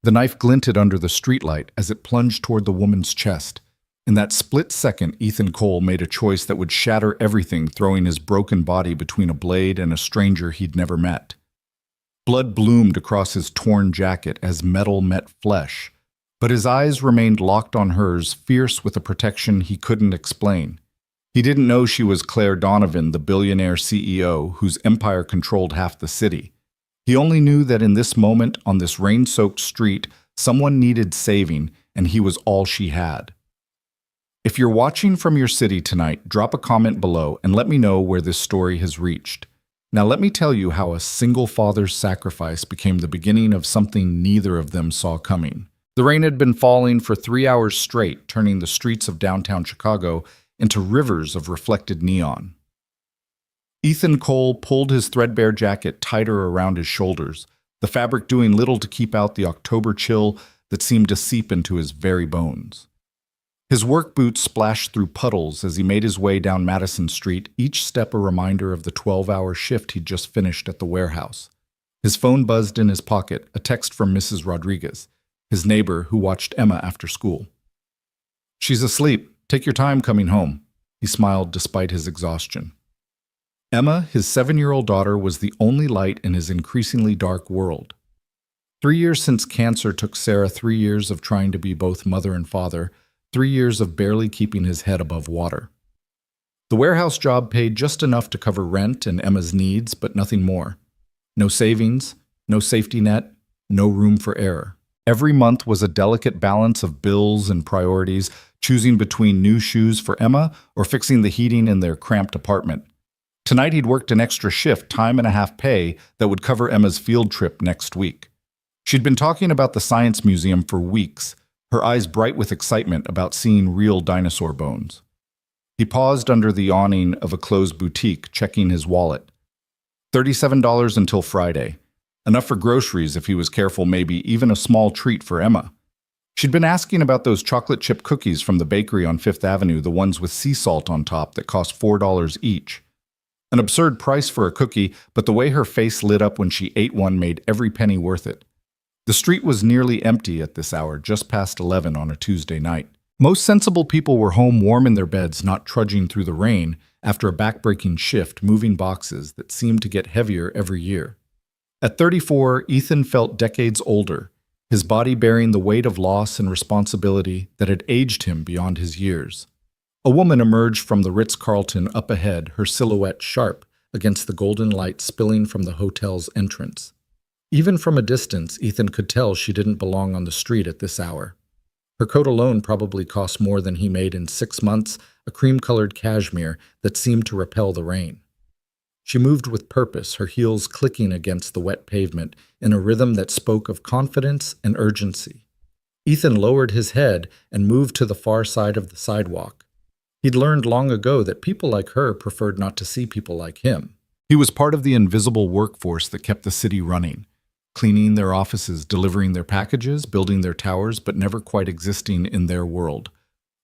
The knife glinted under the streetlight as it plunged toward the woman's chest. In that split second, Ethan Cole made a choice that would shatter everything, throwing his broken body between a blade and a stranger he'd never met. Blood bloomed across his torn jacket as metal met flesh, but his eyes remained locked on hers, fierce with a protection he couldn't explain. He didn't know she was Claire Donovan, the billionaire CEO whose empire controlled half the city. He only knew that in this moment, on this rain-soaked street, someone needed saving, and he was all she had. If you're watching from your city tonight, drop a comment below and let me know where this story has reached. Now let me tell you how a single father's sacrifice became the beginning of something neither of them saw coming. The rain had been falling for 3 hours straight, turning the streets of downtown Chicago into rivers of reflected neon. Ethan Cole pulled his threadbare jacket tighter around his shoulders, the fabric doing little to keep out the October chill that seemed to seep into his very bones. His work boots splashed through puddles as he made his way down Madison Street, each step a reminder of the 12-hour shift he'd just finished at the warehouse. His phone buzzed in his pocket, a text from Mrs. Rodriguez, his neighbor who watched Emma after school. "She's asleep. Take your time coming home." He smiled despite his exhaustion. Emma, his 7-year-old daughter, was the only light in his increasingly dark world. 3 years since cancer took Sarah, 3 years of trying to be both mother and father, 3 years of barely keeping his head above water. The warehouse job paid just enough to cover rent and Emma's needs, but nothing more. No savings, no safety net, no room for error. Every month was a delicate balance of bills and priorities, choosing between new shoes for Emma or fixing the heating in their cramped apartment. Tonight he'd worked an extra shift, time and a half pay, that would cover Emma's field trip next week. She'd been talking about the Science Museum for weeks, her eyes bright with excitement about seeing real dinosaur bones. He paused under the awning of a closed boutique, checking his wallet. $37 until Friday. Enough for groceries if he was careful, maybe even a small treat for Emma. She'd been asking about those chocolate chip cookies from the bakery on Fifth Avenue, the ones with sea salt on top that cost $4 each. An absurd price for a cookie, but the way her face lit up when she ate one made every penny worth it. The street was nearly empty at this hour, just past 11 on a Tuesday night. Most sensible people were home warm in their beds, not trudging through the rain after a backbreaking shift, moving boxes that seemed to get heavier every year. At 34, Ethan felt decades older, his body bearing the weight of loss and responsibility that had aged him beyond his years. A woman emerged from the Ritz-Carlton up ahead, her silhouette sharp against the golden light spilling from the hotel's entrance. Even from a distance, Ethan could tell she didn't belong on the street at this hour. Her coat alone probably cost more than he made in 6 months, a cream-colored cashmere that seemed to repel the rain. She moved with purpose, her heels clicking against the wet pavement in a rhythm that spoke of confidence and urgency. Ethan lowered his head and moved to the far side of the sidewalk. He'd learned long ago that people like her preferred not to see people like him. He was part of the invisible workforce that kept the city running, cleaning their offices, delivering their packages, building their towers, but never quite existing in their world.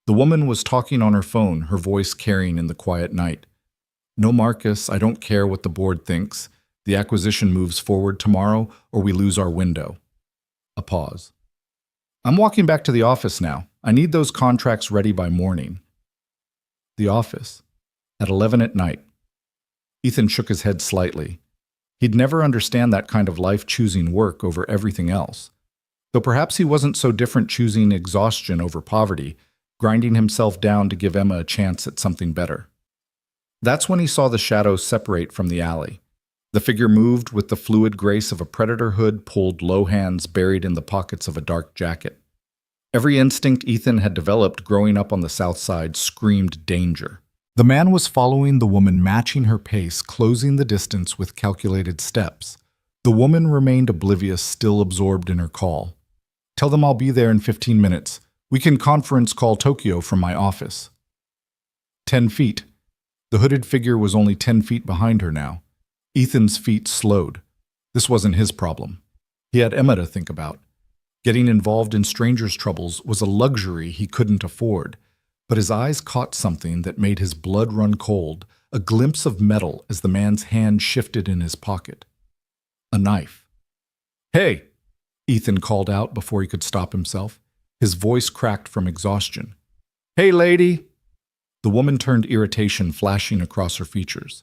The woman was talking on her phone, her voice carrying in the quiet night. "No, Marcus, I don't care what the board thinks. The acquisition moves forward tomorrow, or we lose our window." A pause. "I'm walking back to the office now. I need those contracts ready by morning." The office. At 11 at night. Ethan shook his head slightly. He'd never understand that kind of life, choosing work over everything else. Though perhaps he wasn't so different, choosing exhaustion over poverty, grinding himself down to give Emma a chance at something better. That's when he saw the shadows separate from the alley. The figure moved with the fluid grace of a predator, hood pulled, low hands buried in the pockets of a dark jacket. Every instinct Ethan had developed growing up on the South Side screamed danger. The man was following the woman, matching her pace, closing the distance with calculated steps. The woman remained oblivious, still absorbed in her call. "Tell them I'll be there in 15 minutes. We can conference call Tokyo from my office." 10 feet. The hooded figure was only 10 feet behind her now. Ethan's feet slowed. This wasn't his problem. He had Emma to think about. Getting involved in strangers' troubles was a luxury he couldn't afford, but his eyes caught something that made his blood run cold, a glimpse of metal as the man's hand shifted in his pocket. A knife. "Hey!" Ethan called out before he could stop himself. His voice cracked from exhaustion. "Hey, lady!" The woman turned, irritation flashing across her features.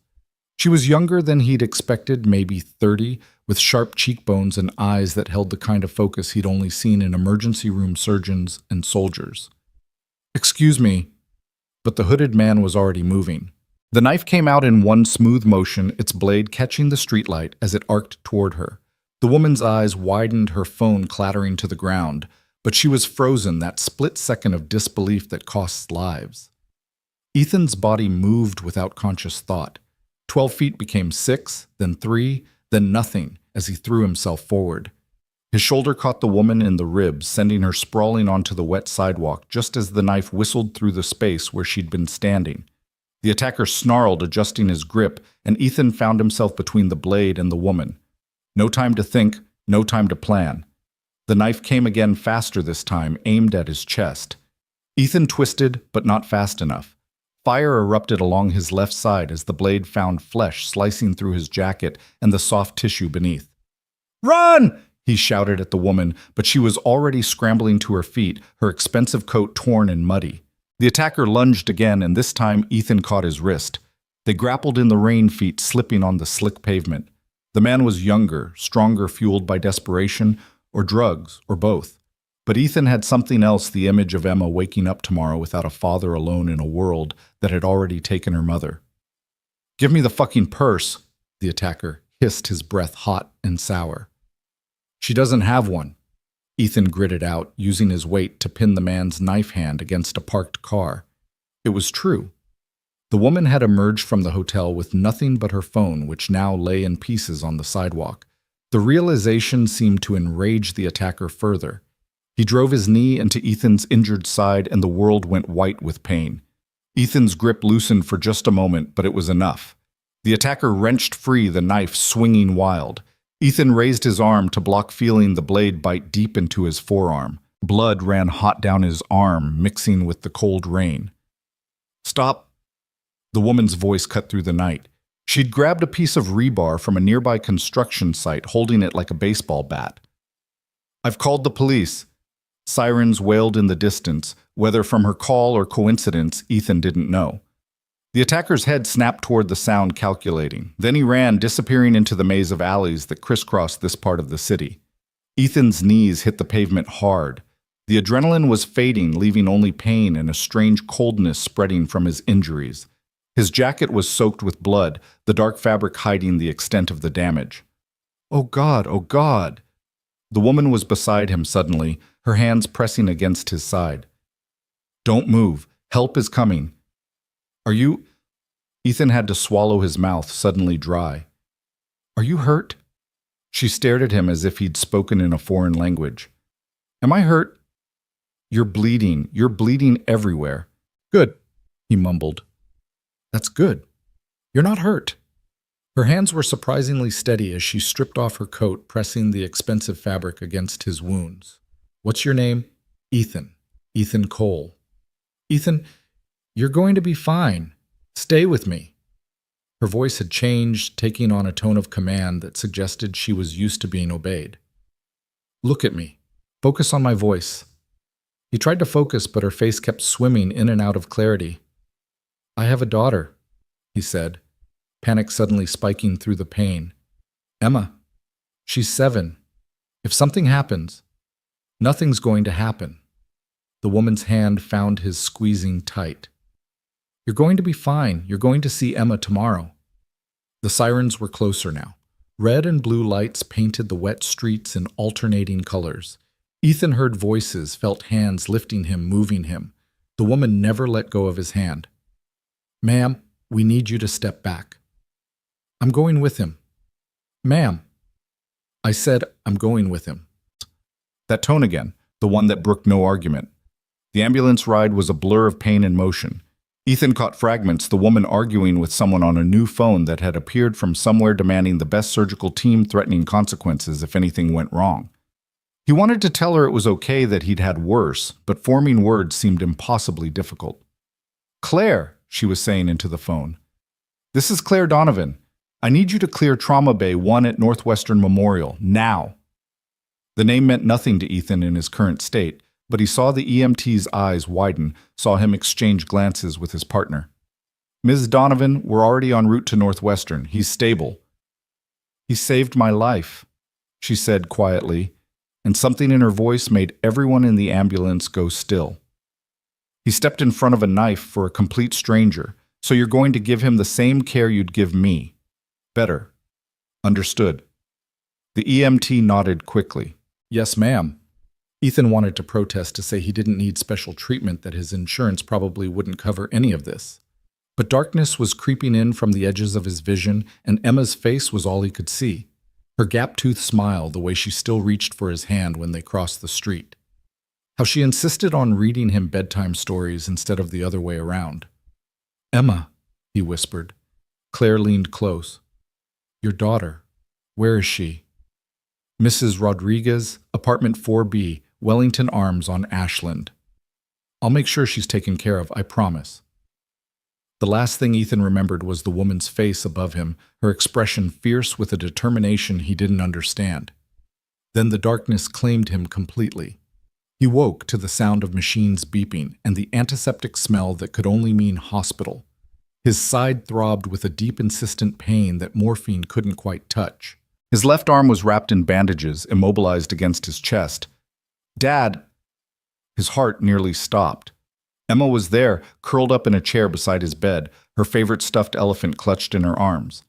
She was younger than he'd expected, maybe 30, with sharp cheekbones and eyes that held the kind of focus he'd only seen in emergency room surgeons and soldiers. "Excuse me," but the hooded man was already moving. The knife came out in one smooth motion, its blade catching the streetlight as it arced toward her. The woman's eyes widened, her phone clattering to the ground, but she was frozen, that split second of disbelief that costs lives. Ethan's body moved without conscious thought. 12 feet became 6, then 3, then nothing as he threw himself forward. His shoulder caught the woman in the ribs, sending her sprawling onto the wet sidewalk just as the knife whistled through the space where she'd been standing. The attacker snarled, adjusting his grip, and Ethan found himself between the blade and the woman. No time to think, no time to plan. The knife came again, faster this time, aimed at his chest. Ethan twisted, but not fast enough. Fire erupted along his left side as the blade found flesh slicing through his jacket and the soft tissue beneath. "Run!" he shouted at the woman, but she was already scrambling to her feet, her expensive coat torn and muddy. The attacker lunged again, and this time Ethan caught his wrist. They grappled in the rain, feet slipping on the slick pavement. The man was younger, stronger, fueled by desperation, or drugs, or both. But Ethan had something else, the image of Emma waking up tomorrow without a father, alone in a world that had already taken her mother. "Give me the fucking purse," the attacker hissed, his breath hot and sour. "She doesn't have one," Ethan gritted out, using his weight to pin the man's knife hand against a parked car. It was true. The woman had emerged from the hotel with nothing but her phone, which now lay in pieces on the sidewalk. The realization seemed to enrage the attacker further. He drove his knee into Ethan's injured side, and the world went white with pain. Ethan's grip loosened for just a moment, but it was enough. The attacker wrenched free, the knife swinging wild. Ethan raised his arm to block, feeling the blade bite deep into his forearm. Blood ran hot down his arm, mixing with the cold rain. "Stop!" The woman's voice cut through the night. She'd grabbed a piece of rebar from a nearby construction site, holding it like a baseball bat. "I've called the police." Sirens wailed in the distance. Whether from her call or coincidence, Ethan didn't know. The attacker's head snapped toward the sound, calculating. Then he ran, disappearing into the maze of alleys that crisscrossed this part of the city. Ethan's knees hit the pavement hard. The adrenaline was fading, leaving only pain and a strange coldness spreading from his injuries. His jacket was soaked with blood, the dark fabric hiding the extent of the damage. "Oh God, oh God!" The woman was beside him suddenly, her hands pressing against his side. "Don't move. Help is coming." "Are you—" Ethan had to swallow, his mouth suddenly dry. "Are you hurt?" She stared at him as if he'd spoken in a foreign language. "Am I hurt?" You're bleeding everywhere." "Good," he mumbled. "That's good. You're not hurt." Her hands were surprisingly steady as she stripped off her coat, pressing the expensive fabric against his wounds. "What's your name?" "Ethan. Ethan Cole." "Ethan, you're going to be fine. Stay with me." Her voice had changed, taking on a tone of command that suggested she was used to being obeyed. "Look at me. Focus on my voice." He tried to focus, but her face kept swimming in and out of clarity. "I have a daughter," he said, panic suddenly spiking through the pain. "Emma. She's 7. If something happens—" "Nothing's going to happen." The woman's hand found his, squeezing tight. "You're going to be fine. You're going to see Emma tomorrow." The sirens were closer now. Red and blue lights painted the wet streets in alternating colors. Ethan heard voices, felt hands lifting him, moving him. The woman never let go of his hand. "Ma'am, we need you to step back." "I'm going with him." "Ma'am." "I said I'm going with him." That tone again, the one that brooked no argument. The ambulance ride was a blur of pain and motion. Ethan caught fragments, the woman arguing with someone on a new phone that had appeared from somewhere, demanding the best surgical team, threatening consequences if anything went wrong. He wanted to tell her it was okay, that he'd had worse, but forming words seemed impossibly difficult. "Claire," she was saying into the phone. "This is Claire Donovan. I need you to clear Trauma Bay 1 at Northwestern Memorial, now." The name meant nothing to Ethan in his current state, but he saw the EMT's eyes widen, saw him exchange glances with his partner. "Ms. Donovan, we're already en route to Northwestern. He's stable." "He saved my life," she said quietly, and something in her voice made everyone in the ambulance go still. "He stepped in front of a knife for a complete stranger, so you're going to give him the same care you'd give me. Better. Understood." The EMT nodded quickly. "Yes, ma'am." Ethan wanted to protest to say he didn't need special treatment, that his insurance probably wouldn't cover any of this. But darkness was creeping in from the edges of his vision, and Emma's face was all he could see. Her gap-toothed smile, the way she still reached for his hand when they crossed the street. How she insisted on reading him bedtime stories instead of the other way around. "Emma," he whispered. Claire leaned close. "Your daughter. Where is she?" "Mrs. Rodriguez, apartment 4B, Wellington Arms on Ashland. I'll make sure she's taken care of, I promise." The last thing Ethan remembered was the woman's face above him, her expression fierce with a determination he didn't understand. Then the darkness claimed him completely. He woke to the sound of machines beeping and the antiseptic smell that could only mean hospital. His side throbbed with a deep, insistent pain that morphine couldn't quite touch. His left arm was wrapped in bandages, immobilized against his chest. "Dad!" His heart nearly stopped. Emma was there, curled up in a chair beside his bed, her favorite stuffed elephant clutched in her arms.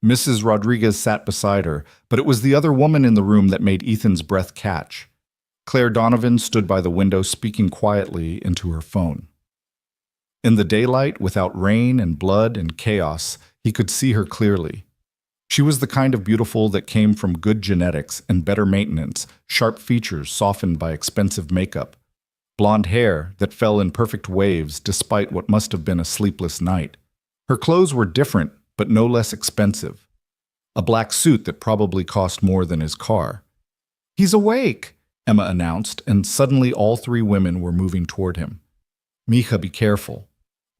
Mrs. Rodriguez sat beside her, but it was the other woman in the room that made Ethan's breath catch. Claire Donovan stood by the window, speaking quietly into her phone. In the daylight, without rain and blood and chaos, he could see her clearly. She was the kind of beautiful that came from good genetics and better maintenance, sharp features softened by expensive makeup. Blonde hair that fell in perfect waves despite what must have been a sleepless night. Her clothes were different, but no less expensive. A black suit that probably cost more than his car. "He's awake," Emma announced, and suddenly all three women were moving toward him. "Mija, be careful,"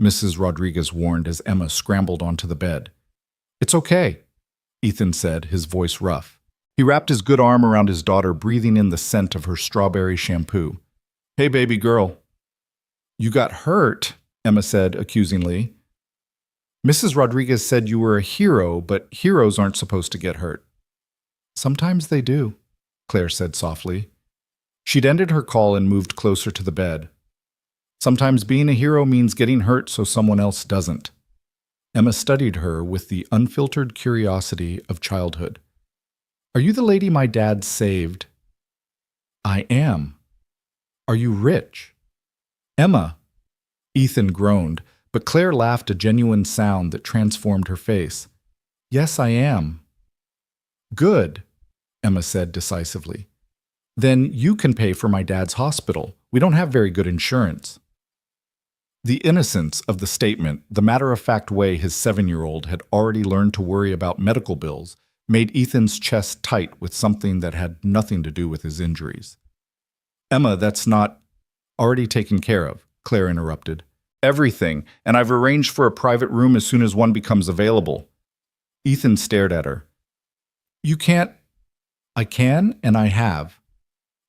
Mrs. Rodriguez warned as Emma scrambled onto the bed. "It's okay," Ethan said, his voice rough. He wrapped his good arm around his daughter, breathing in the scent of her strawberry shampoo. "Hey, baby girl." "You got hurt," Emma said accusingly. "Mrs. Rodriguez said you were a hero, but heroes aren't supposed to get hurt." "Sometimes they do," Claire said softly. She'd ended her call and moved closer to the bed. "Sometimes being a hero means getting hurt so someone else doesn't." Emma studied her with the unfiltered curiosity of childhood. "Are you the lady my dad saved?" "I am." "Are you rich?" "Emma." Ethan groaned, but Claire laughed, a genuine sound that transformed her face. "Yes, I am." "Good," Emma said decisively. "Then you can pay for my dad's hospital. We don't have very good insurance." The innocence of the statement, the matter-of-fact way his 7-year-old had already learned to worry about medical bills, made Ethan's chest tight with something that had nothing to do with his injuries. "Emma, that's not already taken care of," Claire interrupted. "Everything, and I've arranged for a private room as soon as one becomes available." Ethan stared at her. "You can't—" "I can, and I have."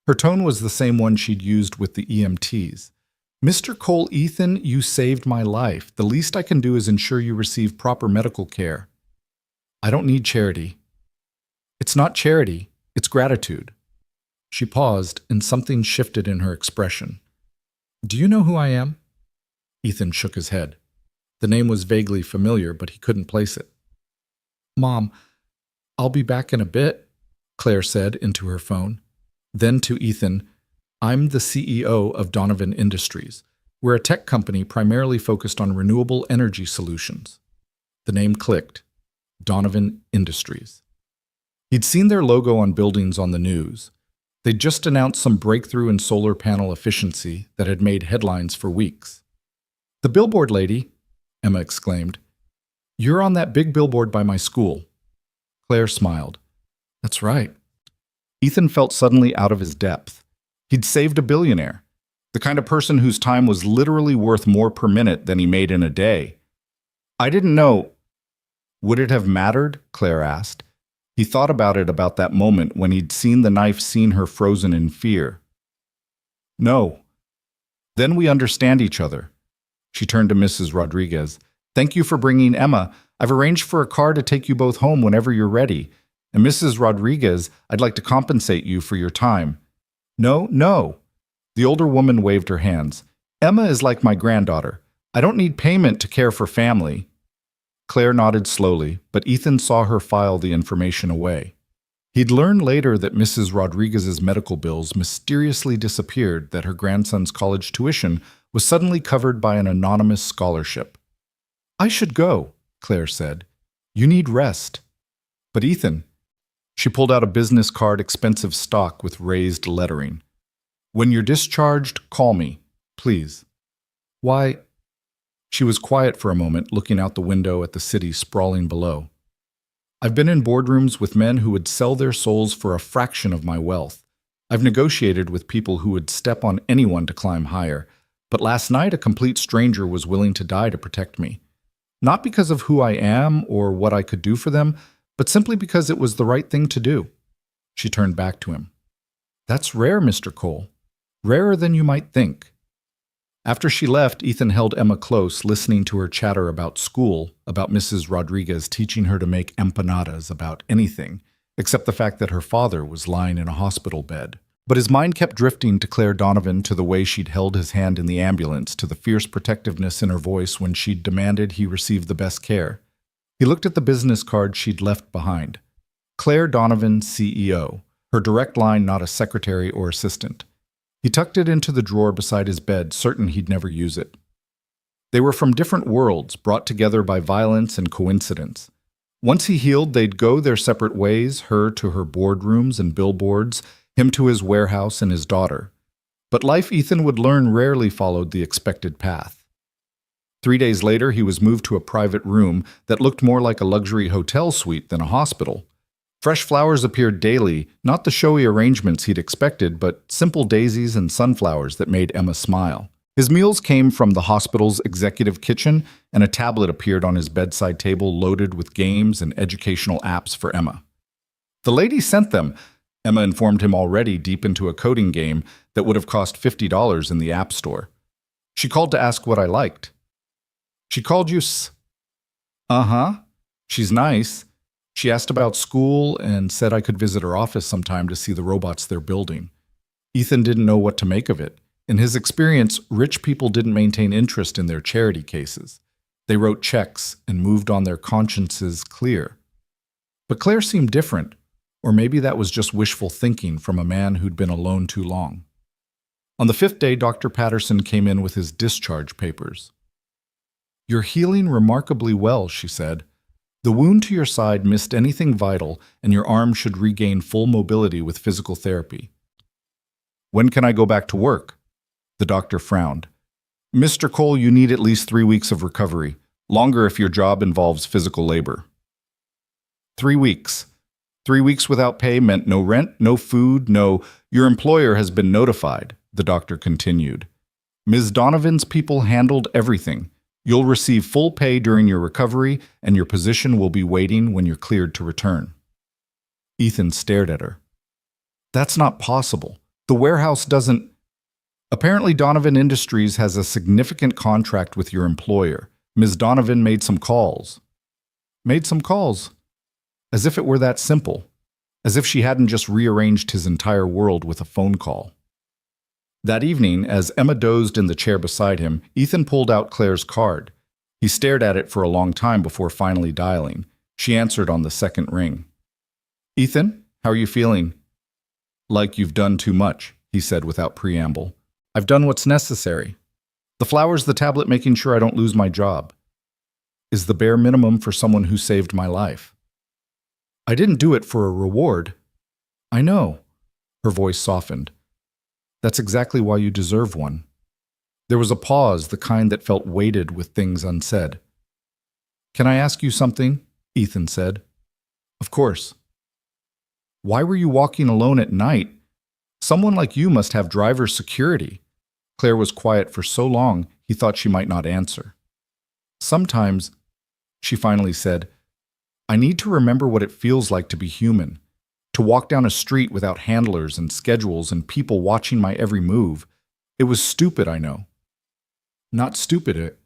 Her tone was the same one she'd used with the EMTs. "Mr. Cole, Ethan, you saved my life. The least I can do is ensure you receive proper medical care." "I don't need charity." "It's not charity, it's gratitude." She paused, and something shifted in her expression. "Do you know who I am?" Ethan shook his head. The name was vaguely familiar, but he couldn't place it. "Mom, I'll be back in a bit," Claire said into her phone. Then to Ethan, "I'm the CEO of Donovan Industries. We're a tech company primarily focused on renewable energy solutions." The name clicked. Donovan Industries. He'd seen their logo on buildings on the news. They'd just announced some breakthrough in solar panel efficiency that had made headlines for weeks. "The billboard lady," Emma exclaimed. "You're on that big billboard by my school." Claire smiled. "That's right." Ethan felt suddenly out of his depth. He'd saved a billionaire, the kind of person whose time was literally worth more per minute than he made in a day. "I didn't know." "Would it have mattered?" Claire asked. He thought about that moment when he'd seen the knife, seen her frozen in fear. No. Then we understand each other. She turned to Mrs. Rodriguez. Thank you for bringing Emma. I've arranged for a car to take you both home whenever you're ready. And Mrs. Rodriguez, I'd like to compensate you for your time. No, no. The older woman waved her hands. Emma is like my granddaughter. I don't need payment to care for family. Claire nodded slowly, but Ethan saw her file the information away. He'd learned later that Mrs. Rodriguez's medical bills mysteriously disappeared, that her grandson's college tuition was suddenly covered by an anonymous scholarship. I should go, Claire said. You need rest. But Ethan, she pulled out a business card, expensive stock with raised lettering. When you're discharged, call me, please. Why? She was quiet for a moment, looking out the window at the city sprawling below. I've been in boardrooms with men who would sell their souls for a fraction of my wealth. I've negotiated with people who would step on anyone to climb higher. But last night, a complete stranger was willing to die to protect me. Not because of who I am or what I could do for them, but simply because it was the right thing to do. She turned back to him. That's rare, Mr. Cole. Rarer than you might think. After she left, Ethan held Emma close, listening to her chatter about school, about Mrs. Rodriguez teaching her to make empanadas, about anything, except the fact that her father was lying in a hospital bed. But his mind kept drifting to Claire Donovan, to the way she'd held his hand in the ambulance, to the fierce protectiveness in her voice when she'd demanded he receive the best care. He looked at the business card she'd left behind. Claire Donovan, CEO. Her direct line, not a secretary or assistant. He tucked it into the drawer beside his bed, certain he'd never use it. They were from different worlds, brought together by violence and coincidence. Once he healed, they'd go their separate ways, her to her boardrooms and billboards, him to his warehouse and his daughter. But life, Ethan would learn, rarely followed the expected path. 3 days later, he was moved to a private room that looked more like a luxury hotel suite than a hospital. Fresh flowers appeared daily, not the showy arrangements he'd expected, but simple daisies and sunflowers that made Emma smile. His meals came from the hospital's executive kitchen, and a tablet appeared on his bedside table loaded with games and educational apps for Emma. The lady sent them, Emma informed him, already deep into a coding game that would have cost $50 in the App Store. She called to ask what I liked. She called you Uh-huh. She's nice. She asked about school and said I could visit her office sometime to see the robots they're building. Ethan didn't know what to make of it. In his experience, rich people didn't maintain interest in their charity cases. They wrote checks and moved on, their consciences clear. But Claire seemed different, or maybe that was just wishful thinking from a man who'd been alone too long. On the 5th day, Dr. Patterson came in with his discharge papers. You're healing remarkably well, she said. The wound to your side missed anything vital, and your arm should regain full mobility with physical therapy. When can I go back to work? The doctor frowned. Mr. Cole, you need at least 3 weeks of recovery, longer if your job involves physical labor. 3 weeks. 3 weeks without pay meant no rent, no food, no... Your employer has been notified, the doctor continued. Ms. Donovan's people handled everything. You'll receive full pay during your recovery, and your position will be waiting when you're cleared to return. Ethan stared at her. That's not possible. The warehouse doesn't... Apparently Donovan Industries has a significant contract with your employer. Ms. Donovan made some calls. Made some calls? As if it were that simple. As if she hadn't just rearranged his entire world with a phone call. That evening, as Emma dozed in the chair beside him, Ethan pulled out Claire's card. He stared at it for a long time before finally dialing. She answered on the second ring. Ethan, how are you feeling? Like you've done too much, he said without preamble. I've done what's necessary. The flowers, the tablet, making sure I don't lose my job. Is the bare minimum for someone who saved my life. I didn't do it for a reward. I know. Her voice softened. That's exactly why you deserve one. There was a pause, the kind that felt weighted with things unsaid. Can I ask you something? Ethan said. Of course. Why were you walking alone at night? Someone like you must have driver's security. Claire was quiet for so long, he thought she might not answer. Sometimes, she finally said, I need to remember what it feels like to be human, to walk down a street without handlers and schedules and people watching my every move. It was stupid, I know. Not stupid,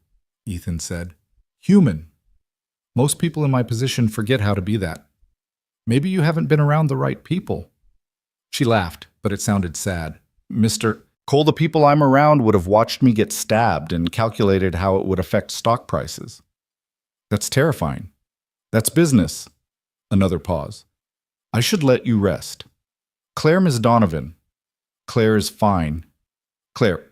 Ethan said. Human. Most people in my position forget how to be that. Maybe you haven't been around the right people. She laughed, but it sounded sad. Mr. Cole, the people I'm around would have watched me get stabbed and calculated how it would affect stock prices. That's terrifying. That's business. Another pause. I should let you rest. Claire, Miss Donovan. Claire is fine. Claire,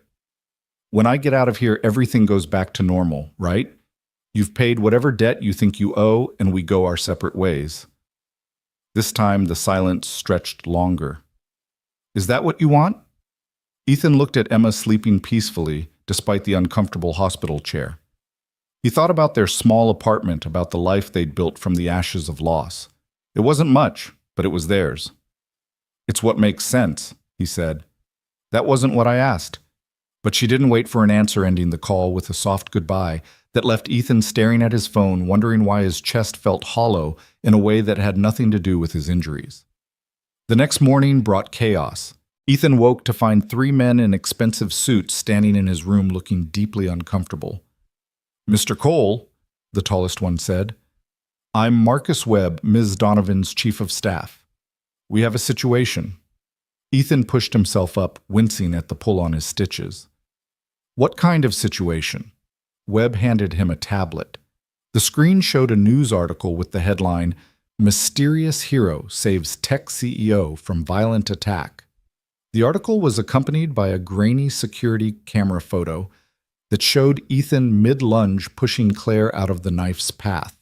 when I get out of here, everything goes back to normal, right? You've paid whatever debt you think you owe, and we go our separate ways. This time, the silence stretched longer. Is that what you want? Ethan looked at Emma sleeping peacefully, despite the uncomfortable hospital chair. He thought about their small apartment, about the life they'd built from the ashes of loss. It wasn't much, but it was theirs. It's what makes sense, he said. That wasn't what I asked. But she didn't wait for an answer, ending the call with a soft goodbye that left Ethan staring at his phone, wondering why his chest felt hollow in a way that had nothing to do with his injuries. The next morning brought chaos. Ethan woke to find 3 men in expensive suits standing in his room looking deeply uncomfortable. Mr. Cole, the tallest one said, I'm Marcus Webb, Ms. Donovan's chief of staff. We have a situation. Ethan pushed himself up, wincing at the pull on his stitches. What kind of situation? Webb handed him a tablet. The screen showed a news article with the headline, Mysterious Hero Saves Tech CEO from Violent Attack. The article was accompanied by a grainy security camera photo that showed Ethan mid-lunge pushing Claire out of the knife's path.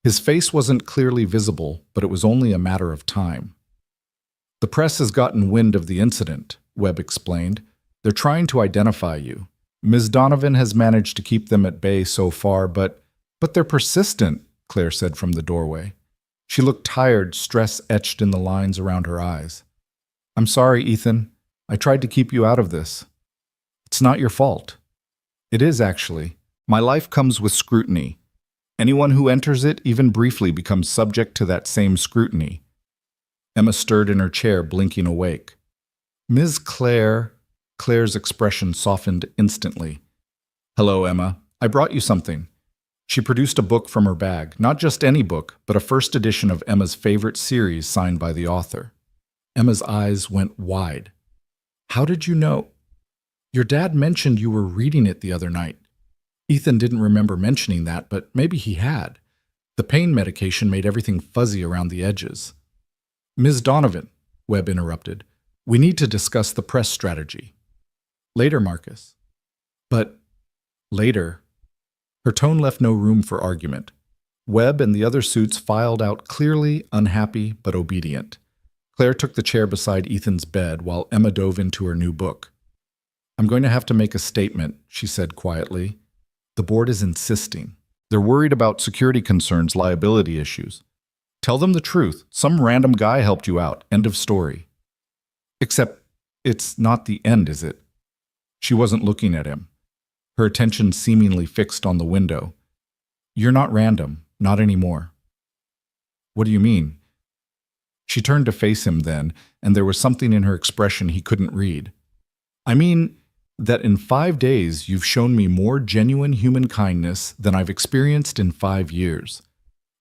His face wasn't clearly visible, but it was only a matter of time. The press has gotten wind of the incident, Webb explained. They're trying to identify you. Ms. Donovan has managed to keep them at bay so far, but they're persistent, Claire said from the doorway. She looked tired, stress etched in the lines around her eyes. I'm sorry, Ethan. I tried to keep you out of this. It's not your fault. It is, actually. My life comes with scrutiny. Anyone who enters it, even briefly, becomes subject to that same scrutiny. Emma stirred in her chair, blinking awake. Ms. Claire's expression softened instantly. Hello, Emma. I brought you something. She produced a book from her bag, not just any book, but a first edition of Emma's favorite series signed by the author. Emma's eyes went wide. How did you know? Your dad mentioned you were reading it the other night. Ethan didn't remember mentioning that, but maybe he had. The pain medication made everything fuzzy around the edges. Ms. Donovan, Webb interrupted, we need to discuss the press strategy. Later, Marcus. But later. Her tone left no room for argument. Webb and the other suits filed out clearly, unhappy, but obedient. Claire took the chair beside Ethan's bed while Emma dove into her new book. I'm going to have to make a statement, she said quietly. The board is insisting. They're worried about security concerns, liability issues. Tell them the truth. Some random guy helped you out. End of story. Except it's not the end, is it? She wasn't looking at him, her attention seemingly fixed on the window. You're not random, not anymore. What do you mean? She turned to face him then, and there was something in her expression he couldn't read. I mean that in 5 days you've shown me more genuine human kindness than I've experienced in 5 years.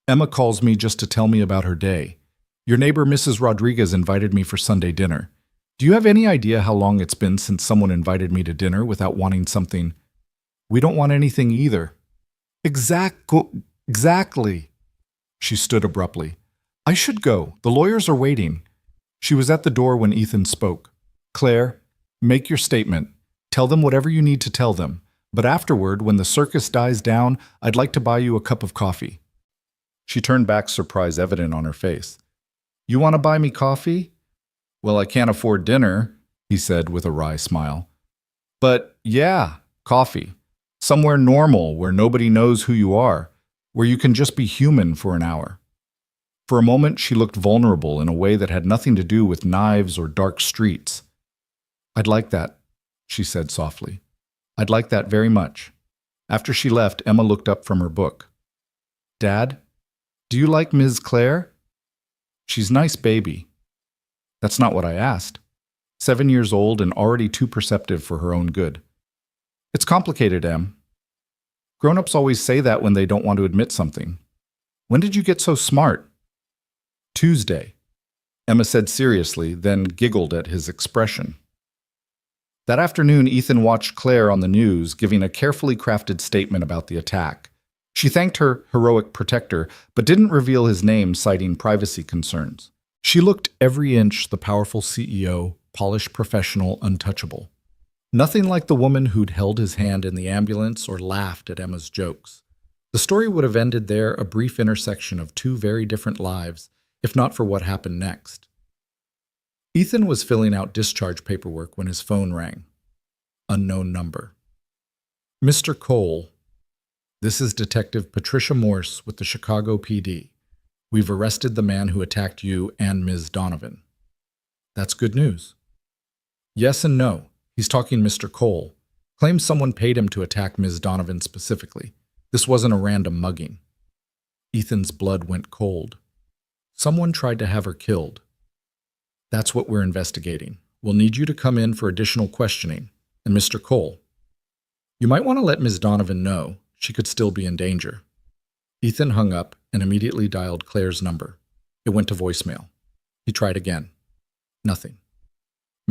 Emma calls me just to tell me about her day. Your neighbor Mrs. Rodriguez invited me for Sunday dinner. Do you have any idea how long it's been since someone invited me to dinner without wanting something? We don't want anything either. Exactly. She stood abruptly. I should go. The lawyers are waiting. She was at the door when Ethan spoke. Claire, make your statement. Tell them whatever you need to tell them. But afterward, when the circus dies down, I'd like to buy you a cup of coffee. She turned back, surprise evident on her face. You want to buy me coffee? Well, I can't afford dinner, he said with a wry smile. But yeah, coffee. Somewhere normal where nobody knows who you are, where you can just be human for an hour. For a moment, she looked vulnerable in a way that had nothing to do with knives or dark streets. I'd like that, she said softly. I'd like that very much. After she left, Emma looked up from her book. Dad? Do you like Ms. Claire? She's nice, baby. That's not what I asked. 7 years old and already too perceptive for her own good. It's complicated, Em. Grown-ups always say that when they don't want to admit something. When did you get so smart? Tuesday, Emma said seriously, then giggled at his expression. That afternoon, Ethan watched Claire on the news giving a carefully crafted statement about the attack. She thanked her heroic protector, but didn't reveal his name, citing privacy concerns. She looked every inch the powerful CEO, polished professional, untouchable. Nothing like the woman who'd held his hand in the ambulance or laughed at Emma's jokes. The story would have ended there, a brief intersection of two very different lives, if not for what happened next. Ethan was filling out discharge paperwork when his phone rang. Unknown number. Mr. Cole, this is Detective Patricia Morse with the Chicago PD. We've arrested the man who attacked you and Ms. Donovan. That's good news. Yes and no. He's talking Mr. Cole. Claims someone paid him to attack Ms. Donovan specifically. This wasn't a random mugging. Ethan's blood went cold. Someone tried to have her killed. That's what we're investigating. We'll need you to come in for additional questioning. And Mr. Cole, you might want to let Ms. Donovan know. She could still be in danger. Ethan hung up and immediately dialed Claire's number. It went to voicemail. He tried again. Nothing.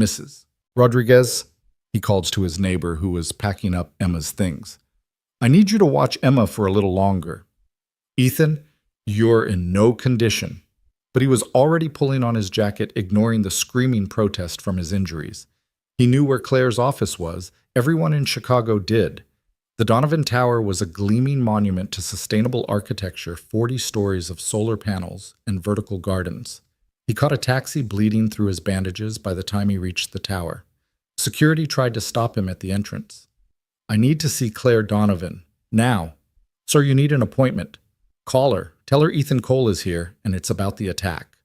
Mrs. Rodriguez, he called to his neighbor who was packing up Emma's things. I need you to watch Emma for a little longer. Ethan, you're in no condition. But he was already pulling on his jacket, ignoring the screaming protest from his injuries. He knew where Claire's office was. Everyone in Chicago did. The Donovan Tower was a gleaming monument to sustainable architecture, 40 stories of solar panels and vertical gardens. He caught a taxi bleeding through his bandages by the time he reached the tower. Security tried to stop him at the entrance. I need to see Claire Donovan. Now. Sir, you need an appointment. Call her. Tell her Ethan Cole is here, and it's about the attack.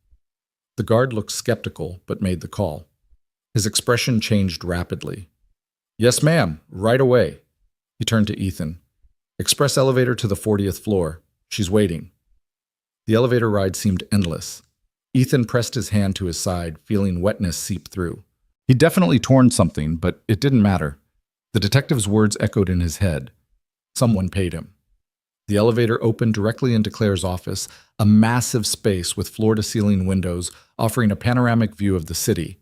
The guard looked skeptical, but made the call. His expression changed rapidly. Yes, ma'am. Right away. He turned to Ethan. Express elevator to the 40th floor. She's waiting. The elevator ride seemed endless. Ethan pressed his hand to his side, feeling wetness seep through. He'd definitely torn something, but it didn't matter. The detective's words echoed in his head. Someone paid him. The elevator opened directly into Claire's office, a massive space with floor-to-ceiling windows offering a panoramic view of the city.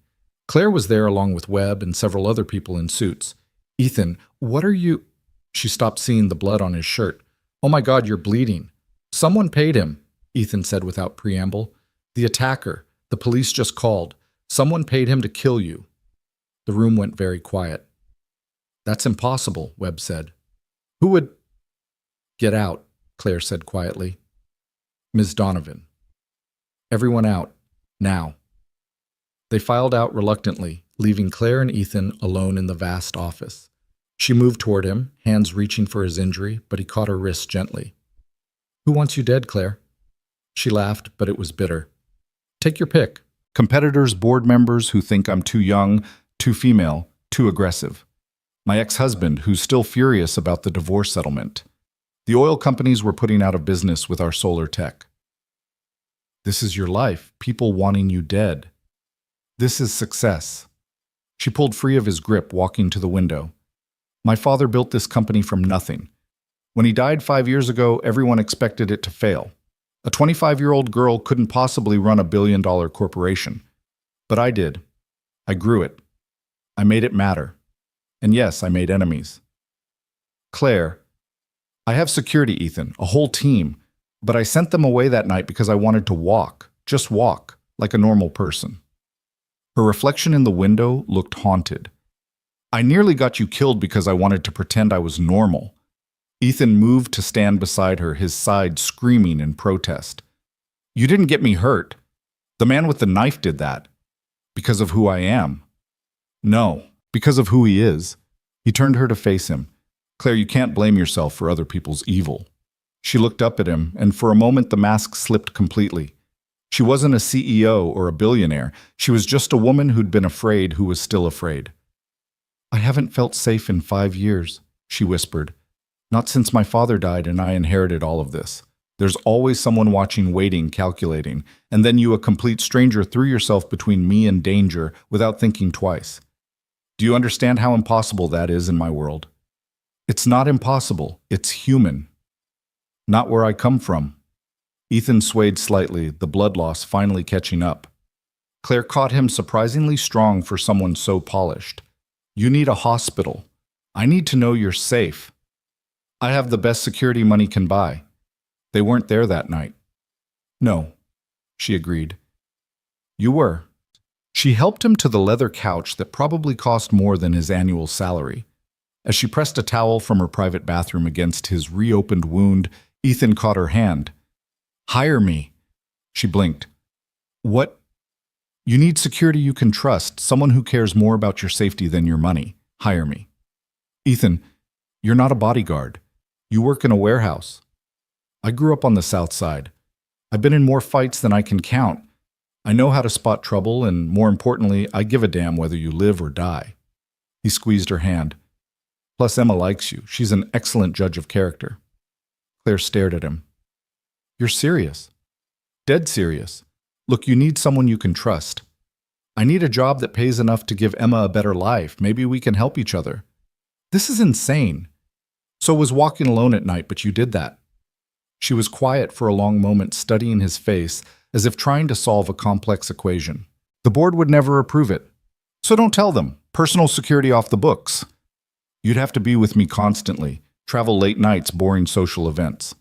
Claire was there along with Webb and several other people in suits. Ethan, what are you... She stopped seeing the blood on his shirt. Oh my God, you're bleeding. Someone paid him, Ethan said without preamble. The attacker. The police just called. Someone paid him to kill you. The room went very quiet. That's impossible, Webb said. Who would... Get out, Claire said quietly. Ms. Donovan. Everyone out. Now. They filed out reluctantly, leaving Claire and Ethan alone in the vast office. She moved toward him, hands reaching for his injury, but he caught her wrist gently. Who wants you dead, Claire? She laughed, but it was bitter. Take your pick. Competitors, board members who think I'm too young, too female, too aggressive. My ex-husband, who's still furious about the divorce settlement. The oil companies were putting out of business with our solar tech. This is your life, people wanting you dead. This is success. She pulled free of his grip, walking to the window. My father built this company from nothing. When he died 5 years ago, everyone expected it to fail. A 25-year-old girl couldn't possibly run a billion-dollar corporation. But I did. I grew it. I made it matter. And yes, I made enemies. Claire, I have security, Ethan, a whole team, but I sent them away that night because I wanted to walk, just walk, like a normal person. Her reflection in the window looked haunted. I nearly got you killed because I wanted to pretend I was normal. Ethan moved to stand beside her, his side screaming in protest. You didn't get me hurt. The man with the knife did that. Because of who I am. No, because of who he is. He turned her to face him. Claire, you can't blame yourself for other people's evil. She looked up at him, and for a moment the mask slipped completely. She wasn't a CEO or a billionaire. She was just a woman who'd been afraid who was still afraid. I haven't felt safe in 5 years, she whispered. Not since my father died and I inherited all of this. There's always someone watching, waiting, calculating, and then you, a complete stranger, threw yourself between me and danger without thinking twice. Do you understand how impossible that is in my world? It's not impossible, it's human. Not where I come from. Ethan swayed slightly, the blood loss finally catching up. Claire caught him surprisingly strong for someone so polished. You need a hospital. I need to know you're safe. I have the best security money can buy. They weren't there that night. No, she agreed. You were. She helped him to the leather couch that probably cost more than his annual salary. As she pressed a towel from her private bathroom against his reopened wound, Ethan caught her hand. Hire me. She blinked. What? You need security you can trust, someone who cares more about your safety than your money. Hire me. Ethan, you're not a bodyguard. You work in a warehouse. I grew up on the South Side. I've been in more fights than I can count. I know how to spot trouble, and more importantly, I give a damn whether you live or die. He squeezed her hand. Plus, Emma likes you. She's an excellent judge of character. Claire stared at him. You're serious. Dead serious. Look, you need someone you can trust. I need a job that pays enough to give Emma a better life. Maybe we can help each other. This is insane. So was walking alone at night, but you did that. She was quiet for a long moment, studying his face, as if trying to solve a complex equation. The board would never approve it. So don't tell them. Personal security off the books. You'd have to be with me constantly, travel late nights, boring social events.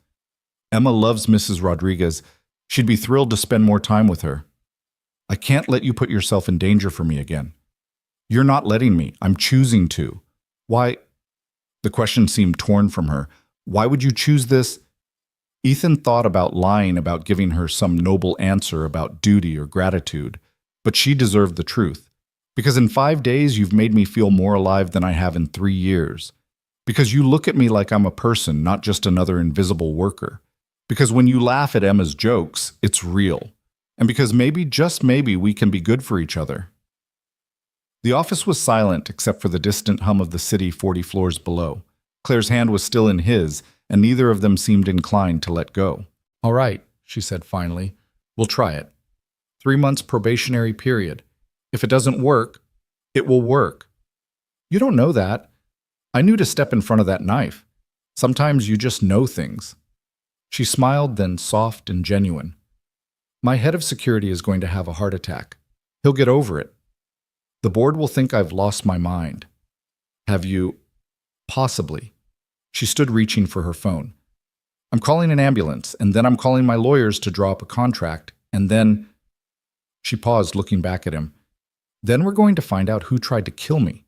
Emma loves Mrs. Rodriguez. She'd be thrilled to spend more time with her. I can't let you put yourself in danger for me again. You're not letting me. I'm choosing to. Why? The question seemed torn from her. Why would you choose this? Ethan thought about lying, about giving her some noble answer about duty or gratitude, but she deserved the truth. Because in 5 days you've made me feel more alive than I have in 3 years. Because you look at me like I'm a person, not just another invisible worker. Because when you laugh at Emma's jokes, it's real. And because maybe, just maybe, we can be good for each other. The office was silent except for the distant hum of the city 40 floors below. Claire's hand was still in his, and neither of them seemed inclined to let go. All right, she said finally. We'll try it. 3 months probationary period. If it doesn't work, it will work. You don't know that. I knew to step in front of that knife. Sometimes you just know things. She smiled, then soft and genuine. My head of security is going to have a heart attack. He'll get over it. The board will think I've lost my mind. Have you? Possibly. She stood reaching for her phone. I'm calling an ambulance, and then I'm calling my lawyers to draw up a contract, and then... She paused, looking back at him. Then we're going to find out who tried to kill me.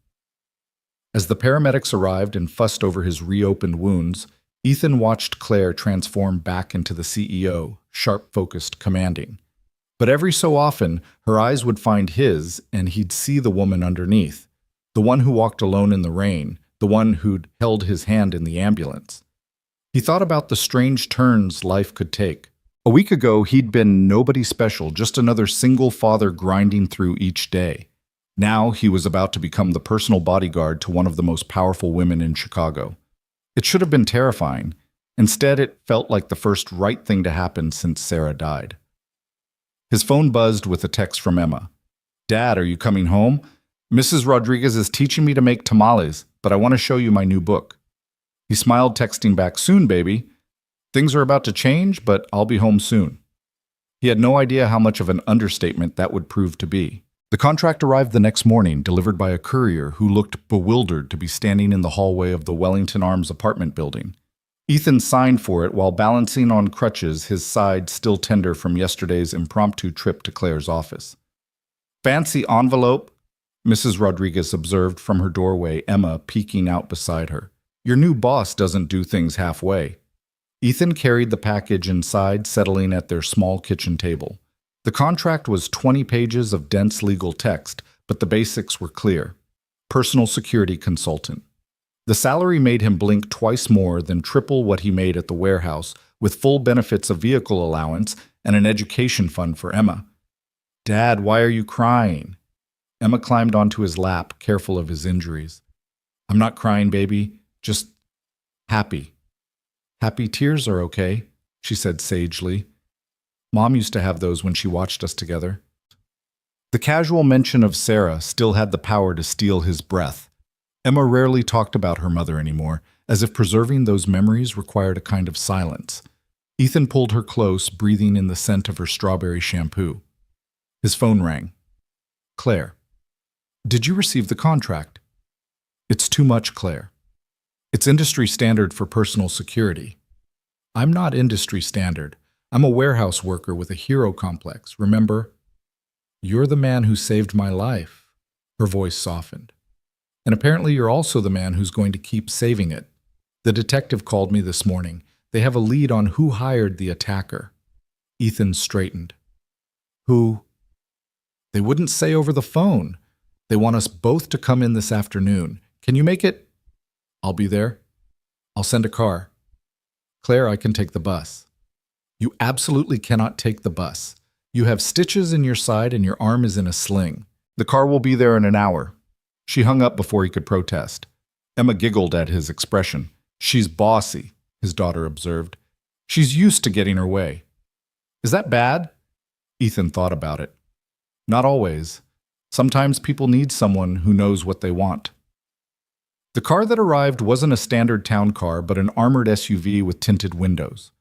As the paramedics arrived and fussed over his reopened wounds, Ethan watched Claire transform back into the CEO, sharp-focused, commanding. But every so often, her eyes would find his, and he'd see the woman underneath, the one who walked alone in the rain, the one who'd held his hand in the ambulance. He thought about the strange turns life could take. A week ago, he'd been nobody special, just another single father grinding through each day. Now he was about to become the personal bodyguard to one of the most powerful women in Chicago. It should have been terrifying. Instead, it felt like the first right thing to happen since Sarah died. His phone buzzed with a text from Emma. Dad, are you coming home? Mrs. Rodriguez is teaching me to make tamales, but I want to show you my new book. He smiled, texting back, soon, baby. Things are about to change, but I'll be home soon. He had no idea how much of an understatement that would prove to be. The contract arrived the next morning, delivered by a courier who looked bewildered to be standing in the hallway of the Wellington Arms apartment building. Ethan signed for it while balancing on crutches, his side still tender from yesterday's impromptu trip to Claire's office. Fancy envelope, Mrs. Rodriguez observed from her doorway, Emma peeking out beside her. Your new boss doesn't do things halfway. Ethan carried the package inside, settling at their small kitchen table. The contract was 20 pages of dense legal text, but the basics were clear. Personal security consultant. The salary made him blink twice more than triple what he made at the warehouse, with full benefits of vehicle allowance and an education fund for Emma. Dad, why are you crying? Emma climbed onto his lap, careful of his injuries. I'm not crying, baby. Just happy. Happy tears are okay. she said sagely. Mom used to have those when she watched us together. The casual mention of Sarah still had the power to steal his breath. Emma rarely talked about her mother anymore, as if preserving those memories required a kind of silence. Ethan pulled her close, breathing in the scent of her strawberry shampoo. His phone rang. Claire. Did you receive the contract? It's too much, Claire. It's industry standard for personal security. I'm not industry standard. I'm a warehouse worker with a hero complex, remember? You're the man who saved my life. Her voice softened. And apparently you're also the man who's going to keep saving it. The detective called me this morning. They have a lead on who hired the attacker. Ethan straightened. Who? They wouldn't say over the phone. They want us both to come in this afternoon. Can you make it? I'll be there. I'll send a car. Claire, I can take the bus. You absolutely cannot take the bus. You have stitches in your side and your arm is in a sling. The car will be there in an hour. She hung up before he could protest. Emma giggled at his expression. She's bossy, his daughter observed. She's used to getting her way. Is that bad? Ethan thought about it. Not always. Sometimes people need someone who knows what they want. The car that arrived wasn't a standard town car, but an armored SUV with tinted windows.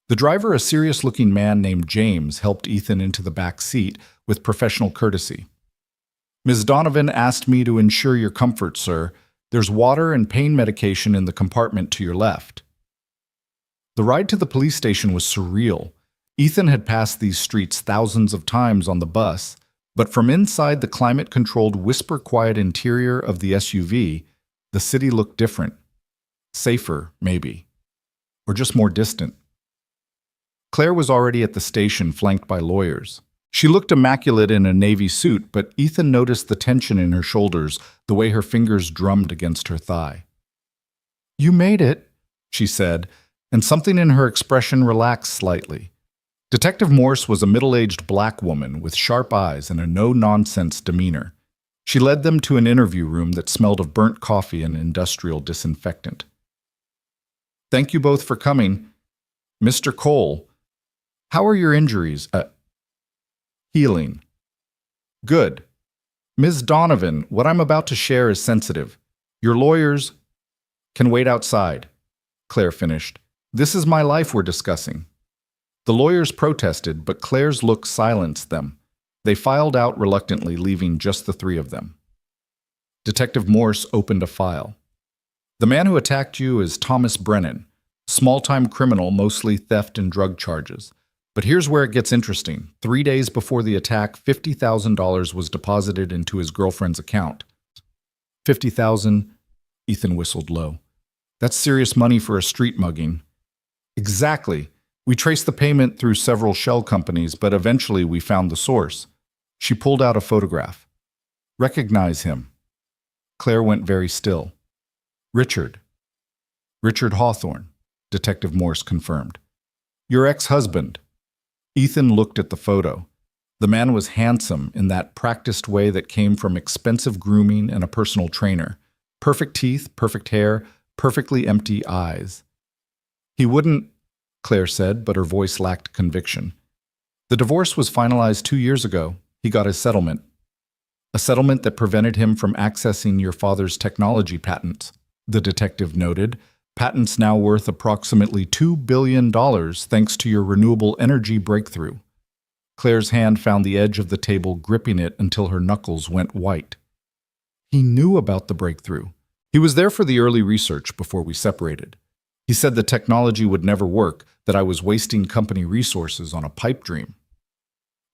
The driver, a serious-looking man named James, helped Ethan into the back seat with professional courtesy. Ms. Donovan asked me to ensure your comfort, sir. There's water and pain medication in the compartment to your left. The ride to the police station was surreal. Ethan had passed these streets thousands of times on the bus, but from inside the climate-controlled, whisper-quiet interior of the SUV, the city looked different. Safer, maybe. Or just more distant. Claire was already at the station, flanked by lawyers. She looked immaculate in a navy suit, but Ethan noticed the tension in her shoulders, the way her fingers drummed against her thigh. You made it, she said, and something in her expression relaxed slightly. Detective Morse was a middle-aged black woman with sharp eyes and a no-nonsense demeanor. She led them to an interview room that smelled of burnt coffee and industrial disinfectant. Thank you both for coming. Mr. Cole, how are your injuries? Healing. Good. Ms. Donovan, what I'm about to share is sensitive. Your lawyers can wait outside, Claire finished. This is my life we're discussing. The lawyers protested, but Claire's look silenced them. They filed out reluctantly, leaving just the three of them. Detective Morse opened a file. The man who attacked you is Thomas Brennan, small-time criminal, mostly theft and drug charges. But here's where it gets interesting. 3 days before the attack, $50,000 was deposited into his girlfriend's account. $50,000, Ethan whistled low. That's serious money for a street mugging. Exactly. We traced the payment through several shell companies, but eventually we found the source. She pulled out a photograph. Recognize him. Claire went very still. Richard. Richard Hawthorne, Detective Morse confirmed. Your ex-husband. Ethan looked at the photo. The man was handsome in that practiced way that came from expensive grooming and a personal trainer. Perfect teeth, perfect hair, perfectly empty eyes. He wouldn't, Claire said, but her voice lacked conviction. The divorce was finalized 2 years ago. He got his settlement. A settlement that prevented him from accessing your father's technology patents, the detective noted. Patents now worth approximately $2 billion thanks to your renewable energy breakthrough. Claire's hand found the edge of the table, gripping it until her knuckles went white. He knew about the breakthrough. He was there for the early research before we separated. He said the technology would never work, that I was wasting company resources on a pipe dream.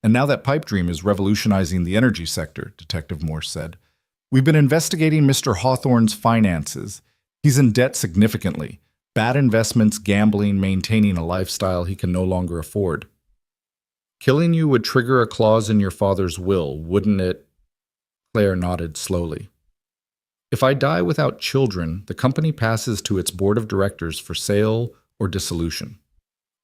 And now that pipe dream is revolutionizing the energy sector, Detective Morse said. We've been investigating Mr. Hawthorne's finances. He's in debt significantly. Bad investments, gambling, maintaining a lifestyle he can no longer afford. Killing you would trigger a clause in your father's will, wouldn't it? Claire nodded slowly. If I die without children, the company passes to its board of directors for sale or dissolution.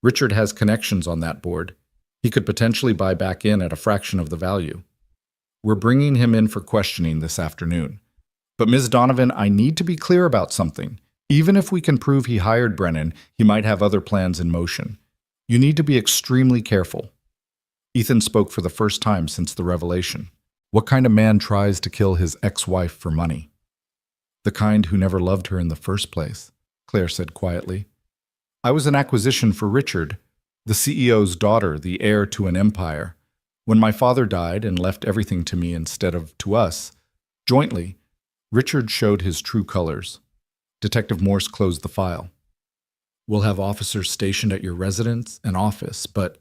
Richard has connections on that board. He could potentially buy back in at a fraction of the value. We're bringing him in for questioning this afternoon. But Ms. Donovan, I need to be clear about something. Even if we can prove he hired Brennan, he might have other plans in motion. You need to be extremely careful. Ethan spoke for the first time since the revelation. What kind of man tries to kill his ex-wife for money? The kind who never loved her in the first place, Claire said quietly. I was an acquisition for Richard, the CEO's daughter, the heir to an empire. When my father died and left everything to me instead of to us, jointly, Richard showed his true colors. Detective Morse closed the file. We'll have officers stationed at your residence and office, but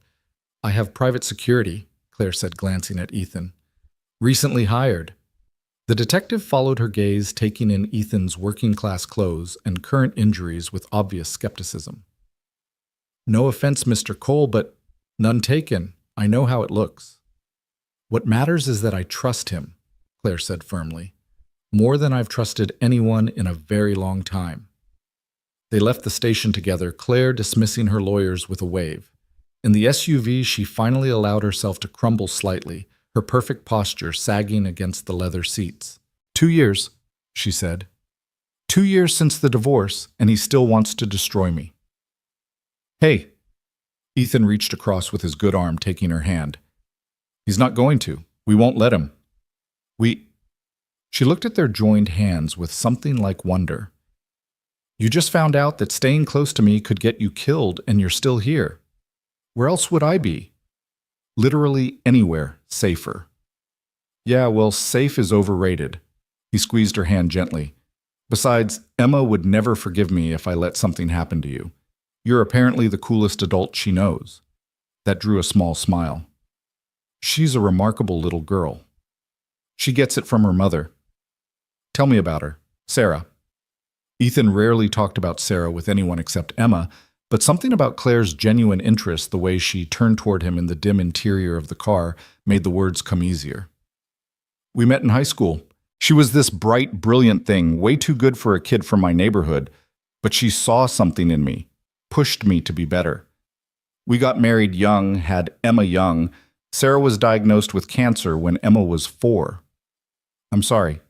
I have private security, Claire said, glancing at Ethan. Recently hired. The detective followed her gaze, taking in Ethan's working-class clothes and current injuries with obvious skepticism. No offense, Mr. Cole, but none taken. I know how it looks. What matters is that I trust him, Claire said firmly. More than I've trusted anyone in a very long time. They left the station together, Claire dismissing her lawyers with a wave. In the SUV, she finally allowed herself to crumble slightly, her perfect posture sagging against the leather seats. 2 years, she said. 2 years since the divorce, and he still wants to destroy me. Hey. Ethan reached across with his good arm, taking her hand. He's not going to. We won't let him. She looked at their joined hands with something like wonder. You just found out that staying close to me could get you killed, and you're still here. Where else would I be? Literally anywhere safer. Yeah, well, safe is overrated. He squeezed her hand gently. Besides, Emma would never forgive me if I let something happen to you. You're apparently the coolest adult she knows. That drew a small smile. She's a remarkable little girl. She gets it from her mother. Tell me about her, Sarah. Ethan rarely talked about Sarah with anyone except Emma, but something about Claire's genuine interest, the way she turned toward him in the dim interior of the car, made the words come easier. We met in high school. She was this bright, brilliant thing, way too good for a kid from my neighborhood, but she saw something in me, pushed me to be better. We got married young, had Emma young. Sarah was diagnosed with cancer when Emma was 4. I'm sorry.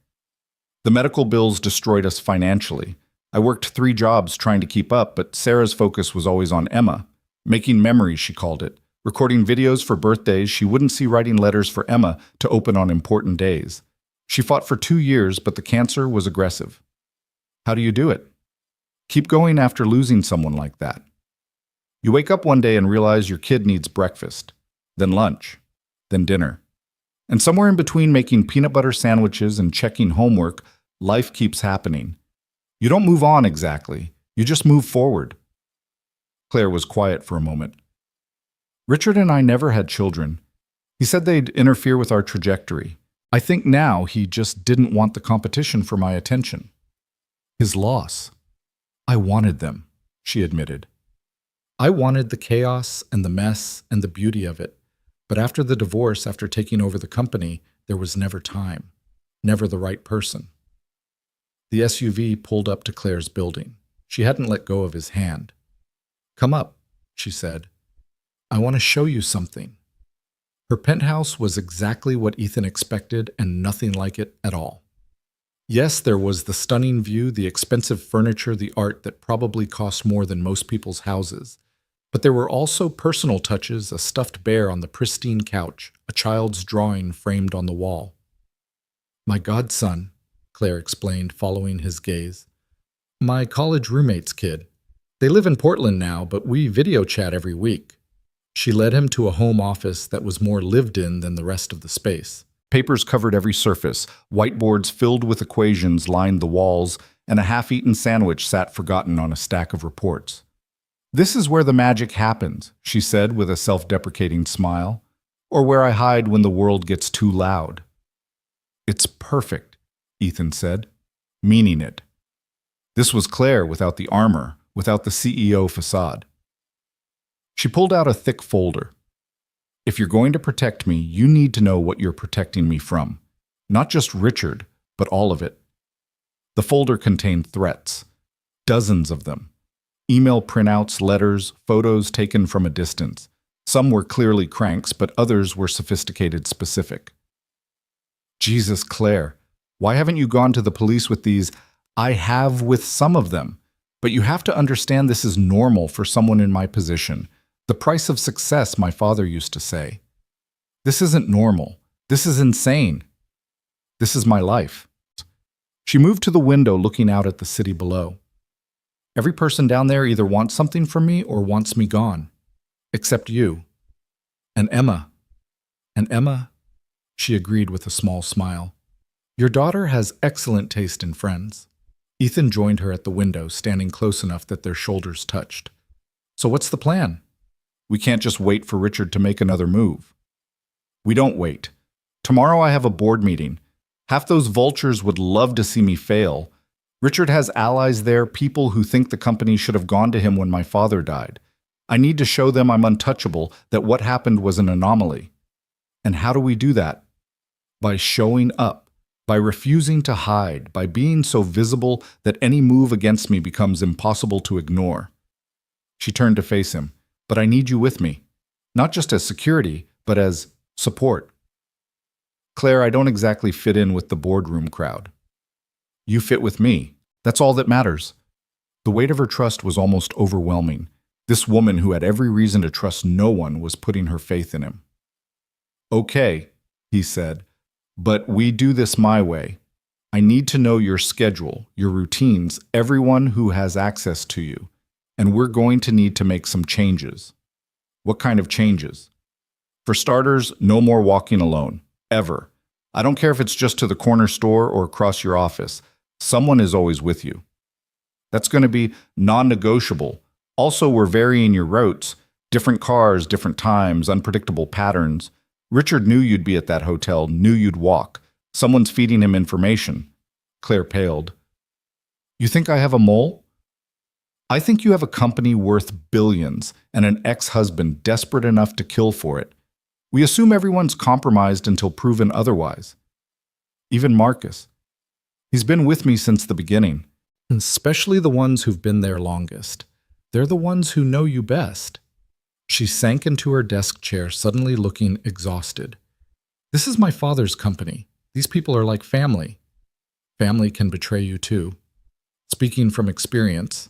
The medical bills destroyed us financially. I worked 3 jobs trying to keep up, but Sarah's focus was always on Emma. Making memories, she called it. Recording videos for birthdays she wouldn't see, writing letters for Emma to open on important days. She fought for 2 years, but the cancer was aggressive. How do you do it? Keep going after losing someone like that. You wake up one day and realize your kid needs breakfast, then lunch, then dinner. And somewhere in between making peanut butter sandwiches and checking homework, life keeps happening. You don't move on exactly. You just move forward. Claire was quiet for a moment. Richard and I never had children. He said they'd interfere with our trajectory. I think now he just didn't want the competition for my attention. His loss. I wanted them, she admitted. I wanted the chaos and the mess and the beauty of it. But after the divorce, after taking over the company, there was never time, never the right person. The SUV pulled up to Claire's building. She hadn't let go of his hand. Come up, she said. I want to show you something. Her penthouse was exactly what Ethan expected and nothing like it at all. Yes, there was the stunning view, the expensive furniture, the art that probably cost more than most people's houses. But there were also personal touches, a stuffed bear on the pristine couch, a child's drawing framed on the wall. My godson, Claire explained, following his gaze. My college roommate's kid. They live in Portland now, but we video chat every week. She led him to a home office that was more lived in than the rest of the space. Papers covered every surface, whiteboards filled with equations lined the walls, and a half-eaten sandwich sat forgotten on a stack of reports. This is where the magic happens, she said with a self-deprecating smile, or where I hide when the world gets too loud. It's perfect, Ethan said, meaning it. This was Claire without the armor, without the CEO facade. She pulled out a thick folder. If you're going to protect me, you need to know what you're protecting me from. Not just Richard, but all of it. The folder contained threats, dozens of them. Email printouts, letters, photos taken from a distance. Some were clearly cranks, but others were sophisticated, specific. Jesus, Claire, why haven't you gone to the police with these? I have with some of them, but you have to understand this is normal for someone in my position. The price of success, my father used to say. This isn't normal. This is insane. This is my life. She moved to the window looking out at the city below. Every person down there either wants something from me or wants me gone. Except you. And Emma. And Emma, she agreed with a small smile. Your daughter has excellent taste in friends. Ethan joined her at the window, standing close enough that their shoulders touched. So what's the plan? We can't just wait for Richard to make another move. We don't wait. Tomorrow I have a board meeting. Half those vultures would love to see me fail. Richard has allies there, people who think the company should have gone to him when my father died. I need to show them I'm untouchable, that what happened was an anomaly. And how do we do that? By showing up, by refusing to hide, by being so visible that any move against me becomes impossible to ignore. She turned to face him. But I need you with me, not just as security, but as support. Claire, I don't exactly fit in with the boardroom crowd. You fit with me. That's all that matters. The weight of her trust was almost overwhelming. This woman who had every reason to trust no one was putting her faith in him. Okay, he said, but we do this my way. I need to know your schedule, your routines, everyone who has access to you. And we're going to need to make some changes. What kind of changes? For starters, no more walking alone. Ever. I don't care if it's just to the corner store or across your office. Someone is always with you. That's going to be non-negotiable. Also, we're varying your routes. Different cars, different times, unpredictable patterns. Richard knew you'd be at that hotel, knew you'd walk. Someone's feeding him information. Claire paled. You think I have a mole? I think you have a company worth billions and an ex-husband desperate enough to kill for it. We assume everyone's compromised until proven otherwise. Even Marcus. He's been with me since the beginning. Especially the ones who've been there longest. They're the ones who know you best. She sank into her desk chair, suddenly looking exhausted. This is my father's company. These people are like family. Family can betray you too. Speaking from experience,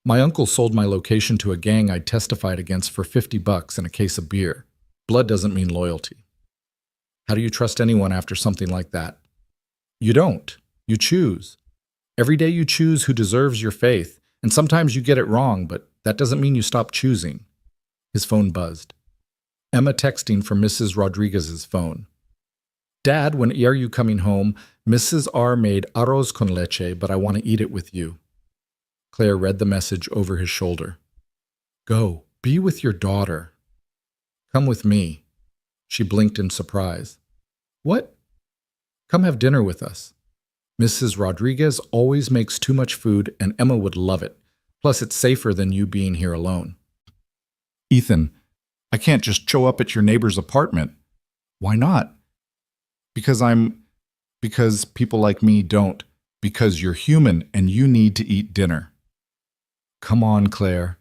my uncle sold my location to a gang I'd testified against for $50 and a case of beer. Blood doesn't mean loyalty. How do you trust anyone after something like that? You don't. You choose. Every day you choose who deserves your faith, and sometimes you get it wrong, but that doesn't mean you stop choosing. His phone buzzed. Emma texting from Mrs. Rodriguez's phone. Dad, when are you coming home? Mrs. R made arroz con leche, but I want to eat it with you. Claire read the message over his shoulder. Go, be with your daughter. Come with me. She blinked in surprise. What? Come have dinner with us. Mrs. Rodriguez always makes too much food, and Emma would love it. Plus, it's safer than you being here alone. Ethan, I can't just show up at your neighbor's apartment. Why not? Because people like me don't. Because you're human and you need to eat dinner. Come on, Claire.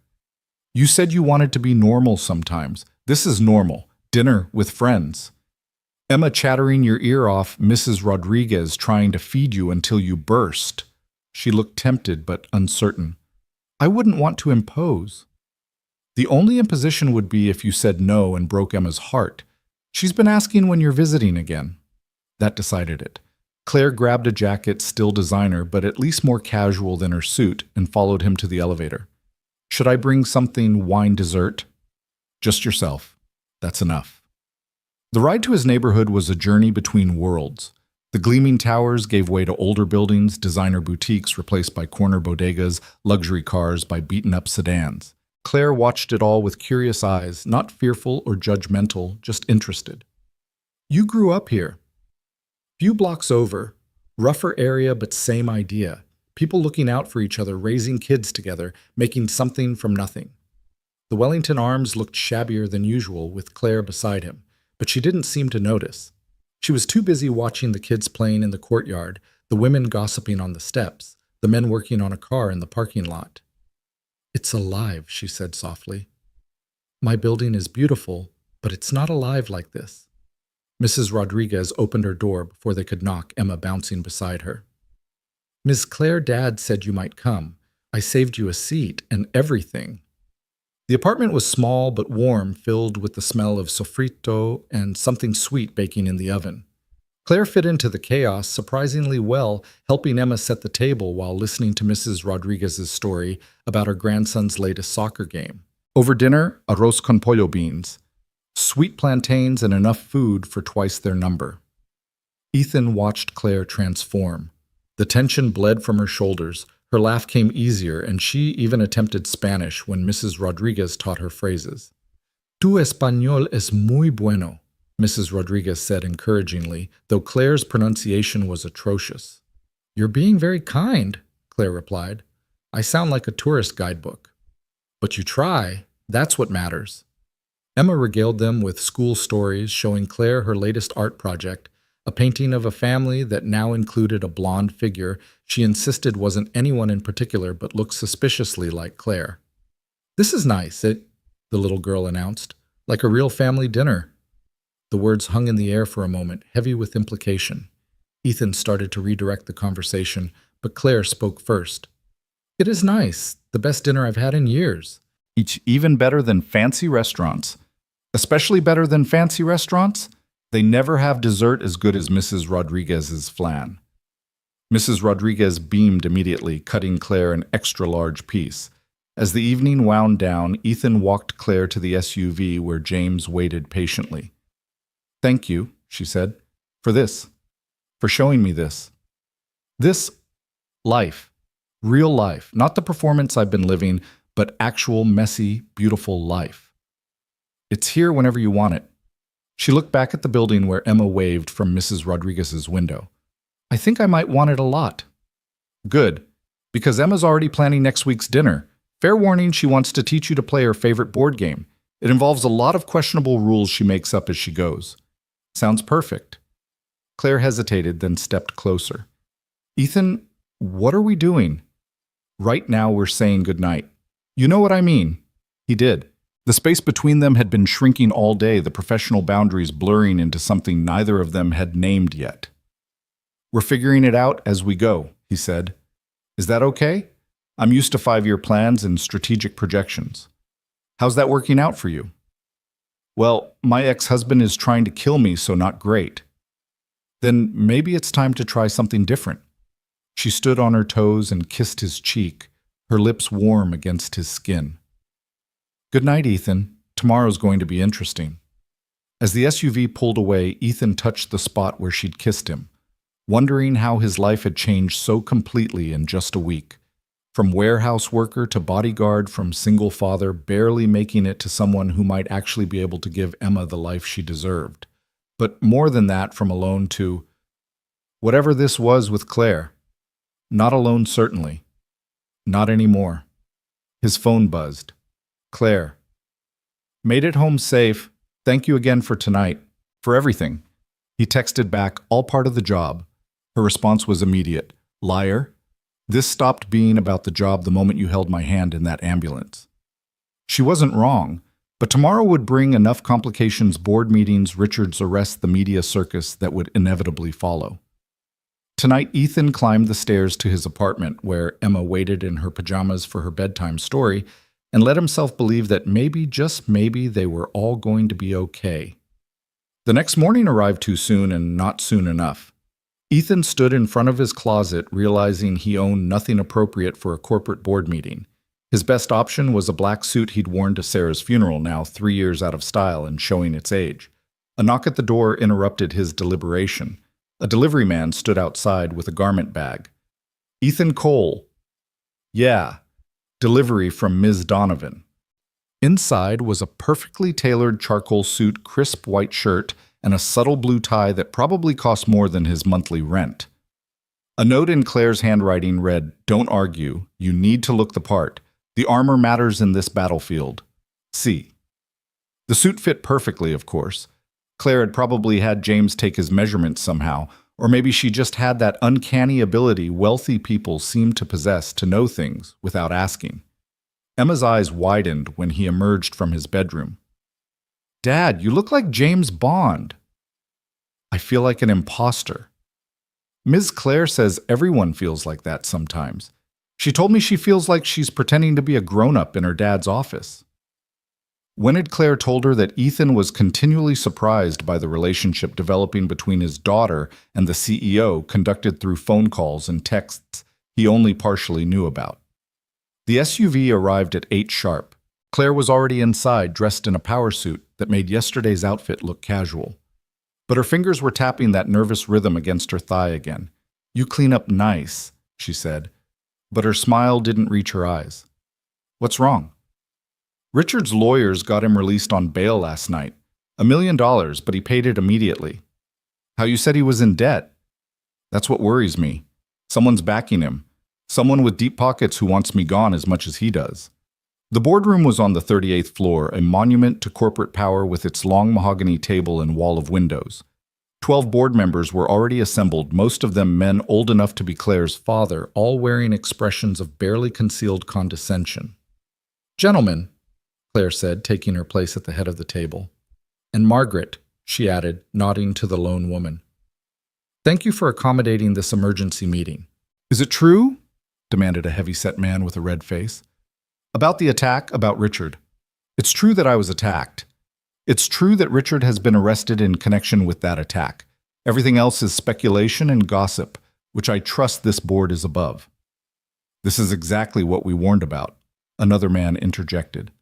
You said you wanted to be normal sometimes. This is normal. Dinner with friends. Emma chattering your ear off, Mrs. Rodriguez trying to feed you until you burst. She looked tempted but uncertain. I wouldn't want to impose. The only imposition would be if you said no and broke Emma's heart. She's been asking when you're visiting again. That decided it. Claire grabbed a jacket, still designer, but at least more casual than her suit, and followed him to the elevator. Should I bring something wine dessert? Just yourself. That's enough. The ride to his neighborhood was a journey between worlds. The gleaming towers gave way to older buildings, designer boutiques replaced by corner bodegas, luxury cars by beaten-up sedans. Claire watched it all with curious eyes, not fearful or judgmental, just interested. You grew up here. Few blocks over, rougher area but same idea. People looking out for each other, raising kids together, making something from nothing. The Wellington Arms looked shabbier than usual with Claire beside him, but she didn't seem to notice. She was too busy watching the kids playing in the courtyard, the women gossiping on the steps, the men working on a car in the parking lot. It's alive, she said softly. My building is beautiful, but it's not alive like this. Mrs. Rodriguez opened her door before they could knock, Emma bouncing beside her. Miss Claire, Dad said you might come. I saved you a seat and everything. The apartment was small but warm, filled with the smell of sofrito and something sweet baking in the oven. Claire fit into the chaos surprisingly well, helping Emma set the table while listening to Mrs. Rodriguez's story about her grandson's latest soccer game. Over dinner, arroz con pollo beans, sweet plantains, and enough food for twice their number. Ethan watched Claire transform. The tension bled from her shoulders, her laugh came easier, and she even attempted Spanish when Mrs. Rodriguez taught her phrases. Tu español es muy bueno, Mrs. Rodriguez said encouragingly, though Claire's pronunciation was atrocious. You're being very kind, Claire replied. I sound like a tourist guidebook. But you try, that's what matters. Emma regaled them with school stories, showing Claire her latest art project, a painting of a family that now included a blonde figure she insisted wasn't anyone in particular but looked suspiciously like Claire. This is nice, the little girl announced, like a real family dinner. The words hung in the air for a moment, heavy with implication. Ethan started to redirect the conversation, but Claire spoke first. It is nice, the best dinner I've had in years. Even better than fancy restaurants. Especially better than fancy restaurants? They never have dessert as good as Mrs. Rodriguez's flan. Mrs. Rodriguez beamed immediately, cutting Claire an extra-large piece. As the evening wound down, Ethan walked Claire to the SUV where James waited patiently. Thank you, she said, for this, for showing me this. This life, real life, not the performance I've been living, but actual messy, beautiful life. It's here whenever you want it. She looked back at the building where Emma waved from Mrs. Rodriguez's window. I think I might want it a lot. Good, because Emma's already planning next week's dinner. Fair warning, she wants to teach you to play her favorite board game. It involves a lot of questionable rules she makes up as she goes. Sounds perfect. Claire hesitated, then stepped closer. Ethan, what are we doing? Right now we're saying goodnight. You know what I mean. He did. The space between them had been shrinking all day, the professional boundaries blurring into something neither of them had named yet. We're figuring it out as we go, he said. Is that okay? I'm used to 5-year plans and strategic projections. How's that working out for you? Well, my ex-husband is trying to kill me, so not great. Then maybe it's time to try something different. She stood on her toes and kissed his cheek, her lips warm against his skin. Good night, Ethan. Tomorrow's going to be interesting. As the SUV pulled away, Ethan touched the spot where she'd kissed him, wondering how his life had changed so completely in just a week. From warehouse worker to bodyguard, from single father, barely making it to someone who might actually be able to give Emma the life she deserved. But more than that, from alone to whatever this was with Claire. Not alone, certainly. Not anymore. His phone buzzed. Claire. Made it home safe. Thank you again for tonight. For everything. He texted back, all part of the job. Her response was immediate. Liar. This stopped being about the job the moment you held my hand in that ambulance. She wasn't wrong, but tomorrow would bring enough complications, board meetings, Richard's arrest, the media circus that would inevitably follow. Tonight, Ethan climbed the stairs to his apartment, where Emma waited in her pajamas for her bedtime story, and let himself believe that maybe, just maybe, they were all going to be okay. The next morning arrived too soon and not soon enough. Ethan stood in front of his closet, realizing he owned nothing appropriate for a corporate board meeting. His best option was a black suit he'd worn to Sarah's funeral, now 3 years out of style and showing its age. A knock at the door interrupted his deliberation. A delivery man stood outside with a garment bag. Ethan Cole. Yeah. Delivery from Ms. Donovan. Inside was a perfectly tailored charcoal suit, crisp white shirt, and a subtle blue tie that probably cost more than his monthly rent. A note in Claire's handwriting read, "Don't argue. You need to look the part. The armor matters in this battlefield. See." The suit fit perfectly, of course. Claire had probably had James take his measurements somehow, or maybe she just had that uncanny ability wealthy people seem to possess to know things without asking. Emma's eyes widened when he emerged from his bedroom. "Dad, you look like James Bond." "I feel like an imposter." "Ms. Claire says everyone feels like that sometimes. She told me she feels like she's pretending to be a grown-up in her dad's office." When had Claire told her that Ethan was continually surprised by the relationship developing between his daughter and the CEO, conducted through phone calls and texts he only partially knew about? The SUV arrived at 8 sharp. Claire was already inside, dressed in a power suit that made yesterday's outfit look casual. But her fingers were tapping that nervous rhythm against her thigh again. "You clean up nice," she said. But her smile didn't reach her eyes. "What's wrong?" "Richard's lawyers got him released on bail last night. $1 million, but he paid it immediately." "How you said he was in debt?" "That's what worries me. Someone's backing him. Someone with deep pockets who wants me gone as much as he does." The boardroom was on the 38th floor, a monument to corporate power with its long mahogany table and wall of windows. 12 board members were already assembled, most of them men old enough to be Claire's father, all wearing expressions of barely concealed condescension. "Gentlemen," Claire said, taking her place at the head of the table. "And Margaret," she added, nodding to the lone woman. "Thank you for accommodating this emergency meeting." "Is it true?" demanded a heavy-set man with a red face. "About the attack, about Richard. It's true that I was attacked. It's true that Richard has been arrested in connection with that attack. Everything else is speculation and gossip, which I trust this board is above." "This is exactly what we warned about," another man interjected.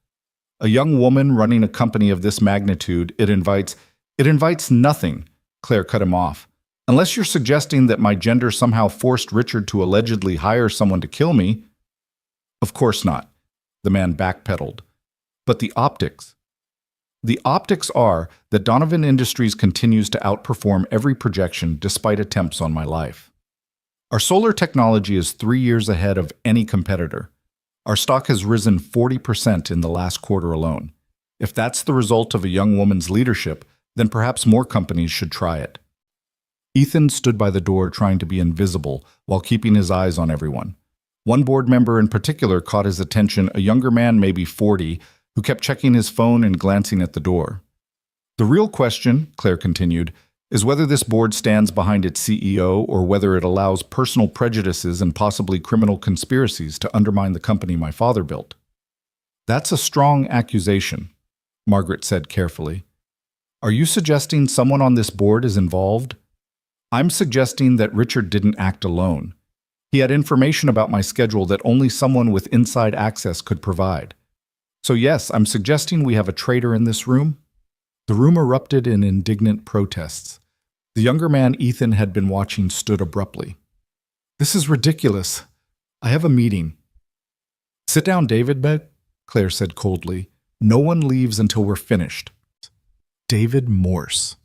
"A young woman running a company of this magnitude, it invites nothing," Claire cut him off. "Unless you're suggesting that my gender somehow forced Richard to allegedly hire someone to kill me." "Of course not," the man backpedaled. "But the optics. The optics are that Donovan Industries continues to outperform every projection despite attempts on my life. Our solar technology is 3 years ahead of any competitor. Our stock has risen 40% in the last quarter alone. If that's the result of a young woman's leadership, then perhaps more companies should try it." Ethan stood by the door trying to be invisible while keeping his eyes on everyone. One board member in particular caught his attention, a younger man, maybe 40, who kept checking his phone and glancing at the door. "The real question," Claire continued, "is whether this board stands behind its CEO or whether it allows personal prejudices and possibly criminal conspiracies to undermine the company my father built." "That's a strong accusation," Margaret said carefully. "Are you suggesting someone on this board is involved?" "I'm suggesting that Richard didn't act alone. He had information about my schedule that only someone with inside access could provide. So yes, I'm suggesting we have a traitor in this room." The room erupted in indignant protests. The younger man Ethan had been watching stood abruptly. "This is ridiculous. I have a meeting." "Sit down, David," Claire said coldly. "No one leaves until we're finished." David Morse.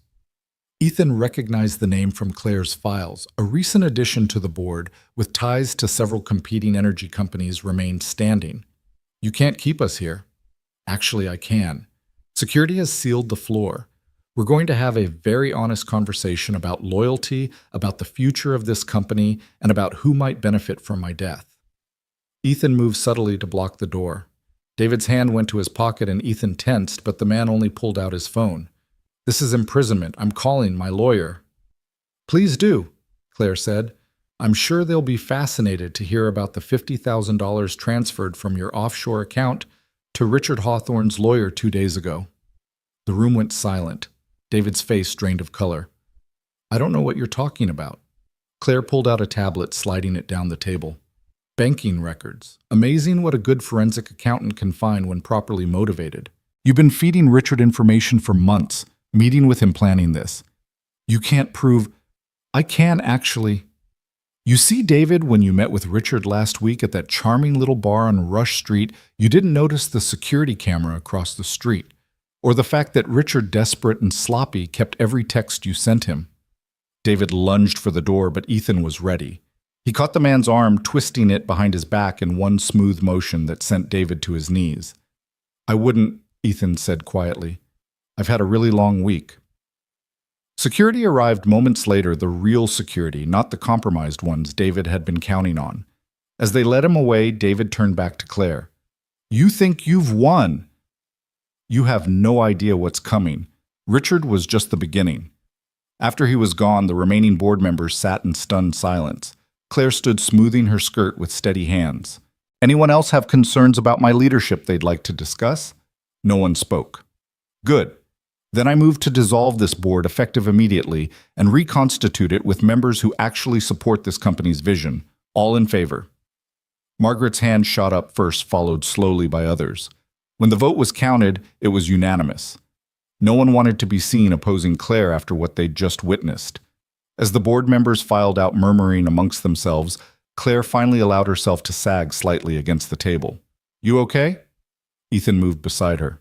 Ethan recognized the name from Claire's files. A recent addition to the board, with ties to several competing energy companies, remained standing. "You can't keep us here." "Actually, I can. Security has sealed the floor. We're going to have a very honest conversation about loyalty, about the future of this company, and about who might benefit from my death." Ethan moved subtly to block the door. David's hand went to his pocket and Ethan tensed, but the man only pulled out his phone. "This is imprisonment. I'm calling my lawyer." "Please do," Claire said. "I'm sure they'll be fascinated to hear about the $50,000 transferred from your offshore account to Richard Hawthorne's lawyer 2 days ago." The room went silent. David's face drained of color. "I don't know what you're talking about." Claire pulled out a tablet, sliding it down the table. "Banking records. Amazing what a good forensic accountant can find when properly motivated. You've been feeding Richard information for months, meeting with him, planning this. You can't prove—" "I can, actually. You see, David, when you met with Richard last week at that charming little bar on Rush Street, you didn't notice the security camera across the street, or the fact that Richard, desperate and sloppy, kept every text you sent him." David lunged for the door, but Ethan was ready. He caught the man's arm, twisting it behind his back in one smooth motion that sent David to his knees. "I wouldn't," Ethan said quietly. "I've had a really long week." Security arrived moments later, the real security, not the compromised ones David had been counting on. As they led him away, David turned back to Claire. "You think you've won? You have no idea what's coming. Richard was just the beginning." After he was gone, the remaining board members sat in stunned silence. Claire stood smoothing her skirt with steady hands. "Anyone else have concerns about my leadership they'd like to discuss?" No one spoke. Good. Then I moved to dissolve this board effective immediately and reconstitute it with members who actually support this company's vision. All in favor. Margaret's hand shot up first, followed slowly by others. When the vote was counted, it was unanimous. No one wanted to be seen opposing Claire after what they'd just witnessed. As the board members filed out murmuring amongst themselves, Claire finally allowed herself to sag slightly against the table. You okay? Ethan moved beside her.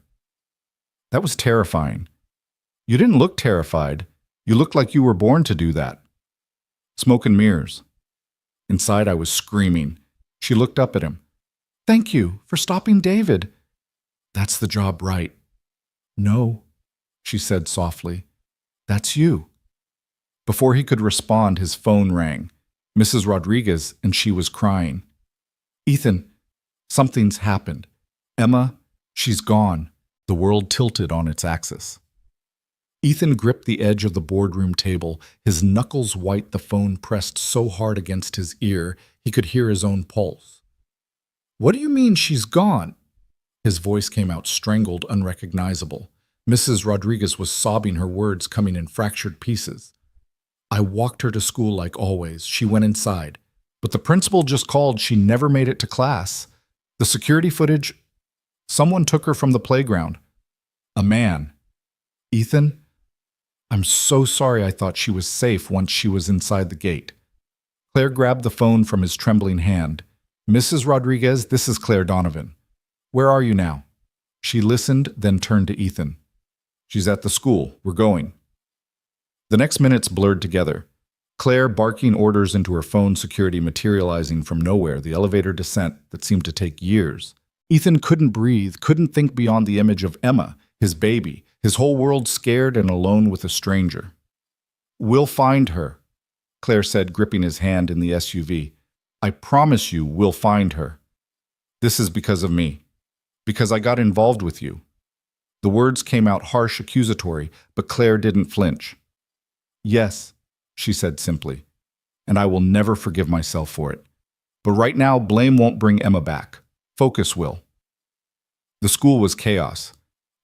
That was terrifying. You didn't look terrified. You looked like you were born to do that. Smoke and mirrors. Inside, I was screaming. She looked up at him. Thank you for stopping David. That's the job, right? No, she said softly. That's you. Before he could respond, his phone rang. Mrs. Rodriguez, and she was crying. Ethan, something's happened. Emma, she's gone. The world tilted on its axis. Ethan gripped the edge of the boardroom table, his knuckles white, the phone pressed so hard against his ear he could hear his own pulse. What do you mean she's gone? His voice came out strangled, unrecognizable. Mrs. Rodriguez was sobbing, her words coming in fractured pieces. I walked her to school like always. She went inside. But the principal just called. She never made it to class. The security footage, someone took her from the playground. A man. Ethan? I'm so sorry. I thought she was safe once she was inside the gate. Claire grabbed the phone from his trembling hand. Mrs. Rodriguez, this is Claire Donovan. Where are you now? She listened, then turned to Ethan. She's at the school. We're going. The next minutes blurred together. Claire barking orders into her phone, security materializing from nowhere, the elevator descent that seemed to take years. Ethan couldn't breathe, couldn't think beyond the image of Emma, his baby, his whole world scared and alone with a stranger. We'll find her, Claire said, gripping his hand in the SUV. I promise you we'll find her. This is because of me. Because I got involved with you. The words came out harsh, accusatory, but Claire didn't flinch. Yes, she said simply, and I will never forgive myself for it. But right now, blame won't bring Emma back. Focus will. The school was chaos.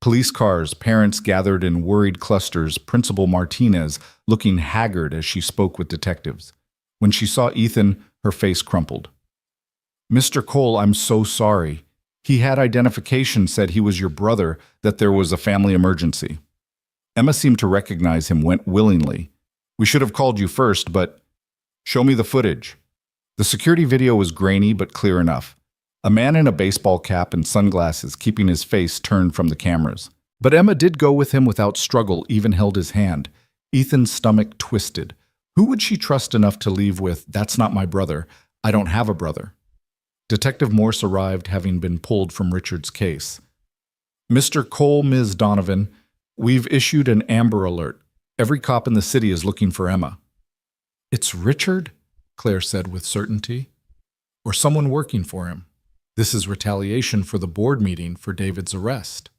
Police cars, parents gathered in worried clusters, Principal Martinez looking haggard as she spoke with detectives. When she saw Ethan, her face crumpled. Mr. Cole, I'm so sorry. He had identification, said he was your brother, that there was a family emergency. Emma seemed to recognize him, went willingly. We should have called you first, but show me the footage. The security video was grainy but clear enough. A man in a baseball cap and sunglasses keeping his face turned from the cameras. But Emma did go with him without struggle, even held his hand. Ethan's stomach twisted. Who would she trust enough to leave with, that's not my brother, I don't have a brother? Detective Morse arrived, having been pulled from Richard's case. Mr. Cole, Ms. Donovan, we've issued an Amber Alert. Every cop in the city is looking for Emma. It's Richard, Claire said with certainty. Or someone working for him. This is retaliation for the board meeting for David's arrest.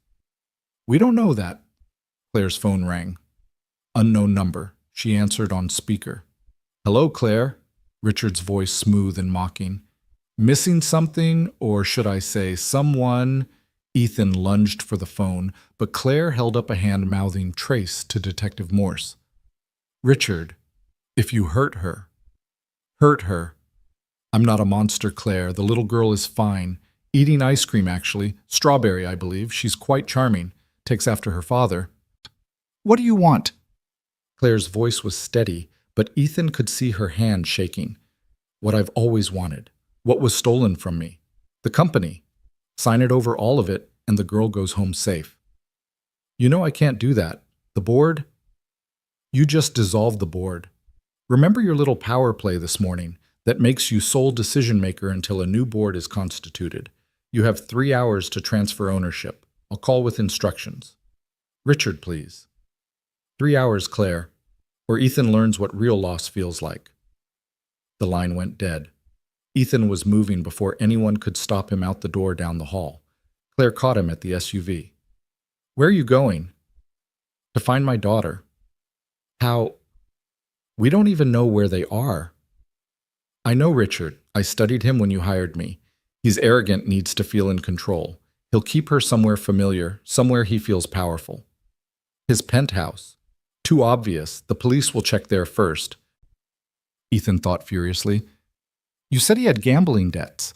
We don't know that. Claire's phone rang. Unknown number. She answered on speaker. Hello, Claire. Richard's voice smooth and mocking. Missing something, or should I say someone? Ethan lunged for the phone, but Claire held up a hand mouthing Trace to Detective Morse. Richard, if you hurt her. Hurt her. I'm not a monster, Claire. The little girl is fine. Eating ice cream, actually. Strawberry, I believe. She's quite charming. Takes after her father. What do you want? Claire's voice was steady, but Ethan could see her hand shaking. What I've always wanted. What was stolen from me. The company. Sign it over, all of it, and the girl goes home safe. You know I can't do that. The board? You just dissolved the board. Remember your little power play this morning that makes you sole decision maker until a new board is constituted. You have 3 hours to transfer ownership. I'll call with instructions. Richard, please. 3 hours, Claire, or Ethan learns what real loss feels like. The line went dead. Ethan was moving before anyone could stop him out the door down the hall. Claire caught him at the SUV. Where are you going? To find my daughter. How? We don't even know where they are. I know Richard. I studied him when you hired me. He's arrogant, needs to feel in control. He'll keep her somewhere familiar, somewhere he feels powerful. His penthouse. Too obvious. The police will check there first. Ethan thought furiously. You said he had gambling debts.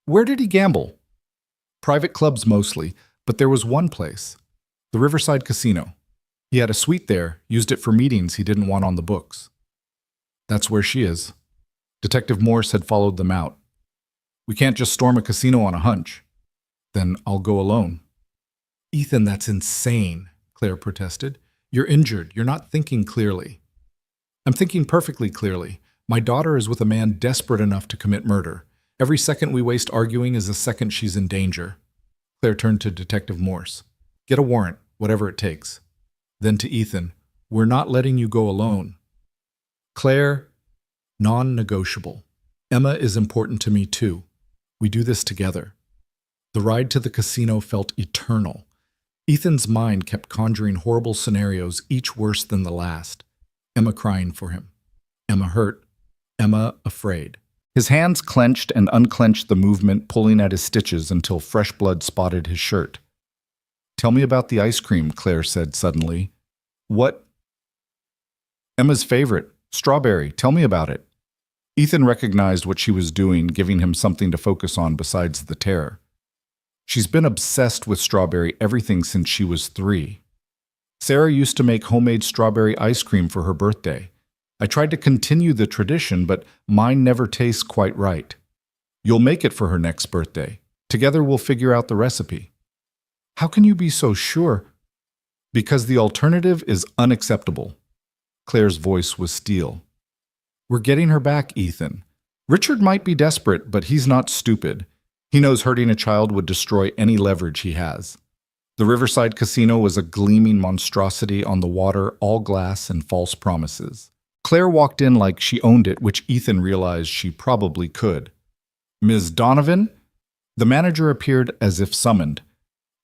Where did he gamble? Private clubs mostly, but there was one place. The Riverside Casino. He had a suite there, used it for meetings he didn't want on the books. That's where she is. Detective Morse had followed them out. We can't just storm a casino on a hunch. Then I'll go alone. Ethan, that's insane, Claire protested. You're injured. You're not thinking clearly. I'm thinking perfectly clearly. My daughter is with a man desperate enough to commit murder. Every second we waste arguing is a second she's in danger. Claire turned to Detective Morse. Get a warrant, whatever it takes. Then to Ethan, we're not letting you go alone. Claire, non-negotiable. Emma is important to me too. We do this together. The ride to the casino felt eternal. Ethan's mind kept conjuring horrible scenarios, each worse than the last. Emma crying for him. Emma hurt. Emma afraid. His hands clenched and unclenched the movement, pulling at his stitches until fresh blood spotted his shirt. Tell me about the ice cream, Claire said suddenly. What? Emma's favorite, strawberry. Tell me about it. Ethan recognized what she was doing, giving him something to focus on besides the terror. She's been obsessed with strawberry everything since she was 3. Sarah used to make homemade strawberry ice cream for her birthday. I tried to continue the tradition, but mine never tastes quite right. You'll make it for her next birthday. Together we'll figure out the recipe. How can you be so sure? Because the alternative is unacceptable. Claire's voice was steel. We're getting her back, Ethan. Richard might be desperate, but he's not stupid. He knows hurting a child would destroy any leverage he has. The Riverside Casino was a gleaming monstrosity on the water, all glass and false promises. Claire walked in like she owned it, which Ethan realized she probably could. Ms. Donovan? The manager appeared as if summoned.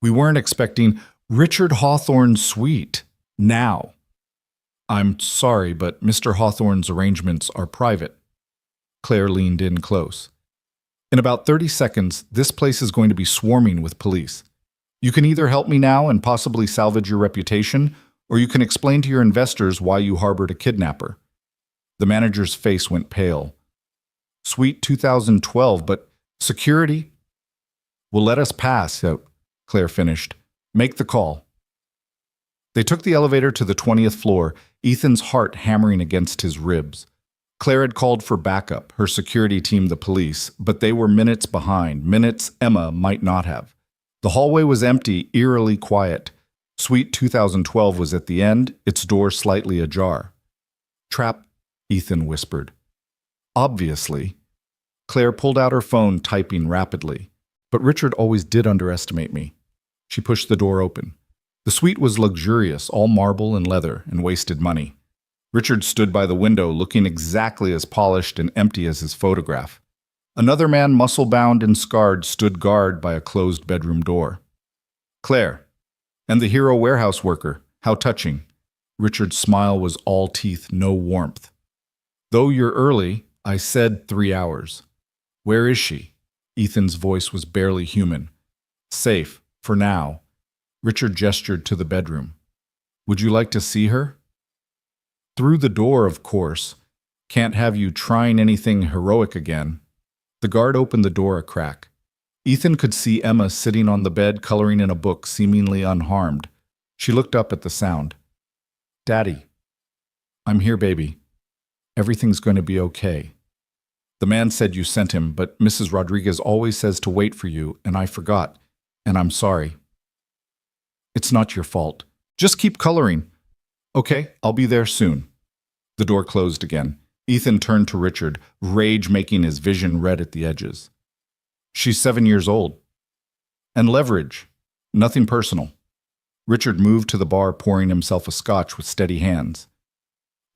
We weren't expecting Richard Hawthorne's suite. Now. I'm sorry, but Mr. Hawthorne's arrangements are private. Claire leaned in close. In about 30 seconds, this place is going to be swarming with police. You can either help me now and possibly salvage your reputation, or you can explain to your investors why you harbored a kidnapper. The manager's face went pale. Suite 2012, but security? Will let us pass, Claire finished. Make the call. They took the elevator to the 20th floor, Ethan's heart hammering against his ribs. Claire had called for backup, her security team the police, but they were minutes behind, minutes Emma might not have. The hallway was empty, eerily quiet. Suite 2012 was at the end, its door slightly ajar. Trap, Ethan whispered. Obviously. Claire pulled out her phone, typing rapidly. But Richard always did underestimate me. She pushed the door open. The suite was luxurious, all marble and leather, and wasted money. Richard stood by the window, looking exactly as polished and empty as his photograph. Another man, muscle-bound and scarred, stood guard by a closed bedroom door. Claire. And the hero warehouse worker. How touching. Richard's smile was all teeth, no warmth. Though you're early, I said 3 hours. Where is she? Ethan's voice was barely human. Safe, for now. Richard gestured to the bedroom. Would you like to see her? Through the door, of course. Can't have you trying anything heroic again. The guard opened the door a crack. Ethan could see Emma sitting on the bed coloring in a book, seemingly unharmed. She looked up at the sound. Daddy. I'm here, baby. Everything's going to be okay. The man said you sent him, but Mrs. Rodriguez always says to wait for you, and I forgot, and I'm sorry. It's not your fault. Just keep coloring. Okay, I'll be there soon. The door closed again. Ethan turned to Richard, rage making his vision red at the edges. She's 7 years old. And leverage. Nothing personal. Richard moved to the bar, pouring himself a scotch with steady hands.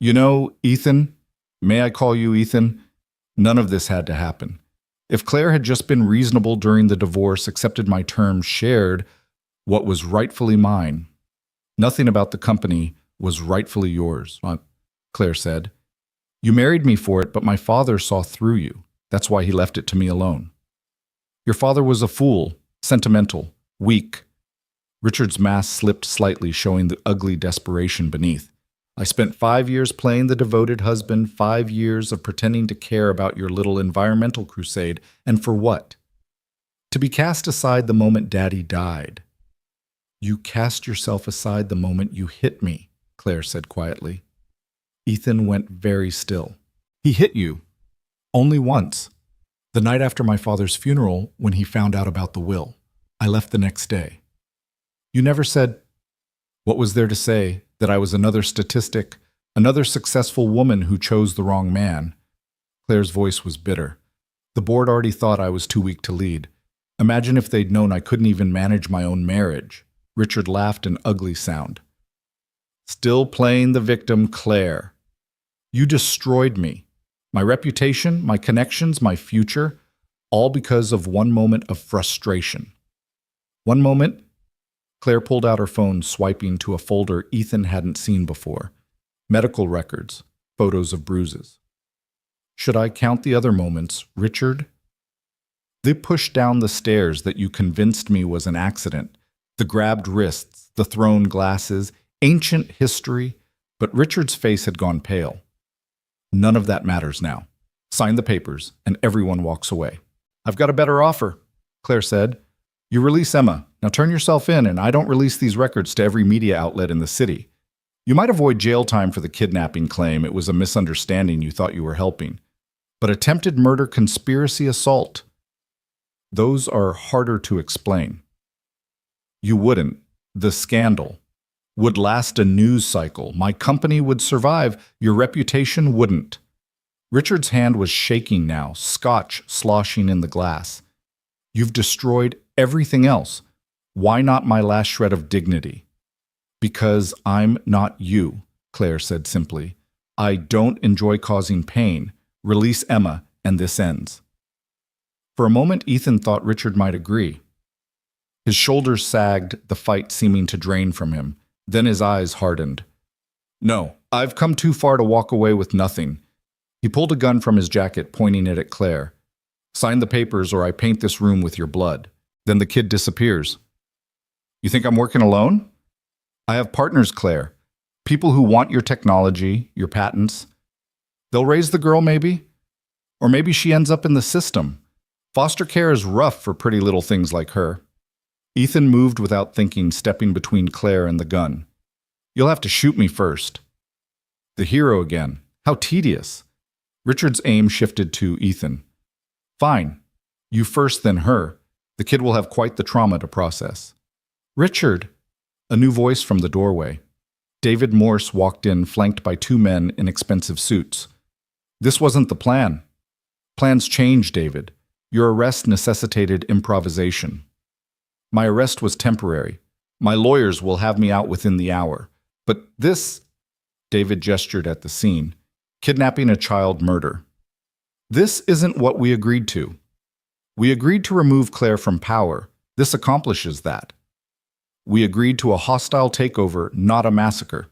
You know, Ethan, may I call you Ethan? None of this had to happen. If Claire had just been reasonable during the divorce, accepted my terms, shared what was rightfully mine. Nothing about the company was rightfully yours, Claire said. You married me for it, but my father saw through you. That's why he left it to me alone. Your father was a fool, sentimental, Weak. Richard's mask slipped slightly, showing the ugly desperation beneath. I spent 5 years playing the devoted husband, 5 years of pretending to care about your little environmental crusade, and for what? To be cast aside the moment Daddy died. You cast yourself aside the moment you hit me, Claire said quietly. Ethan went very still. He hit you. Only once. The night after my father's funeral, when he found out about the will. I left the next day. You never said, what was there to say, that I was another statistic, another successful woman who chose the wrong man? Claire's voice was bitter. The board already thought I was too weak to lead. Imagine if they'd known I couldn't even manage my own marriage. Richard laughed an ugly sound. Still playing the victim, Claire. You destroyed me. My reputation, my connections, my future, all because of one moment of frustration. One moment, Claire pulled out her phone, swiping to a folder Ethan hadn't seen before. Medical records, photos of bruises. Should I count the other moments, Richard? The push down the stairs that you convinced me was an accident, the grabbed wrists, the thrown glasses, ancient history, but Richard's face had gone pale. None of that matters now. Sign the papers, and everyone walks away. I've got a better offer, Claire said. You release Emma. Now turn yourself in, and I don't release these records to every media outlet in the city. You might avoid jail time for the kidnapping claim. It was a misunderstanding. You thought you were helping. But attempted murder, conspiracy, assault, those are harder to explain. You wouldn't. The scandal would last a news cycle. My company would survive. Your reputation wouldn't. Richard's hand was shaking now, scotch sloshing in the glass. You've destroyed everything else. Why not my last shred of dignity? Because I'm not you, Claire said simply. I don't enjoy causing pain. Release Emma, and this ends. For a moment, Ethan thought Richard might agree. His shoulders sagged, the fight seeming to drain from him. Then his eyes hardened. No, I've come too far to walk away with nothing. He pulled a gun from his jacket, pointing it at Claire. Sign the papers or I paint this room with your blood. Then the kid disappears. You think I'm working alone? I have partners, Claire. People who want your technology, your patents. They'll raise the girl, maybe? Or maybe she ends up in the system. Foster care is rough for pretty little things like her. Ethan moved without thinking, stepping between Claire and the gun. You'll have to shoot me first. The hero again. How tedious. Richard's aim shifted to Ethan. Fine. You first, then her. The kid will have quite the trauma to process. Richard! A new voice from the doorway. David Morse walked in, flanked by 2 men in expensive suits. This wasn't the plan. Plans change, David. Your arrest necessitated improvisation. My arrest was temporary. My lawyers will have me out within the hour. But this, David gestured at the scene, kidnapping a child, murder. This isn't what we agreed to. We agreed to remove Claire from power. This accomplishes that. We agreed to a hostile takeover, not a massacre.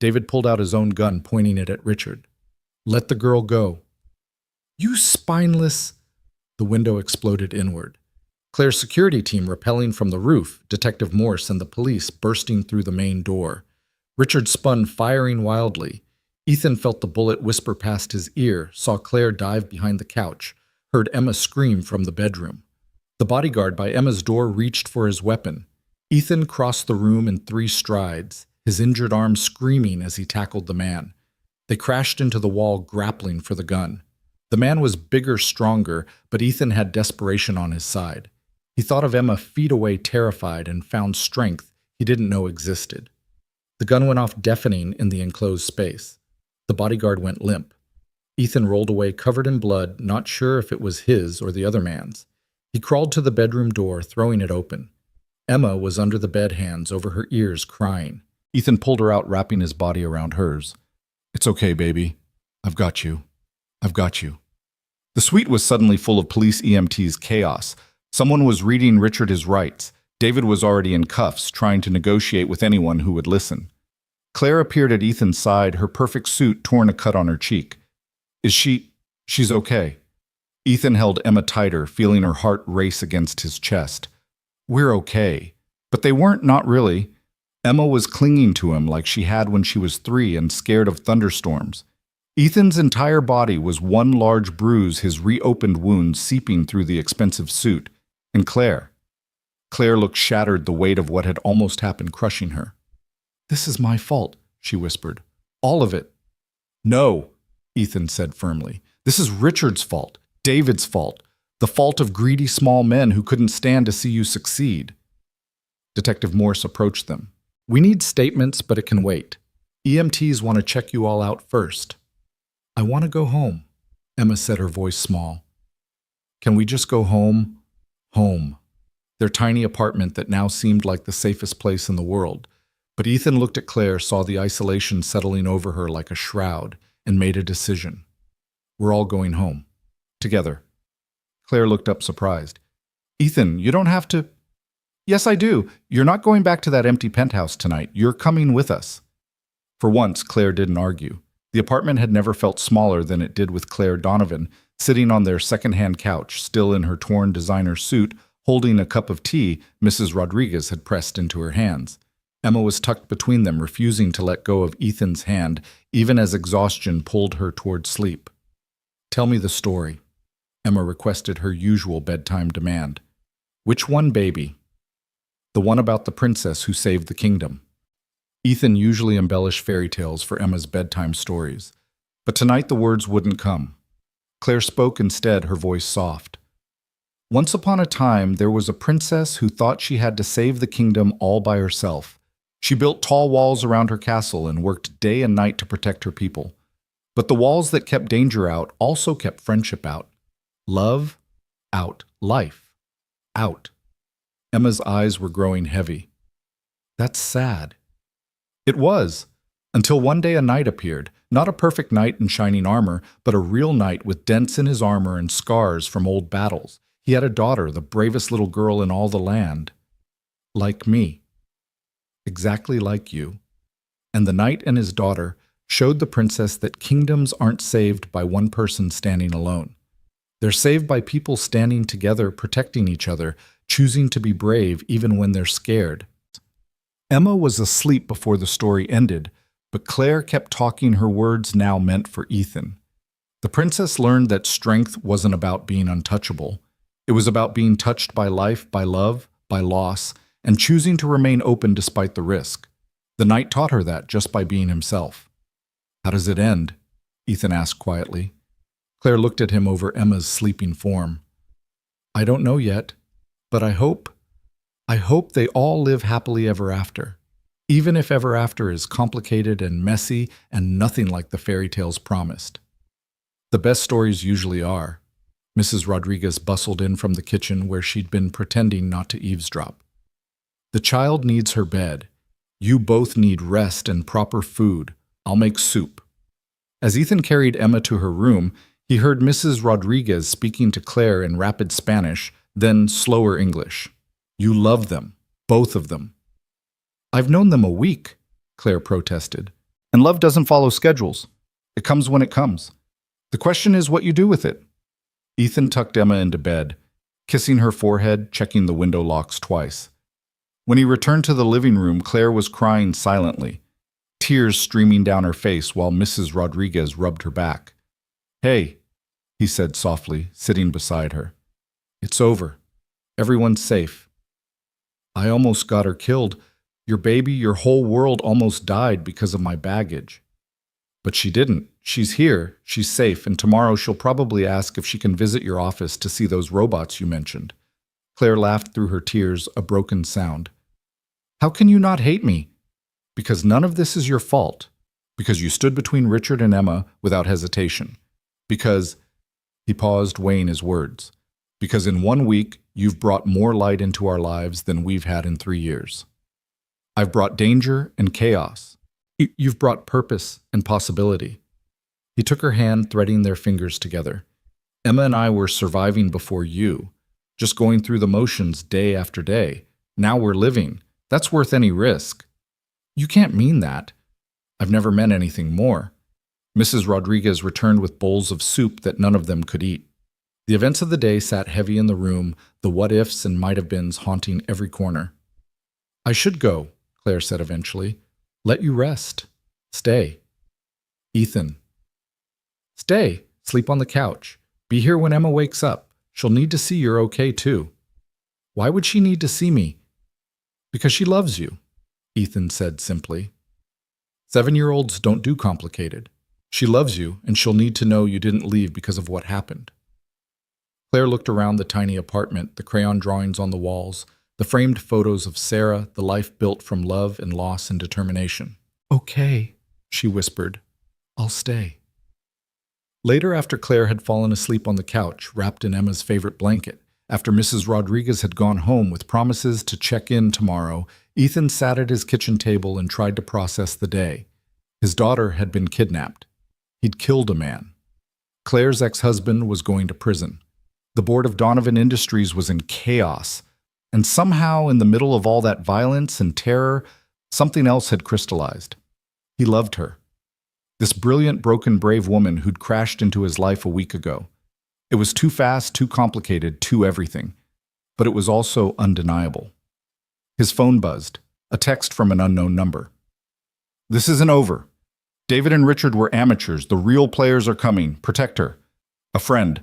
David pulled out his own gun, pointing it at Richard. Let the girl go. You spineless... The window exploded inward. Claire's security team rappelling from the roof, Detective Morse and the police bursting through the main door. Richard spun, firing wildly. Ethan felt the bullet whisper past his ear, saw Claire dive behind the couch, heard Emma scream from the bedroom. The bodyguard by Emma's door reached for his weapon. Ethan crossed the room in 3 strides, his injured arm screaming as he tackled the man. They crashed into the wall, grappling for the gun. The man was bigger, stronger, but Ethan had desperation on his side. He thought of Emma feet away, terrified, and found strength he didn't know existed. The gun went off deafening in the enclosed space. The bodyguard went limp. Ethan rolled away, covered in blood, not sure if it was his or the other man's. He crawled to the bedroom door, throwing it open. Emma was under the bed, hands over her ears, crying. Ethan pulled her out, wrapping his body around hers. It's okay, baby. I've got you. I've got you. The suite was suddenly full of police EMTs' chaos. Someone was reading Richard his rights. David was already in cuffs, trying to negotiate with anyone who would listen. Claire appeared at Ethan's side, her perfect suit torn a cut on her cheek. She's okay. Ethan held Emma tighter, feeling her heart race against his chest. We're okay. But they weren't, not really. Emma was clinging to him like she had when she was 3 and scared of thunderstorms. Ethan's entire body was one large bruise, his reopened wound seeping through the expensive suit. And Claire. Claire looked shattered, the weight of what had almost happened crushing her. "This is my fault," she whispered. "All of it." "No," Ethan said firmly. "This is Richard's fault, David's fault, the fault of greedy small men who couldn't stand to see you succeed." Detective Morse approached them. "We need statements, but it can wait. EMTs want to check you all out first." "I want to go home," Emma said, her voice small. "Can we just go home?" Home. Their tiny apartment that now seemed like the safest place in the world. But Ethan looked at Claire, saw the isolation settling over her like a shroud, and made a decision. "We're all going home. Together." Claire looked up surprised. "Ethan, you don't have to—" "Yes, I do. You're not going back to that empty penthouse tonight. You're coming with us." For once, Claire didn't argue. The apartment had never felt smaller than it did with Claire Donovan, sitting on their second-hand couch, still in her torn designer suit, holding a cup of tea Mrs. Rodriguez had pressed into her hands. Emma was tucked between them, refusing to let go of Ethan's hand, even as exhaustion pulled her toward sleep. "Tell me the story," Emma requested, her usual bedtime demand. "Which one, baby?" "The one about the princess who saved the kingdom." Ethan usually embellished fairy tales for Emma's bedtime stories, but tonight the words wouldn't come. Claire spoke instead, her voice soft. "Once upon a time, there was a princess who thought she had to save the kingdom all by herself. She built tall walls around her castle and worked day and night to protect her people. But the walls that kept danger out also kept friendship out. Love out. Life out." Emma's eyes were growing heavy. "That's sad." It was, until one day a knight appeared, not a perfect knight in shining armor, but a real knight with dents in his armor and scars from old battles. He had a daughter, the bravest little girl in all the land. Like me. Exactly like you. And the knight and his daughter showed the princess that kingdoms aren't saved by one person standing alone. They're saved by people standing together, protecting each other, choosing to be brave even when they're scared. Emma was asleep before the story ended, but Claire kept talking, her words now meant for Ethan. The princess learned that strength wasn't about being untouchable. It was about being touched by life, by love, by loss, and choosing to remain open despite the risk. The knight taught her that just by being himself. "How does it end?" Ethan asked quietly. Claire looked at him over Emma's sleeping form. "I don't know yet, but I hope they all live happily ever after, even if ever after is complicated and messy and nothing like the fairy tales promised." "The best stories usually are." Mrs. Rodriguez bustled in from the kitchen where she'd been pretending not to eavesdrop. "The child needs her bed. You both need rest and proper food. I'll make soup." As Ethan carried Emma to her room, he heard Mrs. Rodriguez speaking to Claire in rapid Spanish, then slower English. "You love them, both of them." "I've known them a week," Claire protested. "And love doesn't follow schedules. It comes when it comes. The question is what you do with it." Ethan tucked Emma into bed, kissing her forehead, checking the window locks twice. When he returned to the living room, Claire was crying silently, tears streaming down her face while Mrs. Rodriguez rubbed her back. "Hey," he said softly, sitting beside her. "It's over. Everyone's safe. I almost got her killed. Your baby, your whole world almost died because of my baggage. But she didn't. She's here, she's safe, and tomorrow she'll probably ask if she can visit your office to see those robots you mentioned." Claire laughed through her tears, a broken sound. "How can you not hate me?" "Because none of this is your fault. Because you stood between Richard and Emma without hesitation. Because—" He paused, weighing his words. "Because in 1 week, you've brought more light into our lives than we've had in 3 years. I've brought danger and chaos. You've brought purpose and possibility." He took her hand, threading their fingers together. "Emma and I were surviving before you, just going through the motions day after day. Now we're living. That's worth any risk." "You can't mean that." "I've never meant anything more." Mrs. Rodriguez returned with bowls of soup that none of them could eat. The events of the day sat heavy in the room, the what-ifs and might-have-beens haunting every corner. "I should go," Claire said eventually. "Let you rest. Stay." "Ethan." "Stay. Sleep on the couch. Be here when Emma wakes up. She'll need to see you're okay, too." "Why would she need to see me?" "Because she loves you," Ethan said simply. 7-year-olds don't do complicated. She loves you, and she'll need to know you didn't leave because of what happened. Claire looked around the tiny apartment, the crayon drawings on the walls, the framed photos of Sarah, the life built from love and loss and determination. "Okay," she whispered. "I'll stay." Later, after Claire had fallen asleep on the couch, wrapped in Emma's favorite blanket, after Mrs. Rodriguez had gone home with promises to check in tomorrow, Ethan sat at his kitchen table and tried to process the day. His daughter had been kidnapped. He'd killed a man. Claire's ex-husband was going to prison. The board of Donovan Industries was in chaos. And somehow, in the middle of all that violence and terror, something else had crystallized. He loved her. This brilliant, broken, brave woman who'd crashed into his life a week ago. It was too fast, too complicated, too everything. But it was also undeniable. His phone buzzed, a text from an unknown number. "This isn't over. David and Richard were amateurs. The real players are coming. Protect her. A friend."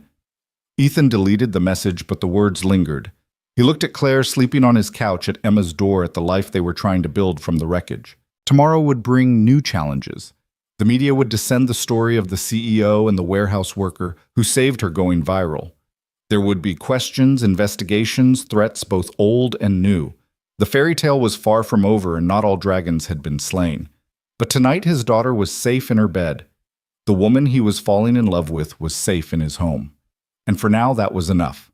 Ethan deleted the message, but the words lingered. He looked at Claire sleeping on his couch at Emma's door at the life they were trying to build from the wreckage. Tomorrow would bring new challenges. The media would descend the story of the CEO and the warehouse worker who saved her going viral. There would be questions, investigations, threats both old and new. The fairy tale was far from over and not all dragons had been slain. But tonight his daughter was safe in her bed. The woman he was falling in love with was safe in his home. And for now that was enough.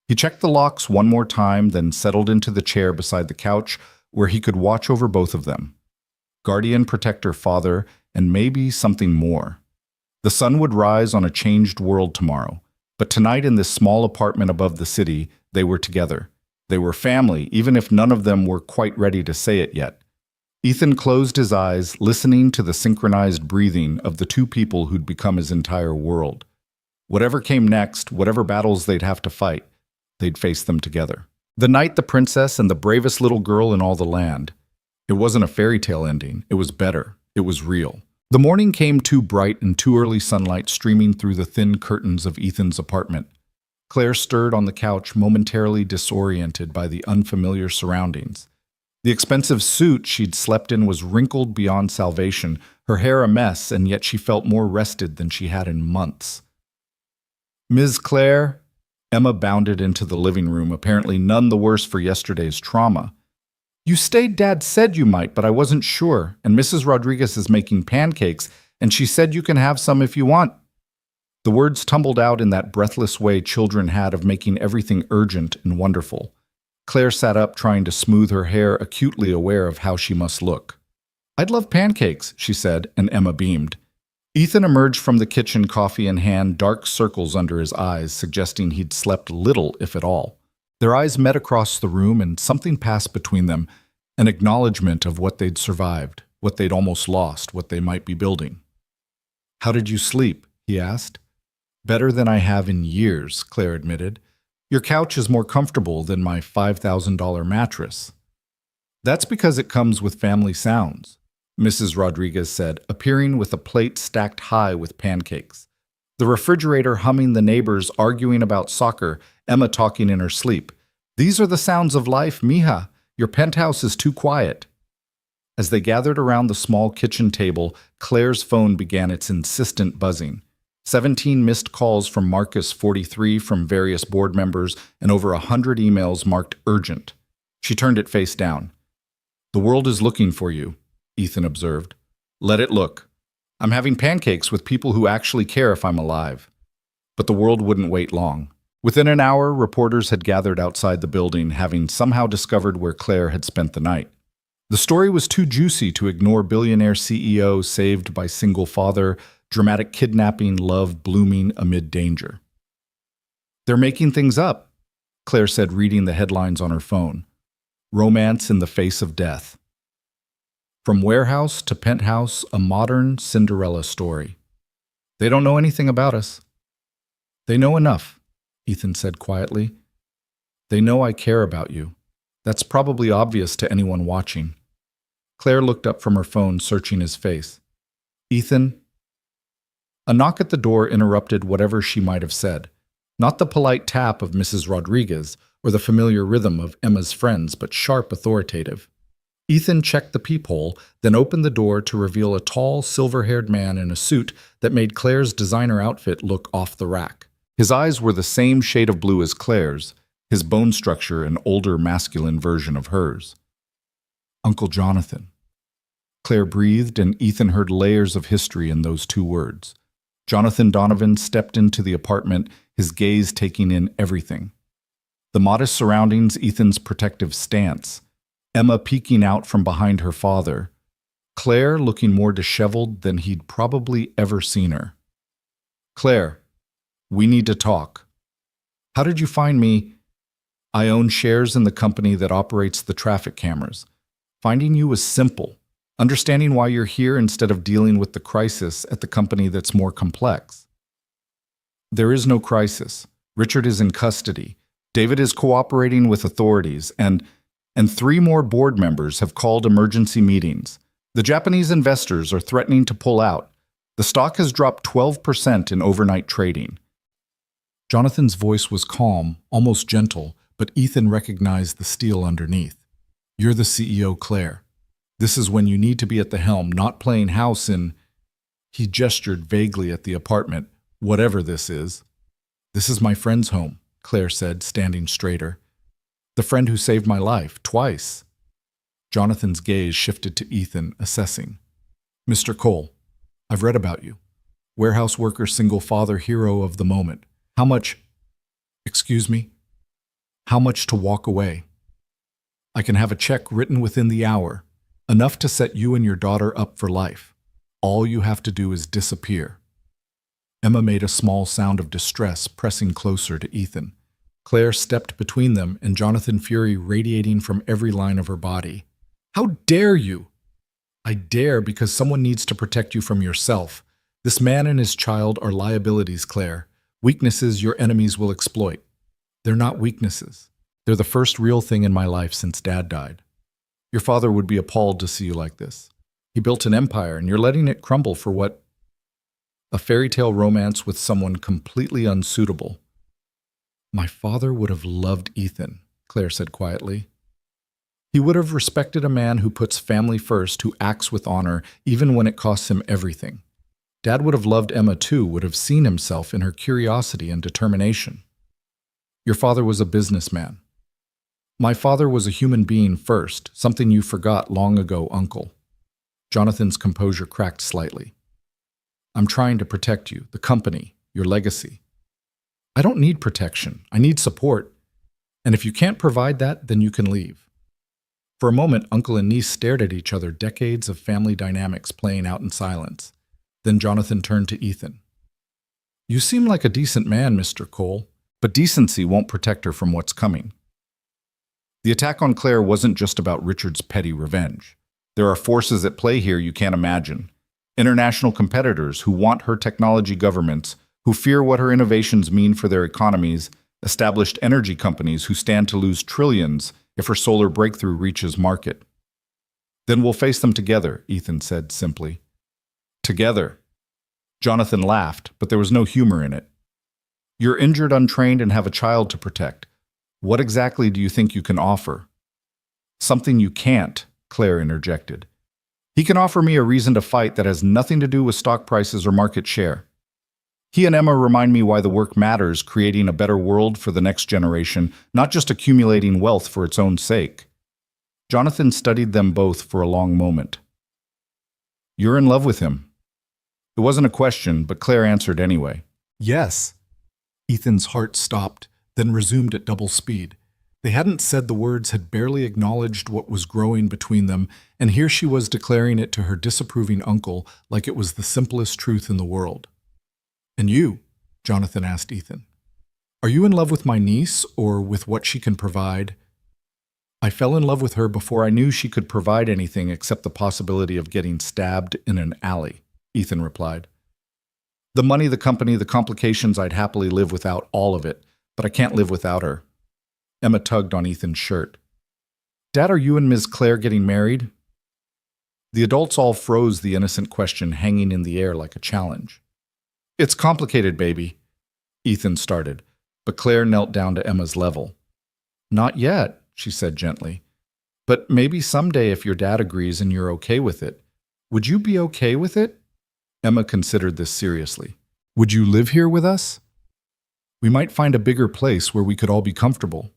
He checked the locks one more time, then settled into the chair beside the couch where he could watch over both of them. Guardian, protector, father, and maybe something more. The sun would rise on a changed world tomorrow, but tonight in this small apartment above the city, they were together. They were family, even if none of them were quite ready to say it yet. Ethan closed his eyes, listening to the synchronized breathing of the two people who'd become his entire world. Whatever came next, whatever battles they'd have to fight, they'd face them together. The night the princess and the bravest little girl in all the land. It wasn't a fairy tale ending. It was better. It was real. The morning came too bright and too early sunlight streaming through the thin curtains of Ethan's apartment. Claire stirred on the couch, momentarily disoriented by the unfamiliar surroundings. The expensive suit she'd slept in was wrinkled beyond salvation, her hair a mess, and yet she felt more rested than she had in months. "Ms. Claire?" Emma bounded into the living room, apparently none the worse for yesterday's trauma. "You stayed. Dad said you might, but I wasn't sure, and Mrs. Rodriguez is making pancakes, and she said you can have some if you want." The words tumbled out in that breathless way children had of making everything urgent and wonderful. Claire sat up, trying to smooth her hair, acutely aware of how she must look. "I'd love pancakes," she said, and Emma beamed. Ethan emerged from the kitchen, coffee in hand, dark circles under his eyes, suggesting he'd slept little, if at all. Their eyes met across the room, and something passed between them, an acknowledgement of what they'd survived, what they'd almost lost, what they might be building. "How did you sleep?" he asked. "Better than I have in years," Claire admitted. "Your couch is more comfortable than my $5,000 mattress." "That's because it comes with family sounds," Mrs. Rodriguez said, appearing with a plate stacked high with pancakes. The refrigerator humming, the neighbors arguing about soccer, Emma talking in her sleep. "These are the sounds of life, mija. Your penthouse is too quiet." As they gathered around the small kitchen table, Claire's phone began its insistent buzzing. 17 missed calls from Marcus, 43 from various board members, and over 100 emails marked urgent. She turned it face down. "The world is looking for you," Ethan observed. "Let it look. I'm having pancakes with people who actually care if I'm alive." But the world wouldn't wait long. Within an hour, reporters had gathered outside the building, having somehow discovered where Claire had spent the night. The story was too juicy to ignore. Billionaire CEO saved by single father, dramatic kidnapping, love blooming amid danger. "They're making things up," Claire said, reading the headlines on her phone. "Romance in the face of death. From warehouse to penthouse, a modern Cinderella story. They don't know anything about us. They know enough." Ethan said quietly. They know I care about you. That's probably obvious to anyone watching. Claire looked up from her phone, searching his face. Ethan? A knock at the door interrupted whatever she might have said. Not the polite tap of Mrs. Rodriguez or the familiar rhythm of Emma's friends, but sharp, authoritative. Ethan checked the peephole, then opened the door to reveal a tall, silver-haired man in a suit that made Claire's designer outfit look off the rack. His eyes were the same shade of blue as Claire's, his bone structure an older, masculine version of hers. Uncle Jonathan. Claire breathed, and Ethan heard layers of history in those two words. Jonathan Donovan stepped into the apartment, his gaze taking in everything. The modest surroundings, Ethan's protective stance, Emma peeking out from behind her father, Claire looking more disheveled than he'd probably ever seen her. Claire, we need to talk. How did you find me? I own shares in the company that operates the traffic cameras. Finding you was simple. Understanding why you're here instead of dealing with the crisis at the company that's more complex. There is no crisis. Richard is in custody. David is cooperating with authorities, and 3 more board members have called emergency meetings. The Japanese investors are threatening to pull out. The stock has dropped 12% in overnight trading. Jonathan's voice was calm, almost gentle, but Ethan recognized the steel underneath. You're the CEO, Claire. This is when you need to be at the helm, not playing house in... He gestured vaguely at the apartment, whatever this is. This is my friend's home, Claire said, standing straighter. The friend who saved my life, twice. Jonathan's gaze shifted to Ethan, assessing. Mr. Cole, I've read about you. Warehouse worker, single father, hero of the moment. How much... Excuse me? How much to walk away? I can have a check written within the hour, enough to set you and your daughter up for life. All you have to do is disappear. Emma made a small sound of distress, pressing closer to Ethan. Claire stepped between them, and Jonathan fury radiating from every line of her body. How dare you? I dare because someone needs to protect you from yourself. This man and his child are liabilities, Claire. Weaknesses your enemies will exploit. They're not weaknesses. They're the first real thing in my life since Dad died. Your father would be appalled to see you like this. He built an empire, and you're letting it crumble for what? A fairy tale romance with someone completely unsuitable. My father would have loved Ethan, Claire said quietly. He would have respected a man who puts family first, who acts with honor, even when it costs him everything. Dad would have loved Emma too, would have seen himself in her curiosity and determination. Your father was a businessman. My father was a human being first, something you forgot long ago, Uncle. Jonathan's composure cracked slightly. I'm trying to protect you, the company, your legacy. I don't need protection. I need support. And if you can't provide that, then you can leave. For a moment, uncle and niece stared at each other, decades of family dynamics playing out in silence. Then Jonathan turned to Ethan. You seem like a decent man, Mr. Cole, but decency won't protect her from what's coming. The attack on Claire wasn't just about Richard's petty revenge. There are forces at play here you can't imagine. International competitors who want her technology governments, who fear what her innovations mean for their economies, established energy companies who stand to lose trillions if her solar breakthrough reaches market. Then we'll face them together, Ethan said simply. Together. Jonathan laughed, but there was no humor in it. You're injured, untrained, and have a child to protect. What exactly do you think you can offer? Something you can't, Claire interjected. He can offer me a reason to fight that has nothing to do with stock prices or market share. He and Emma remind me why the work matters, creating a better world for the next generation, not just accumulating wealth for its own sake. Jonathan studied them both for a long moment. You're in love with him. It wasn't a question, but Claire answered anyway. Yes. Ethan's heart stopped, then resumed at double speed. They hadn't said the words, had barely acknowledged what was growing between them, and here she was declaring it to her disapproving uncle like it was the simplest truth in the world. And you, Jonathan asked Ethan, are you in love with my niece or with what she can provide? I fell in love with her before I knew she could provide anything except the possibility of getting stabbed in an alley, Ethan replied. The money, the company, the complications, I'd happily live without all of it. but I can't live without her. Emma tugged on Ethan's shirt. Dad, are you and Ms. Claire getting married? The adults all froze, the innocent question hanging in the air like a challenge. It's complicated, baby, Ethan started, but Claire knelt down to Emma's level. Not yet, she said gently. But maybe someday if your dad agrees and you're okay with it. Would you be okay with it? Emma considered this seriously. Would you live here with us? We might find a bigger place where we could all be comfortable.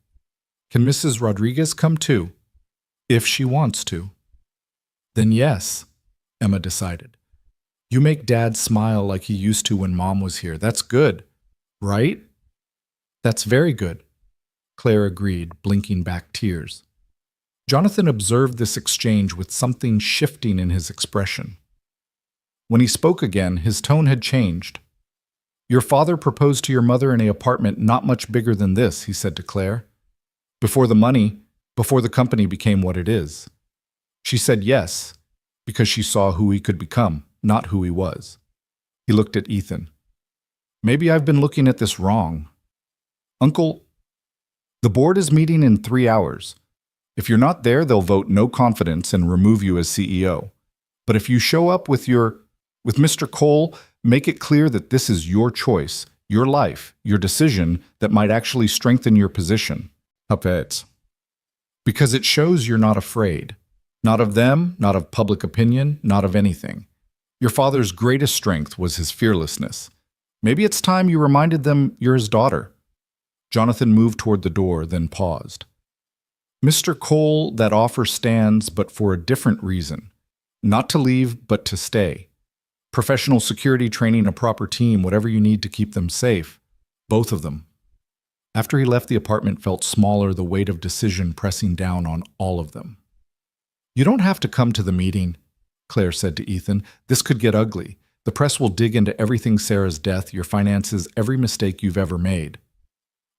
Can Mrs. Rodriguez come too? If she wants to. Then yes, Emma decided. You make Dad smile like he used to when Mom was here. That's good, right? That's very good, Claire agreed, blinking back tears. Jonathan observed this exchange with something shifting in his expression. When he spoke again, his tone had changed. Your father proposed to your mother in an apartment not much bigger than this, he said to Claire. Before the company became what it is. She said yes, because she saw who he could become, not who he was. He looked at Ethan. Maybe I've been looking at this wrong. Uncle, the board is meeting in 3 hours. If you're not there, they'll vote no confidence and remove you as CEO. But if you show up with Mr. Cole, make it clear that this is your choice, your life, your decision that might actually strengthen your position. Because it shows you're not afraid. Not of them, not of public opinion, not of anything. Your father's greatest strength was his fearlessness. Maybe it's time you reminded them you're his daughter. Jonathan moved toward the door, then paused. Mr. Cole, that offer stands, but for a different reason. Not to leave, but to stay. Professional security training, a proper team, whatever you need to keep them safe. Both of them. After he left, the apartment felt smaller, the weight of decision pressing down on all of them. You don't have to come to the meeting, Claire said to Ethan. This could get ugly. The press will dig into everything: Sarah's death, your finances, every mistake you've ever made.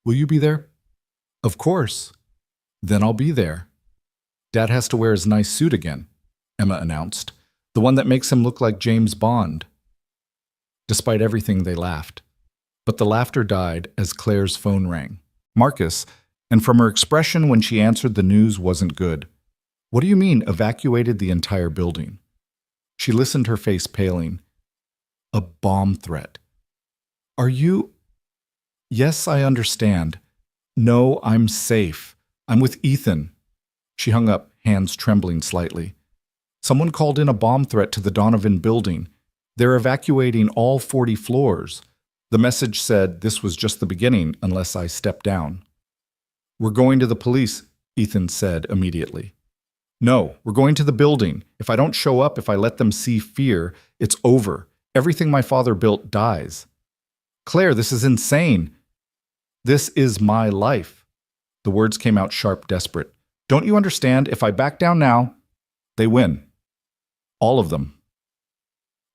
Will you be there? Of course. Then I'll be there. Dad has to wear his nice suit again, Emma announced. The one that makes him look like James Bond. Despite everything, they laughed. But the laughter died as Claire's phone rang. Marcus, and from her expression when she answered, the news wasn't good. What do you mean, evacuated the entire building? She listened, her face paling. A bomb threat. Are you? Yes, I understand. No, I'm safe. I'm with Ethan. She hung up, hands trembling slightly. Someone called in a bomb threat to the Donovan building. They're evacuating all 40 floors. The message said this was just the beginning unless I step down. We're going to the police, Ethan said immediately. No, we're going to the building. If I don't show up, if I let them see fear, it's over. Everything my father built dies. Claire, this is insane. This is my life. The words came out sharp, desperate. Don't you understand? If I back down now, they win. All of them.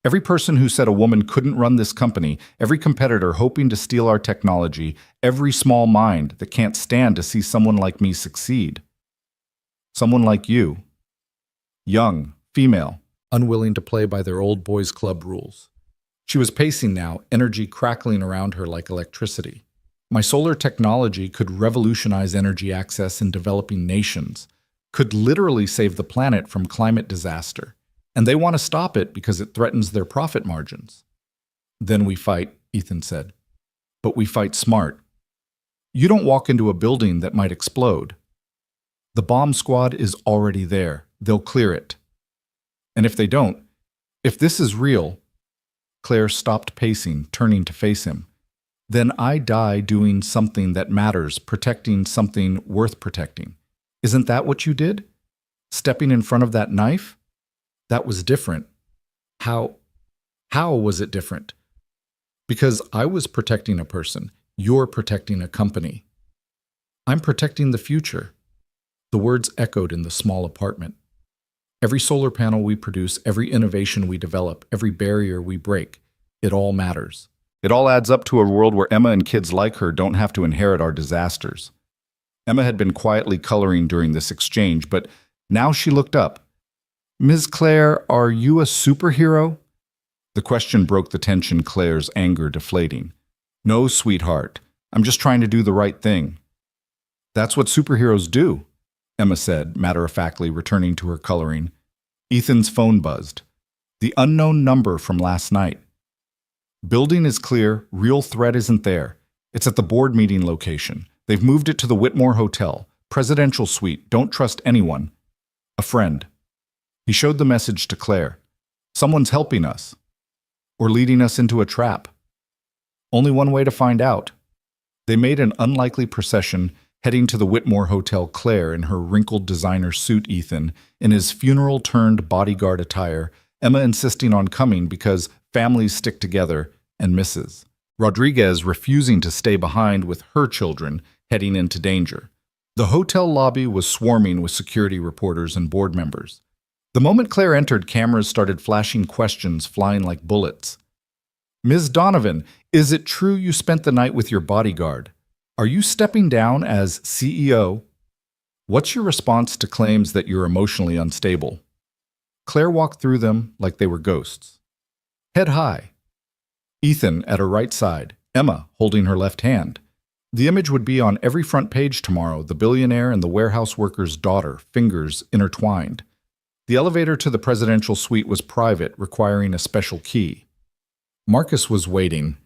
Every person who said a woman couldn't run this company, every competitor hoping to steal our technology, every small mind that can't stand to see someone like me succeed. Someone like you. Young, female, unwilling to play by their old boys' club rules. She was pacing now, energy crackling around her like electricity. My solar technology could revolutionize energy access in developing nations, could literally save the planet from climate disaster. And they want to stop it because it threatens their profit margins. Then we fight, Ethan said. But we fight smart. You don't walk into a building that might explode. The bomb squad is already there. They'll clear it. And if they don't, if this is real, Claire stopped pacing, turning to face him. Then I die doing something that matters, protecting something worth protecting. Isn't that what you did? Stepping in front of that knife? That was different. How was it different? Because I was protecting a person. You're protecting a company. I'm protecting the future. The words echoed in the small apartment. Every solar panel we produce, every innovation we develop, every barrier we break, it all matters. It all adds up to a world where Emma and kids like her don't have to inherit our disasters. Emma had been quietly coloring during this exchange, but now she looked up. Ms. Claire, are you a superhero? The question broke the tension, Claire's anger deflating. No, sweetheart. I'm just trying to do the right thing. That's what superheroes do, Emma said, matter-of-factly returning to her coloring. Ethan's phone buzzed. The unknown number from last night. Building is clear, real threat isn't there. It's at the board meeting location. They've moved it to the Whitmore Hotel. Presidential suite, don't trust anyone. A friend. He showed the message to Claire. Someone's helping us. Or leading us into a trap. Only one way to find out. They made an unlikely procession, heading to the Whitmore Hotel. Claire in her wrinkled designer suit, Ethan in his funeral-turned bodyguard attire, Emma insisting on coming because families stick together, and Mrs. Rodriguez refusing to stay behind with her children, heading into danger. The hotel lobby was swarming with security reporters and board members. The moment Claire entered, cameras started flashing, questions flying like bullets. Ms. Donovan, is it true you spent the night with your bodyguard? Are you stepping down as CEO? What's your response to claims that you're emotionally unstable? Claire walked through them like they were ghosts. Head high. Ethan at her right side, Emma holding her left hand. The image would be on every front page tomorrow, the billionaire and the warehouse worker's daughter, fingers intertwined. The elevator to the presidential suite was private, requiring a special key. Marcus was waiting,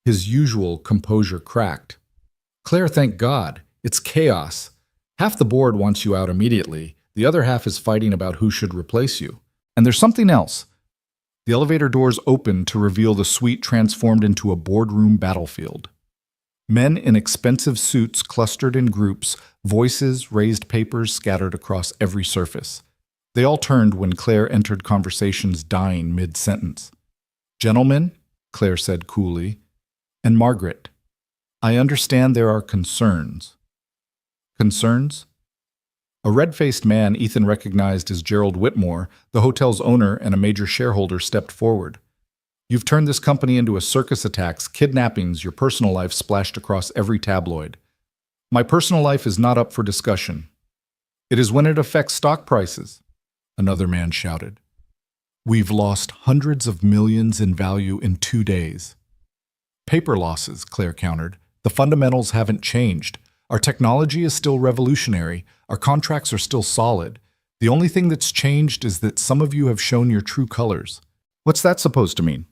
his usual composure cracked. Claire, thank God. It's chaos. Half the board wants you out immediately. The other half is fighting about who should replace you. And there's something else. The elevator doors opened to reveal the suite transformed into a boardroom battlefield. Men in expensive suits clustered in groups, voices, raised papers scattered across every surface. They all turned when Claire entered conversations, dying mid-sentence. Gentlemen, Claire said coolly, and Margaret, I understand there are concerns. Concerns? A red-faced man Ethan recognized as Gerald Whitmore, the hotel's owner and a major shareholder, stepped forward. You've turned this company into a circus. Attacks, kidnappings, your personal life splashed across every tabloid. My personal life is not up for discussion. It is when it affects stock prices, another man shouted. We've lost hundreds of millions in value in 2 days. Paper losses, Claire countered. The fundamentals haven't changed. Our technology is still revolutionary. Our contracts are still solid. The only thing that's changed is that some of you have shown your true colors. What's that supposed to mean?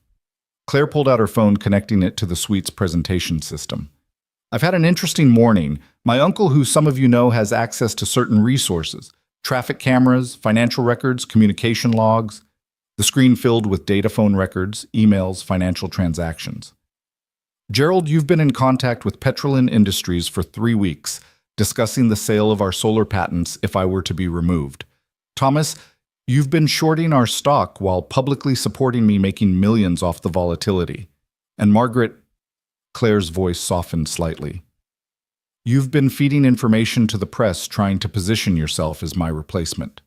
Claire pulled out her phone, connecting it to the suite's presentation system. I've had an interesting morning. My uncle, who some of you know, has access to certain resources. Traffic cameras, financial records, communication logs. The screen filled with data phone records, emails, financial transactions. Gerald, you've been in contact with Petrolin Industries for 3 weeks, discussing the sale of our solar patents if I were to be removed. Thomas, you've been shorting our stock while publicly supporting me, making millions off the volatility. And Margaret, Claire's voice softened slightly. You've been feeding information to the press, trying to position yourself as my replacement.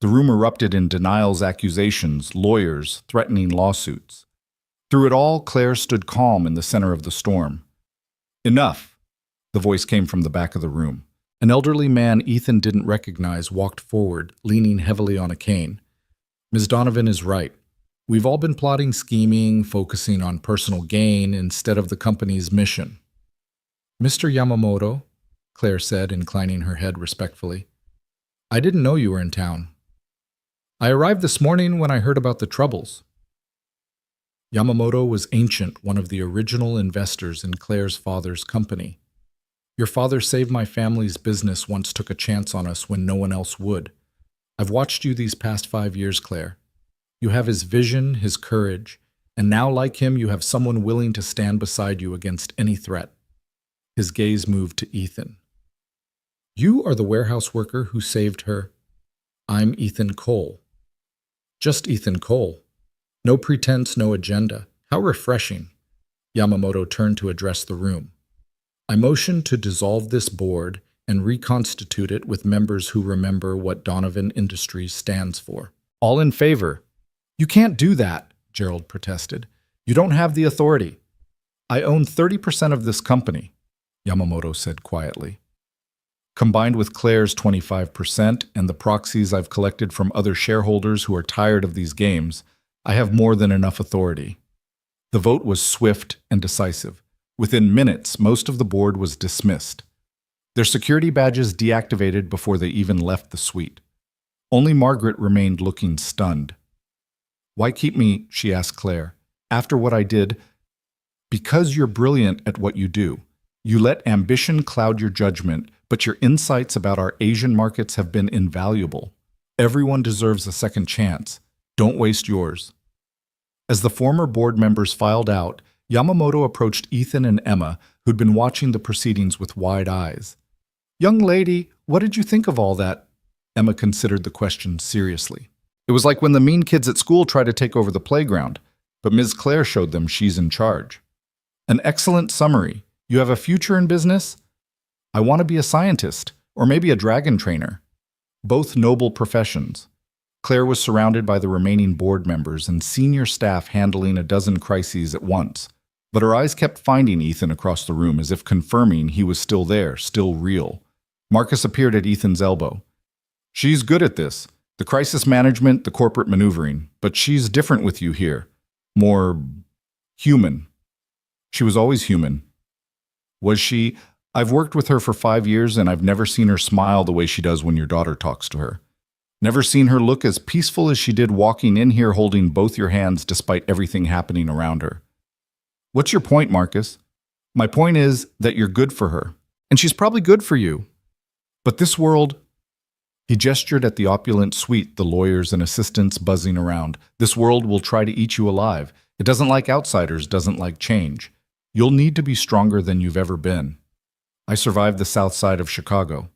The room erupted in denials, accusations, lawyers, threatening lawsuits. Through it all, Claire stood calm in the center of the storm. Enough, the voice came from the back of the room. An elderly man Ethan didn't recognize walked forward, leaning heavily on a cane. Ms. Donovan is right. We've all been plotting, scheming, focusing on personal gain instead of the company's mission. Mr. Yamamoto, Claire said, inclining her head respectfully. I didn't know you were in town. I arrived this morning when I heard about the troubles. Yamamoto was Ancient, one of the original investors in Claire's father's company. Your father saved my family's business, once took a chance on us when no one else would. I've watched you these past 5 years, Claire. You have his vision, his courage, and now, like him, you have someone willing to stand beside you against any threat. His gaze moved to Ethan. You are the warehouse worker who saved her. I'm Ethan Cole. Just Ethan Cole. No pretense, no agenda. How refreshing. Yamamoto turned to address the room. I motion to dissolve this board and reconstitute it with members who remember what Donovan Industries stands for. All in favor? You can't do that, Gerald protested. You don't have the authority. I own 30% of this company, Yamamoto said quietly. Combined with Claire's 25% and the proxies I've collected from other shareholders who are tired of these games, I have more than enough authority. The vote was swift and decisive. Within minutes, most of the board was dismissed, their security badges deactivated before they even left the suite. Only Margaret remained looking stunned. "Why keep me?" she asked Claire. "After what I did?" "Because you're brilliant at what you do. You let ambition cloud your judgment, but your insights about our Asian markets have been invaluable. Everyone deserves a second chance. Don't waste yours." As the former board members filed out, Yamamoto approached Ethan and Emma, who'd been watching the proceedings with wide eyes. "Young lady, what did you think of all that?" Emma considered the question seriously. "It was like when the mean kids at school try to take over the playground, but Ms. Claire showed them she's in charge." "An excellent summary. You have a future in business?" "I want to be a scientist, or maybe a dragon trainer." Both noble professions. Claire was surrounded by the remaining board members and senior staff handling a dozen crises at once, but her eyes kept finding Ethan across the room as if confirming he was still there, still real. Marcus appeared at Ethan's elbow. "She's good at this. The crisis management, the corporate maneuvering, but she's different with you here. More human." "She was always human." "Was she? I've worked with her for 5 years and I've never seen her smile the way she does when your daughter talks to her. Never seen her look as peaceful as she did walking in here holding both your hands despite everything happening around her." "What's your point, Marcus?" "My point is that you're good for her. And she's probably good for you. But this world—" He gestured at the opulent suite, the lawyers and assistants buzzing around. "This world will try to eat you alive. It doesn't like outsiders, doesn't like change. You'll need to be stronger than you've ever been. I survived the south side of Chicago.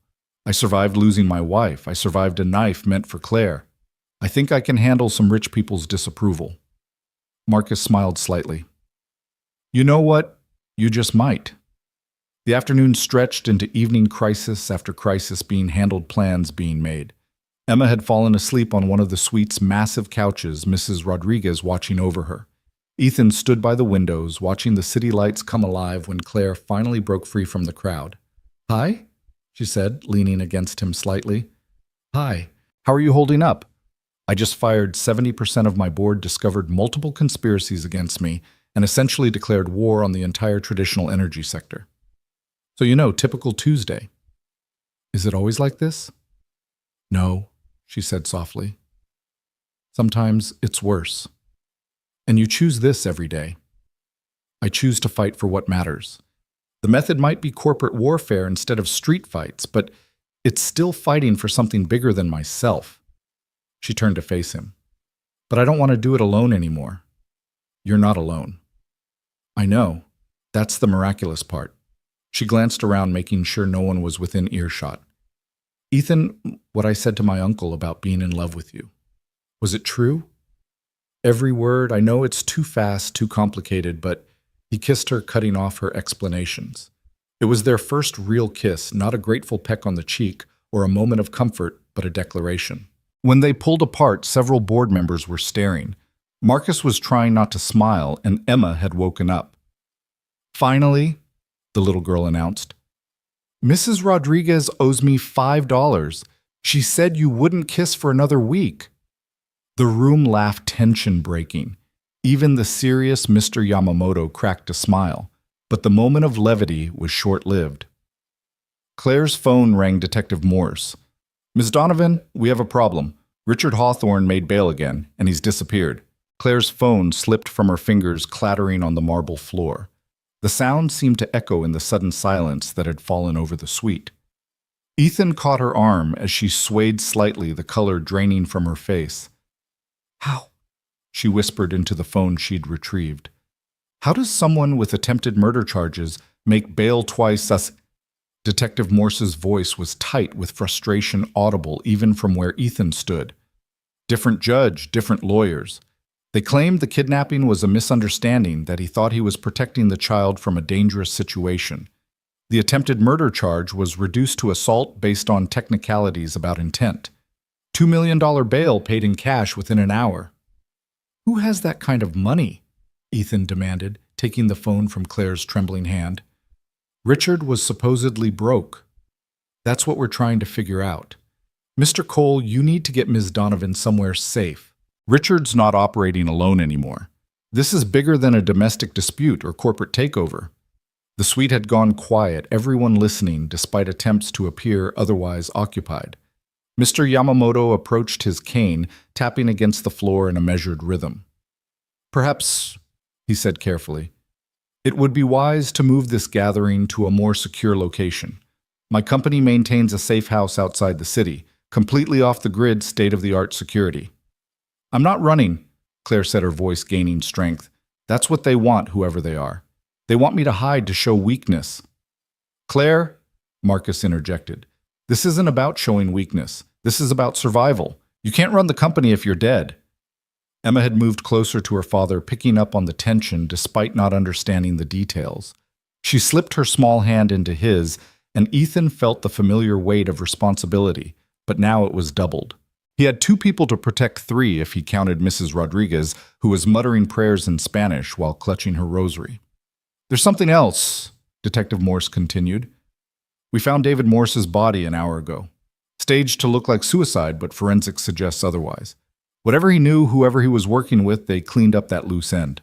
I survived losing my wife. I survived a knife meant for Claire. I think I can handle some rich people's disapproval." Marcus smiled slightly. "You know what? You just might." The afternoon stretched into evening crisis after crisis being handled, plans being made. Emma had fallen asleep on one of the suite's massive couches, Mrs. Rodriguez watching over her. Ethan stood by the windows, watching the city lights come alive when Claire finally broke free from the crowd. "Hi," she said, leaning against him slightly. "Hi. How are you holding up?" "I just fired 70% of my board, discovered multiple conspiracies against me, and essentially declared war on the entire traditional energy sector. So typical Tuesday." "Is it always like this?" "No," she said softly. "Sometimes it's worse. And you choose this every day." "I choose to fight for what matters. The method might be corporate warfare instead of street fights, but it's still fighting for something bigger than myself." She turned to face him. "But I don't want to do it alone anymore." "You're not alone." "I know. That's the miraculous part." She glanced around, making sure no one was within earshot. "Ethan, what I said to my uncle about being in love with you, was it true?" "Every word. I know it's too fast, too complicated, but..." He kissed her, cutting off her explanations. It was their first real kiss, not a grateful peck on the cheek or a moment of comfort, but a declaration. When they pulled apart, several board members were staring. Marcus was trying not to smile, and Emma had woken up. "Finally," the little girl announced, "Mrs. Rodriguez owes me $5. She said you wouldn't kiss for another week." The room laughed, tension breaking. Even the serious Mr. Yamamoto cracked a smile, but the moment of levity was short-lived. Claire's phone rang Detective Morse. "Ms. Donovan, we have a problem. Richard Hawthorne made bail again, and he's disappeared." Claire's phone slipped from her fingers, clattering on the marble floor. The sound seemed to echo in the sudden silence that had fallen over the suite. Ethan caught her arm as she swayed slightly, the color draining from her face. "How?" she whispered into the phone she'd retrieved. "How does someone with attempted murder charges make bail twice as—" Detective Morse's voice was tight with frustration, audible even from where Ethan stood. Different judge, different lawyers. They claimed the kidnapping was a misunderstanding, that he thought he was protecting the child from a dangerous situation. The attempted murder charge was reduced to assault based on technicalities about intent. $2 million bail paid in cash within an hour. "Who has that kind of money?" Ethan demanded, taking the phone from Claire's trembling hand. "Richard was supposedly broke. That's what we're trying to figure out. Mr. Cole, you need to get Ms. Donovan somewhere safe. Richard's not operating alone anymore. This is bigger than a domestic dispute or corporate takeover. The suite had gone quiet, everyone listening despite attempts to appear otherwise occupied. Mr. Yamamoto approached his cane, tapping against the floor in a measured rhythm. "Perhaps," he said carefully, "it would be wise to move this gathering to a more secure location. My company maintains a safe house outside the city, completely off the grid, state-of-the-art security." "I'm not running," Claire said, her voice gaining strength. "That's what they want, whoever they are. They want me to hide to show weakness." "Claire," Marcus interjected, "this isn't about showing weakness. This is about survival. You can't run the company if you're dead." Emma had moved closer to her father, picking up on the tension despite not understanding the details. She slipped her small hand into his, and Ethan felt the familiar weight of responsibility, but now it was doubled. He had 2 people to protect 3 if he counted Mrs. Rodriguez, who was muttering prayers in Spanish while clutching her rosary. "There's something else," Detective Morse continued. "We found David Morse's body an hour ago. Staged to look like suicide, but forensics suggests otherwise. Whatever he knew, whoever he was working with, they cleaned up that loose end."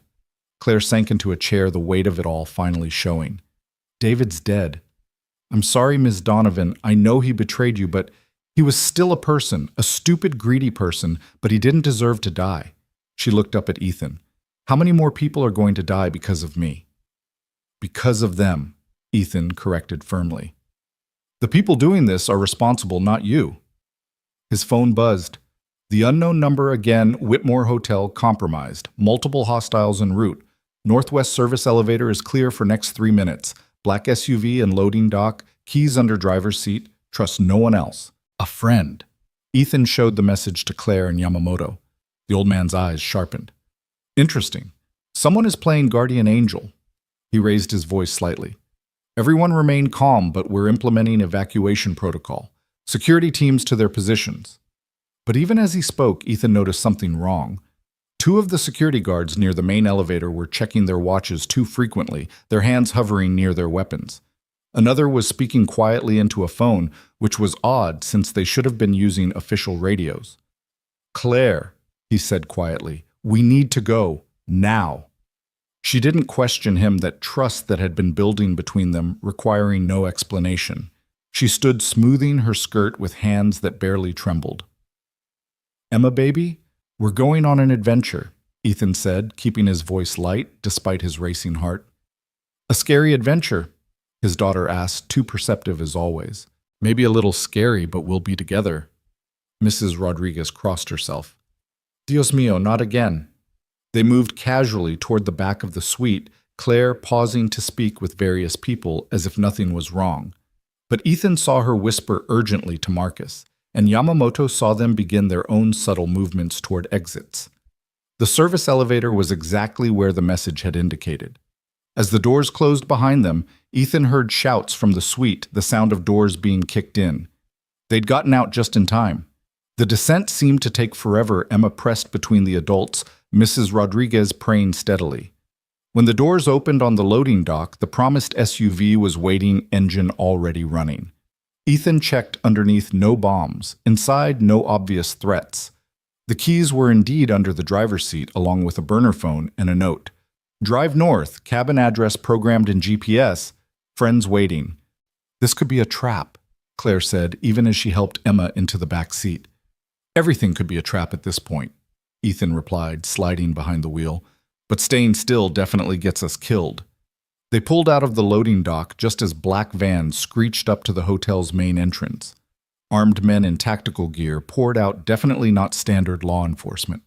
Claire sank into a chair, the weight of it all finally showing. "David's dead. I'm sorry, Ms. Donovan. I know he betrayed you, but he was still a person, a stupid, greedy person, but he didn't deserve to die." She looked up at Ethan. "How many more people are going to die because of me?" "Because of them," Ethan corrected firmly. "The people doing this are responsible, not you." His phone buzzed. The unknown number again, Whitmore Hotel, compromised. Multiple hostiles en route. Northwest service elevator is clear for next 3 minutes. Black SUV and loading dock, keys under driver's seat. Trust no one else. A friend. Ethan showed the message to Claire and Yamamoto. The old man's eyes sharpened. "Interesting. Someone is playing guardian angel." He raised his voice slightly. "Everyone remain calm, but we're implementing evacuation protocol. Security teams to their positions." But even as he spoke, Ethan noticed something wrong. 2 of the security guards near the main elevator were checking their watches too frequently, their hands hovering near their weapons. Another was speaking quietly into a phone, which was odd since they should have been using official radios. "Claire," he said quietly, "we need to go. Now." She didn't question him, that trust that had been building between them, requiring no explanation. She stood smoothing her skirt with hands that barely trembled. "Emma, baby, we're going on an adventure," Ethan said, keeping his voice light despite his racing heart. "A scary adventure?" his daughter asked, too perceptive as always. "Maybe a little scary, but we'll be together." Mrs. Rodriguez crossed herself. "Dios mío, not again." They moved casually toward the back of the suite, Claire pausing to speak with various people as if nothing was wrong. But Ethan saw her whisper urgently to Marcus, and Yamamoto saw them begin their own subtle movements toward exits. The service elevator was exactly where the message had indicated. As the doors closed behind them, Ethan heard shouts from the suite, the sound of doors being kicked in. They'd gotten out just in time. The descent seemed to take forever. Emma pressed between the adults, Mrs. Rodriguez praying steadily. When the doors opened on the loading dock, the promised SUV was waiting, engine already running. Ethan checked underneath, no bombs. Inside, no obvious threats. The keys were indeed under the driver's seat, along with a burner phone and a note. "Drive north, cabin address programmed in GPS, friends waiting." "This could be a trap," Claire said, even as she helped Emma into the back seat. "Everything could be a trap at this point," Ethan replied, sliding behind the wheel. "But staying still definitely gets us killed." They pulled out of the loading dock just as black vans screeched up to the hotel's main entrance. Armed men in tactical gear poured out, definitely not standard law enforcement.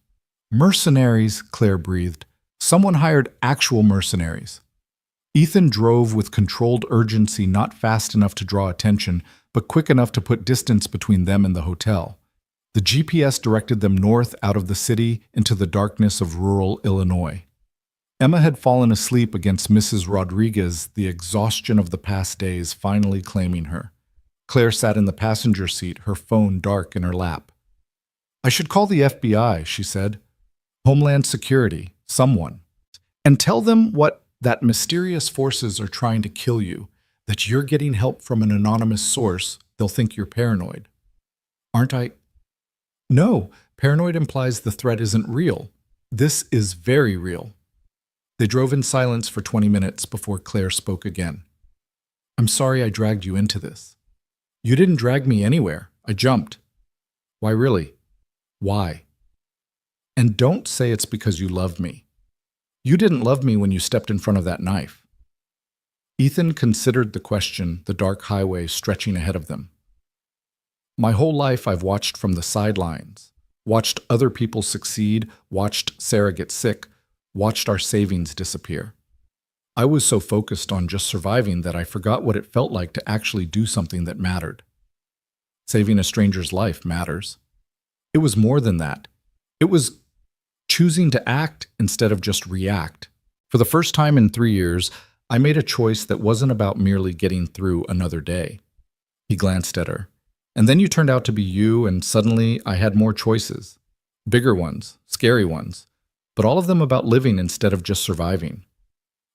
"Mercenaries," Claire breathed. "Someone hired actual mercenaries." Ethan drove with controlled urgency, not fast enough to draw attention, but quick enough to put distance between them and the hotel. The GPS directed them north out of the city into the darkness of rural Illinois. Emma had fallen asleep against Mrs. Rodriguez, the exhaustion of the past days finally claiming her. Claire sat in the passenger seat, her phone dark in her lap. "I should call the FBI," she said. "Homeland Security, someone. And tell them that mysterious forces are trying to kill you, that you're getting help from an anonymous source. They'll think you're paranoid." "Aren't I?" "No, paranoid implies the threat isn't real. This is very real." They drove in silence for 20 minutes before Claire spoke again. I'm sorry I dragged you into this. You didn't drag me anywhere. I jumped. Why really? Why? And don't say it's because you love me. You didn't love me when you stepped in front of that knife. Ethan considered the question, the dark highway stretching ahead of them. My whole life I've watched from the sidelines, watched other people succeed, watched Sarah get sick, watched our savings disappear. I was so focused on just surviving that I forgot what it felt like to actually do something that mattered. Saving a stranger's life matters. It was more than that. It was choosing to act instead of just react. For the first time in 3 years, I made a choice that wasn't about merely getting through another day. He glanced at her. And then you turned out to be you, and suddenly I had more choices. Bigger ones, scary ones, but all of them about living instead of just surviving.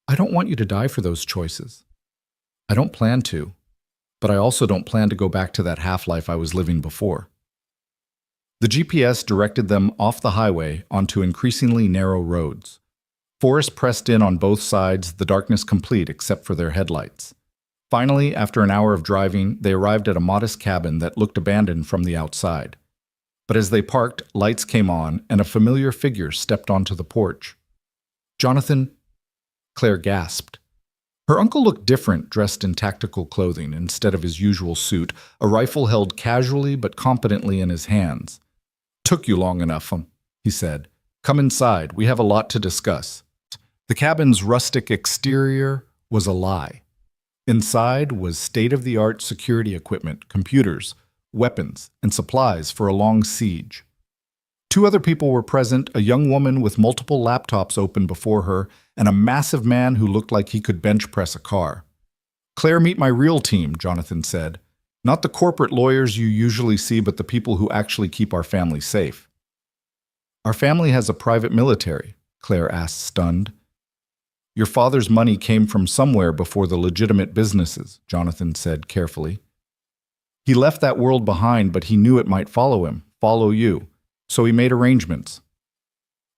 I don't want you to die for those choices. I don't plan to, but I also don't plan to go back to that half-life I was living before. The GPS directed them off the highway onto increasingly narrow roads. Forest pressed in on both sides, the darkness complete except for their headlights. Finally, after an hour of driving, they arrived at a modest cabin that looked abandoned from the outside. But as they parked, lights came on, and a familiar figure stepped onto the porch. Jonathan, Claire gasped. Her uncle looked different, dressed in tactical clothing instead of his usual suit, a rifle held casually but competently in his hands. Took you long enough, he said. Come inside, we have a lot to discuss. The cabin's rustic exterior was a lie. Inside was state-of-the-art security equipment, computers, weapons, and supplies for a long siege. 2 other people were present, a young woman with multiple laptops open before her, and a massive man who looked like he could bench press a car. Claire, meet my real team, Jonathan said. Not the corporate lawyers you usually see, but the people who actually keep our family safe. Our family has a private military, Claire asked, stunned. Your father's money came from somewhere before the legitimate businesses, Jonathan said carefully. He left that world behind, but he knew it might follow him, follow you. So he made arrangements.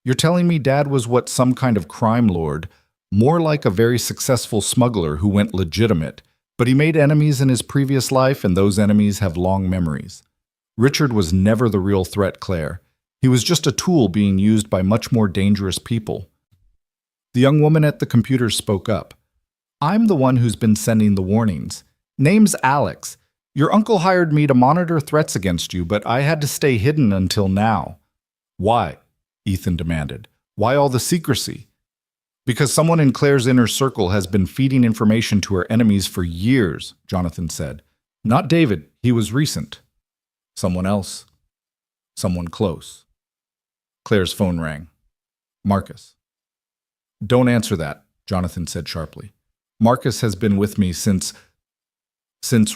You're telling me Dad was what, some kind of crime lord, more like a very successful smuggler who went legitimate, but he made enemies in his previous life, and those enemies have long memories. Richard was never the real threat, Claire. He was just a tool being used by much more dangerous people. The young woman at the computer spoke up. I'm the one who's been sending the warnings. Name's Alex. Your uncle hired me to monitor threats against you, but I had to stay hidden until now. Why? Ethan demanded. Why all the secrecy? Because someone in Claire's inner circle has been feeding information to her enemies for years, Jonathan said. Not David, he was recent. Someone else. Someone close. Claire's phone rang. Marcus. Don't answer that, Jonathan said sharply. Marcus has been with me since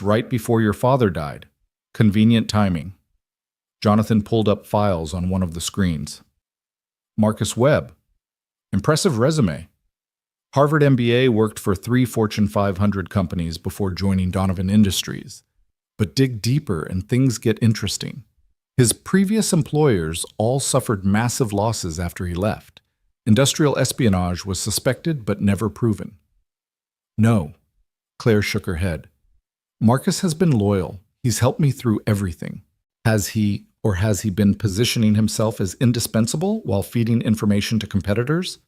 right before your father died. Convenient timing. Jonathan pulled up files on one of the screens. Marcus Webb. Impressive resume. Harvard MBA, worked for 3 Fortune 500 companies before joining Donovan Industries. But dig deeper and things get interesting. His previous employers all suffered massive losses after he left. Industrial espionage was suspected but never proven. No. Claire shook her head. Marcus has been loyal. He's helped me through everything. Has he been positioning himself as indispensable while feeding information to competitors?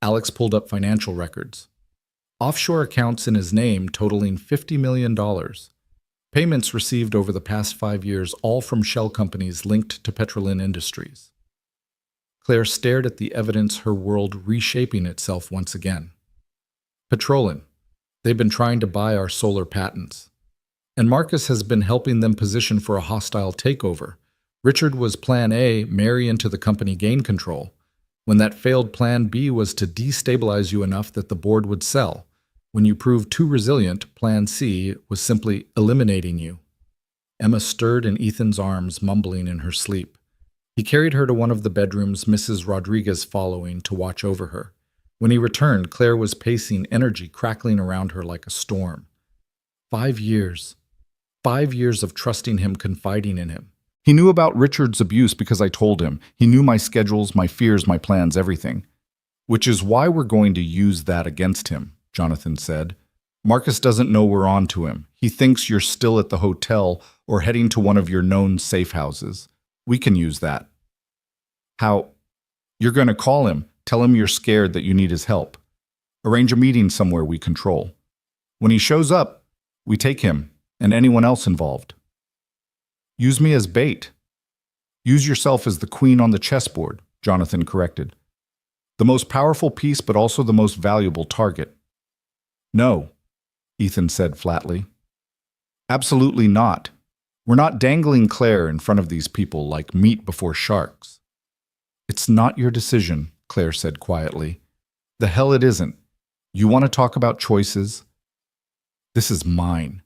Alex pulled up financial records. Offshore accounts in his name totaling $50 million. Payments received over the past 5 years, all from shell companies linked to Petrolin Industries. Claire stared at the evidence, her world reshaping itself once again. Petrolin. They've been trying to buy our solar patents. And Marcus has been helping them position for a hostile takeover. Richard was Plan A, marry into the company, gain control. When that failed, Plan B was to destabilize you enough that the board would sell. When you proved too resilient, Plan C was simply eliminating you. Emma stirred in Ethan's arms, mumbling in her sleep. He carried her to one of the bedrooms, Mrs. Rodriguez following to watch over her. When he returned, Claire was pacing, energy crackling around her like a storm. 5 years. 5 years of trusting him, confiding in him. He knew about Richard's abuse because I told him. He knew my schedules, my fears, my plans, everything. Which is why we're going to use that against him, Jonathan said. Marcus doesn't know we're on to him. He thinks you're still at the hotel or heading to one of your known safe houses. We can use that. How? You're going to call him, tell him you're scared that you need his help. Arrange a meeting somewhere we control. When he shows up, we take him and anyone else involved. Use me as bait. Use yourself as the queen on the chessboard, Jonathan corrected. The most powerful piece, but also the most valuable target. No, Ethan said flatly. Absolutely not. We're not dangling Claire in front of these people like meat before sharks. It's not your decision, Claire said quietly. The hell it isn't. You want to talk about choices? This is mine.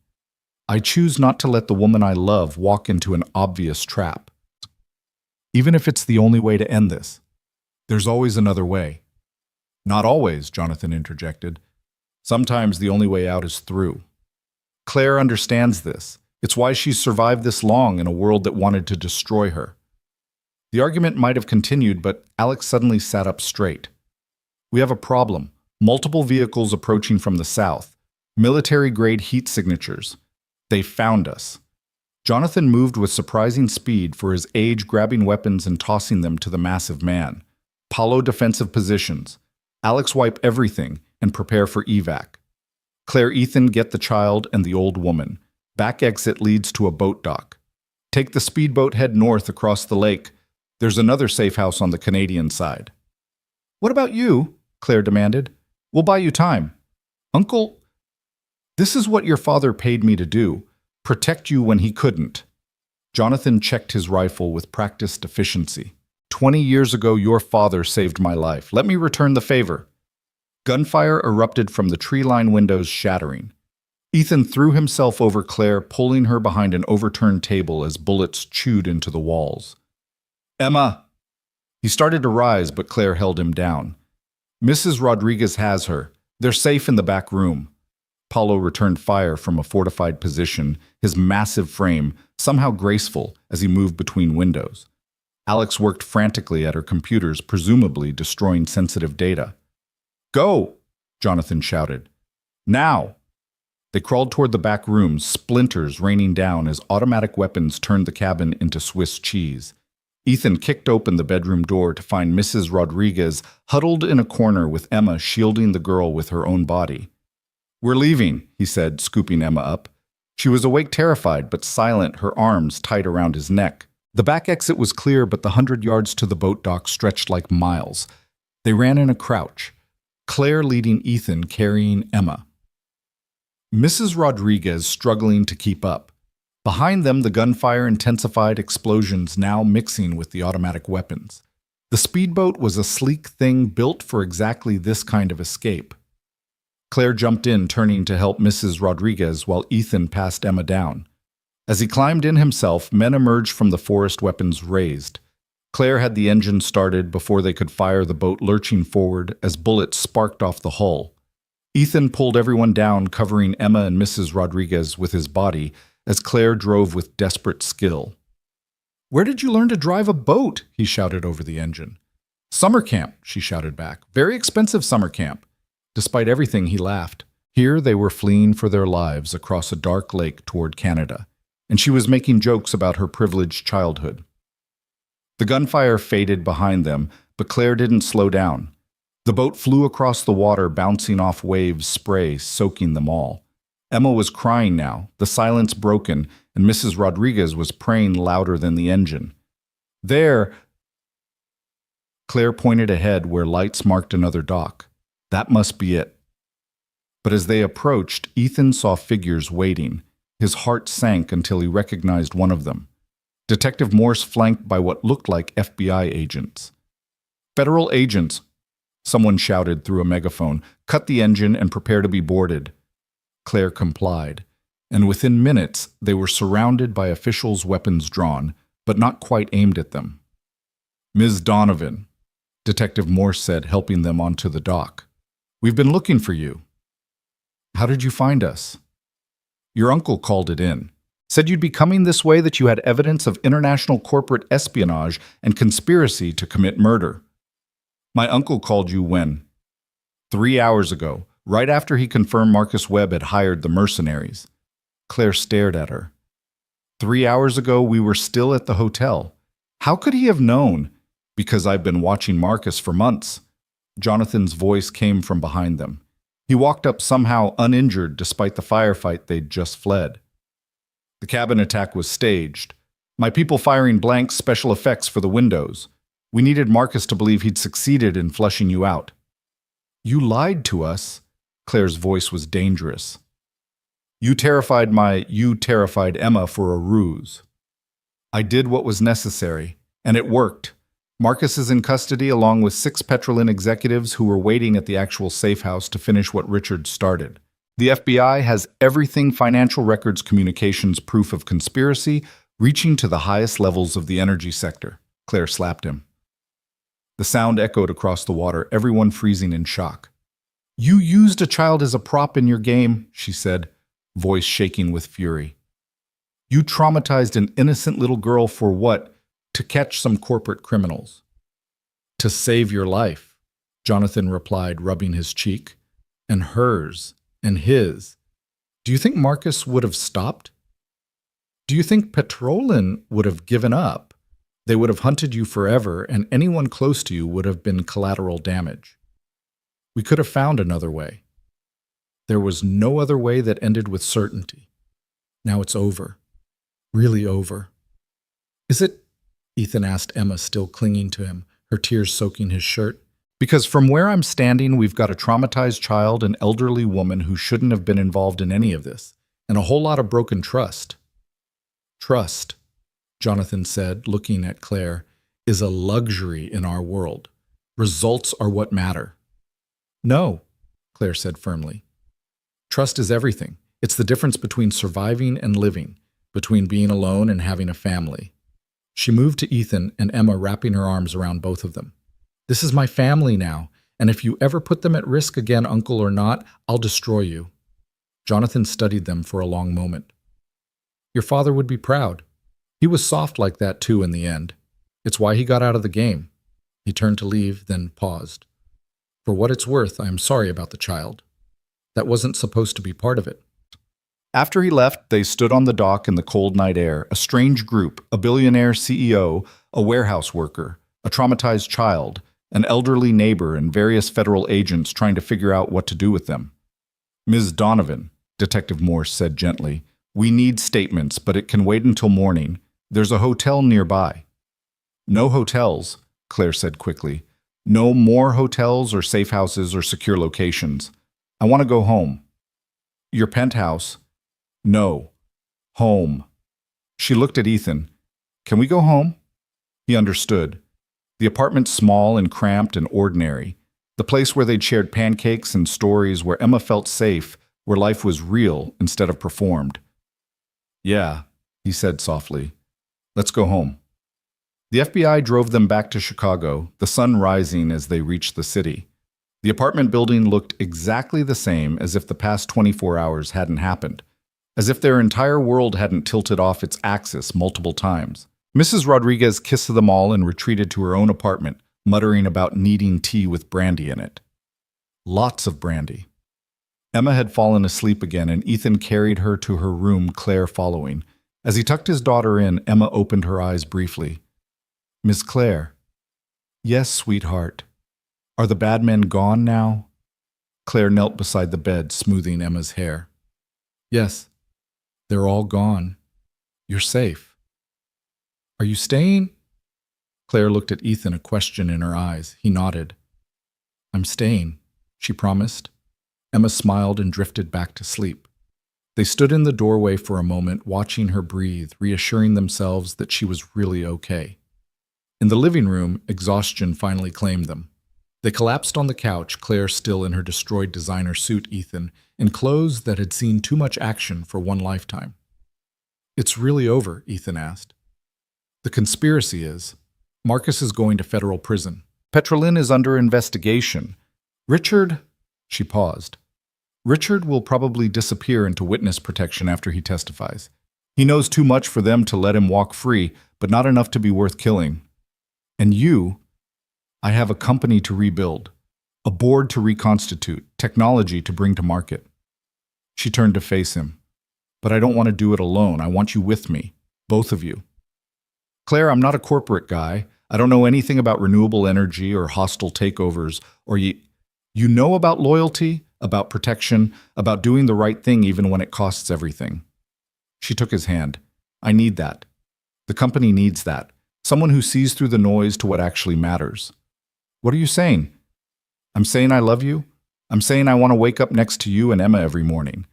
I choose not to let the woman I love walk into an obvious trap. Even if it's the only way to end this. There's always another way. Not always, Jonathan interjected. Sometimes the only way out is through. Claire understands this. It's why she's survived this long in a world that wanted to destroy her. The argument might have continued, but Alex suddenly sat up straight. We have a problem. Multiple vehicles approaching from the south. Military-grade heat signatures. They found us. Jonathan moved with surprising speed for his age, grabbing weapons and tossing them to the massive man. Paulo defensive positions. Alex wipe everything and prepare for evac. Claire, Ethan, get the child and the old woman. Back exit leads to a boat dock. Take the speedboat, head north across the lake. There's another safe house on the Canadian side. What about you? Claire demanded. We'll buy you time. Uncle, this is what your father paid me to do. Protect you when he couldn't. Jonathan checked his rifle with practiced efficiency. 20 years ago, your father saved my life. Let me return the favor. Gunfire erupted from the tree-lined windows, shattering. Ethan threw himself over Claire, pulling her behind an overturned table as bullets chewed into the walls. Emma! He started to rise, but Claire held him down. Mrs. Rodriguez has her. They're safe in the back room. Paulo returned fire from a fortified position, his massive frame somehow graceful as he moved between windows. Alex worked frantically at her computers, presumably destroying sensitive data. Go! Jonathan shouted. Now! They crawled toward the back rooms, splinters raining down as automatic weapons turned the cabin into Swiss cheese. Ethan kicked open the bedroom door to find Mrs. Rodriguez huddled in a corner with Emma shielding the girl with her own body. We're leaving, he said, scooping Emma up. She was awake, terrified, but silent, her arms tight around his neck. The back exit was clear, but the 100 yards to the boat dock stretched like miles. They ran in a crouch, Claire leading Ethan, carrying Emma. Mrs. Rodriguez struggling to keep up. Behind them, the gunfire intensified, explosions now mixing with the automatic weapons. The speedboat was a sleek thing built for exactly this kind of escape. Claire jumped in, turning to help Mrs. Rodriguez while Ethan passed Emma down. As he climbed in himself, men emerged from the forest, weapons raised. Claire had the engine started before they could fire, the boat lurching forward as bullets sparked off the hull. Ethan pulled everyone down, covering Emma and Mrs. Rodriguez with his body as Claire drove with desperate skill. Where did you learn to drive a boat? He shouted over the engine. Summer camp, she shouted back. Very expensive summer camp. Despite everything, he laughed. Here they were fleeing for their lives across a dark lake toward Canada, and she was making jokes about her privileged childhood. The gunfire faded behind them, but Claire didn't slow down. The boat flew across the water, bouncing off waves, spray soaking them all. Emma was crying now, the silence broken, and Mrs. Rodriguez was praying louder than the engine. There! Claire pointed ahead where lights marked another dock. That must be it. But as they approached, Ethan saw figures waiting. His heart sank until he recognized one of them. Detective Morse, flanked by what looked like FBI agents. Federal agents, someone shouted through a megaphone, cut the engine and prepare to be boarded. Claire complied, and within minutes they were surrounded by officials, weapons drawn, but not quite aimed at them. Ms. Donovan, Detective Morse said, helping them onto the dock. We've been looking for you. How did you find us? Your uncle called it in. Said you'd be coming this way, that you had evidence of international corporate espionage and conspiracy to commit murder. My uncle called you when? 3 hours ago, right after he confirmed Marcus Webb had hired the mercenaries. Claire stared at her. 3 hours ago, we were still at the hotel. How could he have known? Because I've been watching Marcus for months. Jonathan's voice came from behind them. He walked up somehow uninjured despite the firefight they'd just fled. The cabin attack was staged. My people firing blank special effects for the windows. We needed Marcus to believe he'd succeeded in flushing you out. You lied to us. Claire's voice was dangerous. You terrified Emma for a ruse. I did what was necessary, and it worked. Marcus is in custody along with 6 Petrolin executives who were waiting at the actual safe house to finish what Richard started. The FBI has everything: financial records, communications, proof of conspiracy, reaching to the highest levels of the energy sector. Claire slapped him. The sound echoed across the water, everyone freezing in shock. You used a child as a prop in your game, she said, voice shaking with fury. You traumatized an innocent little girl for what? To catch some corporate criminals. To save your life, Jonathan replied, rubbing his cheek. And hers, and his. Do you think Marcus would have stopped? Do you think Petrolin would have given up? They would have hunted you forever, and anyone close to you would have been collateral damage. We could have found another way. There was no other way that ended with certainty. Now it's over. Really over. Is it? Ethan asked Emma, still clinging to him, her tears soaking his shirt. Because from where I'm standing, we've got a traumatized child, an elderly woman who shouldn't have been involved in any of this, and a whole lot of broken trust. Trust, Jonathan said, looking at Claire, is a luxury in our world. Results are what matter. No, Claire said firmly. Trust is everything. It's the difference between surviving and living, between being alone and having a family. She moved to Ethan and Emma, wrapping her arms around both of them. This is my family now, and if you ever put them at risk again, uncle or not, I'll destroy you. Jonathan studied them for a long moment. Your father would be proud. He was soft like that too in the end. It's why he got out of the game. He turned to leave, then paused. For what it's worth, I am sorry about the child. That wasn't supposed to be part of it. After he left, they stood on the dock in the cold night air, a strange group, a billionaire CEO, a warehouse worker, a traumatized child, an elderly neighbor, and various federal agents trying to figure out what to do with them. Ms. Donovan, Detective Morse said gently, we need statements, but it can wait until morning. There's a hotel nearby. No hotels, Claire said quickly. No more hotels or safe houses or secure locations. I want to go home. Your penthouse? No. Home. She looked at Ethan. Can we go home? He understood. The apartment's small and cramped and ordinary. The place where they'd shared pancakes and stories, where Emma felt safe, where life was real instead of performed. Yeah, he said softly. Let's go home. The FBI drove them back to Chicago, the sun rising as they reached the city. The apartment building looked exactly the same as if the past 24 hours hadn't happened, as if their entire world hadn't tilted off its axis multiple times. Mrs. Rodriguez kissed them all and retreated to her own apartment, muttering about needing tea with brandy in it. Lots of brandy. Emma had fallen asleep again, and Ethan carried her to her room, Claire following. As he tucked his daughter in, Emma opened her eyes briefly. Miss Claire. Yes, sweetheart. Are the bad men gone now? Claire knelt beside the bed, smoothing Emma's hair. Yes, they're all gone. You're safe. Are you staying? Claire looked at Ethan, a question in her eyes. He nodded. I'm staying, she promised. Emma smiled and drifted back to sleep. They stood in the doorway for a moment, watching her breathe, reassuring themselves that she was really okay. In the living room, exhaustion finally claimed them. They collapsed on the couch, Claire still in her destroyed designer suit, Ethan, in clothes that had seen too much action for one lifetime. It's really over, Ethan asked. The conspiracy is, Marcus is going to federal prison. Petrolin is under investigation. Richard, she paused. Richard will probably disappear into witness protection after he testifies. He knows too much for them to let him walk free, but not enough to be worth killing. And you I have a company to rebuild, a board to reconstitute, technology to bring to market. She turned to face him. But I don't want to do it alone. I want you with me, both of you. Claire, I'm not a corporate guy. I don't know anything about renewable energy or hostile takeovers, or you know about loyalty, about protection, about doing the right thing even when it costs everything. She took his hand. I need that. The company needs that. Someone who sees through the noise to what actually matters. What are you saying? I'm saying I love you. I'm saying I want to wake up next to you and Emma every morning.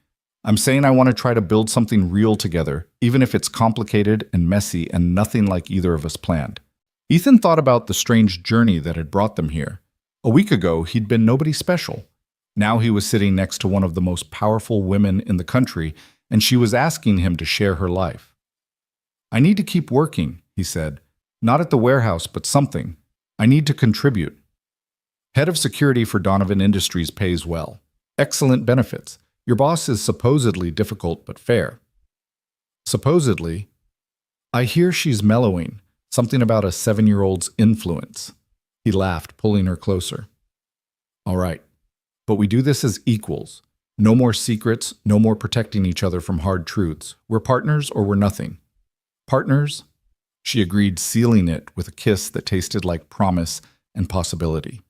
I'm saying I want to try to build something real together, even if it's complicated and messy and nothing like either of us planned. Ethan thought about the strange journey that had brought them here. A week ago, he'd been nobody special. Now he was sitting next to one of the most powerful women in the country, and she was asking him to share her life. I need to keep working, he said. Not at the warehouse, but something. I need to contribute. Head of security for Donovan Industries pays well. Excellent benefits. Your boss is supposedly difficult but fair. Supposedly? I hear she's mellowing. Something about a 7-year-old's influence. He laughed, pulling her closer. All right. But we do this as equals. No more secrets, no more protecting each other from hard truths. We're partners or we're nothing. Partners? She agreed, sealing it with a kiss that tasted like promise and possibility.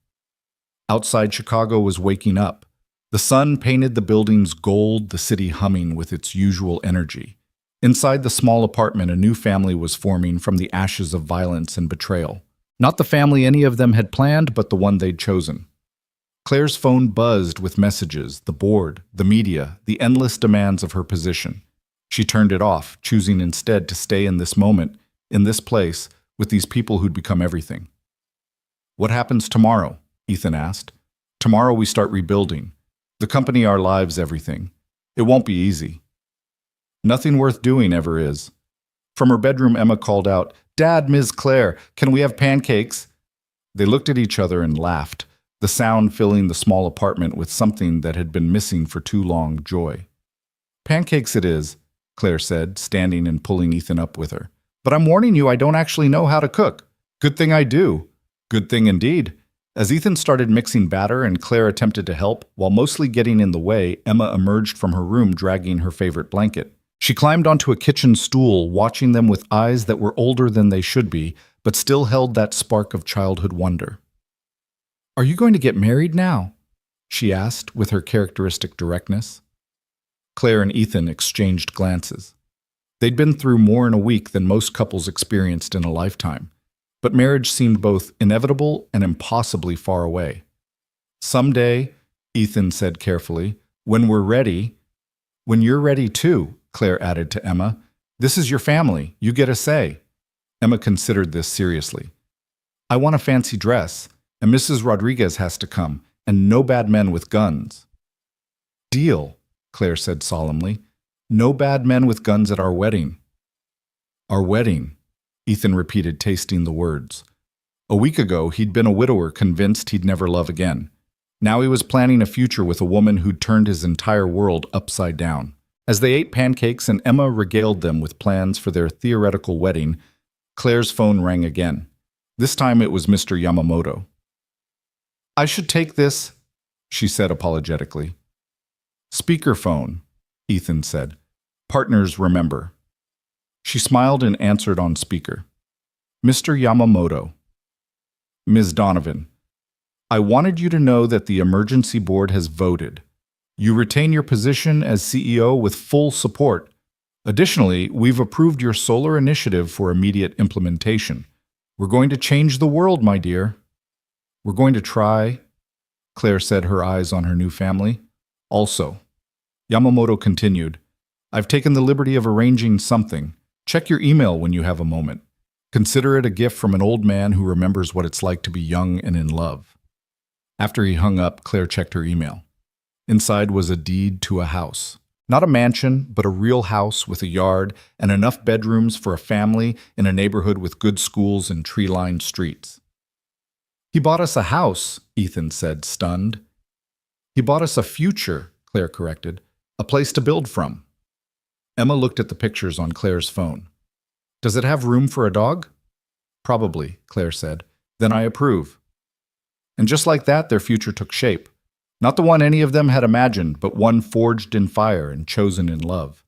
Outside Chicago was waking up. The sun painted the buildings gold, the city humming with its usual energy. Inside the small apartment, a new family was forming from the ashes of violence and betrayal. Not the family any of them had planned, but the one they'd chosen. Claire's phone buzzed with messages, the board, the media, the endless demands of her position. She turned it off, choosing instead to stay in this moment, in this place, with these people who'd become everything. What happens tomorrow? Ethan asked. Tomorrow we start rebuilding. The company, our lives, everything. It won't be easy. Nothing worth doing ever is. From her bedroom, Emma called out, Dad, Ms. Claire, can we have pancakes? They looked at each other and laughed, the sound filling the small apartment with something that had been missing for too long, joy. Pancakes it is, Claire said, standing and pulling Ethan up with her. But I'm warning you, I don't actually know how to cook. Good thing I do. Good thing indeed. As Ethan started mixing batter and Claire attempted to help, while mostly getting in the way, Emma emerged from her room dragging her favorite blanket. She climbed onto a kitchen stool, watching them with eyes that were older than they should be, but still held that spark of childhood wonder. Are you going to get married now? She asked with her characteristic directness. Claire and Ethan exchanged glances. They'd been through more in a week than most couples experienced in a lifetime. But marriage seemed both inevitable and impossibly far away. Someday, Ethan said carefully, when we're ready, when you're ready too, Claire added to Emma. This is your family. You get a say. Emma considered this seriously. I want a fancy dress, and Mrs. Rodriguez has to come, and no bad men with guns. Deal, Claire said solemnly. No bad men with guns at our wedding. Our wedding. Ethan repeated, tasting the words. A week ago, he'd been a widower convinced he'd never love again. Now he was planning a future with a woman who'd turned his entire world upside down. As they ate pancakes and Emma regaled them with plans for their theoretical wedding, Claire's phone rang again. This time it was Mr. Yamamoto. I should take this, she said apologetically. Speakerphone, Ethan said. Partners remember. She smiled and answered on speaker. Mr. Yamamoto. Ms. Donovan, I wanted you to know that the emergency board has voted. You retain your position as CEO with full support. Additionally, we've approved your solar initiative for immediate implementation. We're going to change the world, my dear. We're going to try, Claire said, her eyes on her new family. Also, Yamamoto continued, I've taken the liberty of arranging something. Check your email when you have a moment. Consider it a gift from an old man who remembers what it's like to be young and in love. After he hung up, Claire checked her email. Inside was a deed to a house. Not a mansion, but a real house with a yard and enough bedrooms for a family in a neighborhood with good schools and tree-lined streets. He bought us a house, Ethan said, stunned. He bought us a future, Claire corrected, a place to build from. Emma looked at the pictures on Claire's phone. Does it have room for a dog? Probably, Claire said. Then I approve. And just like that, their future took shape. Not the one any of them had imagined, but one forged in fire and chosen in love.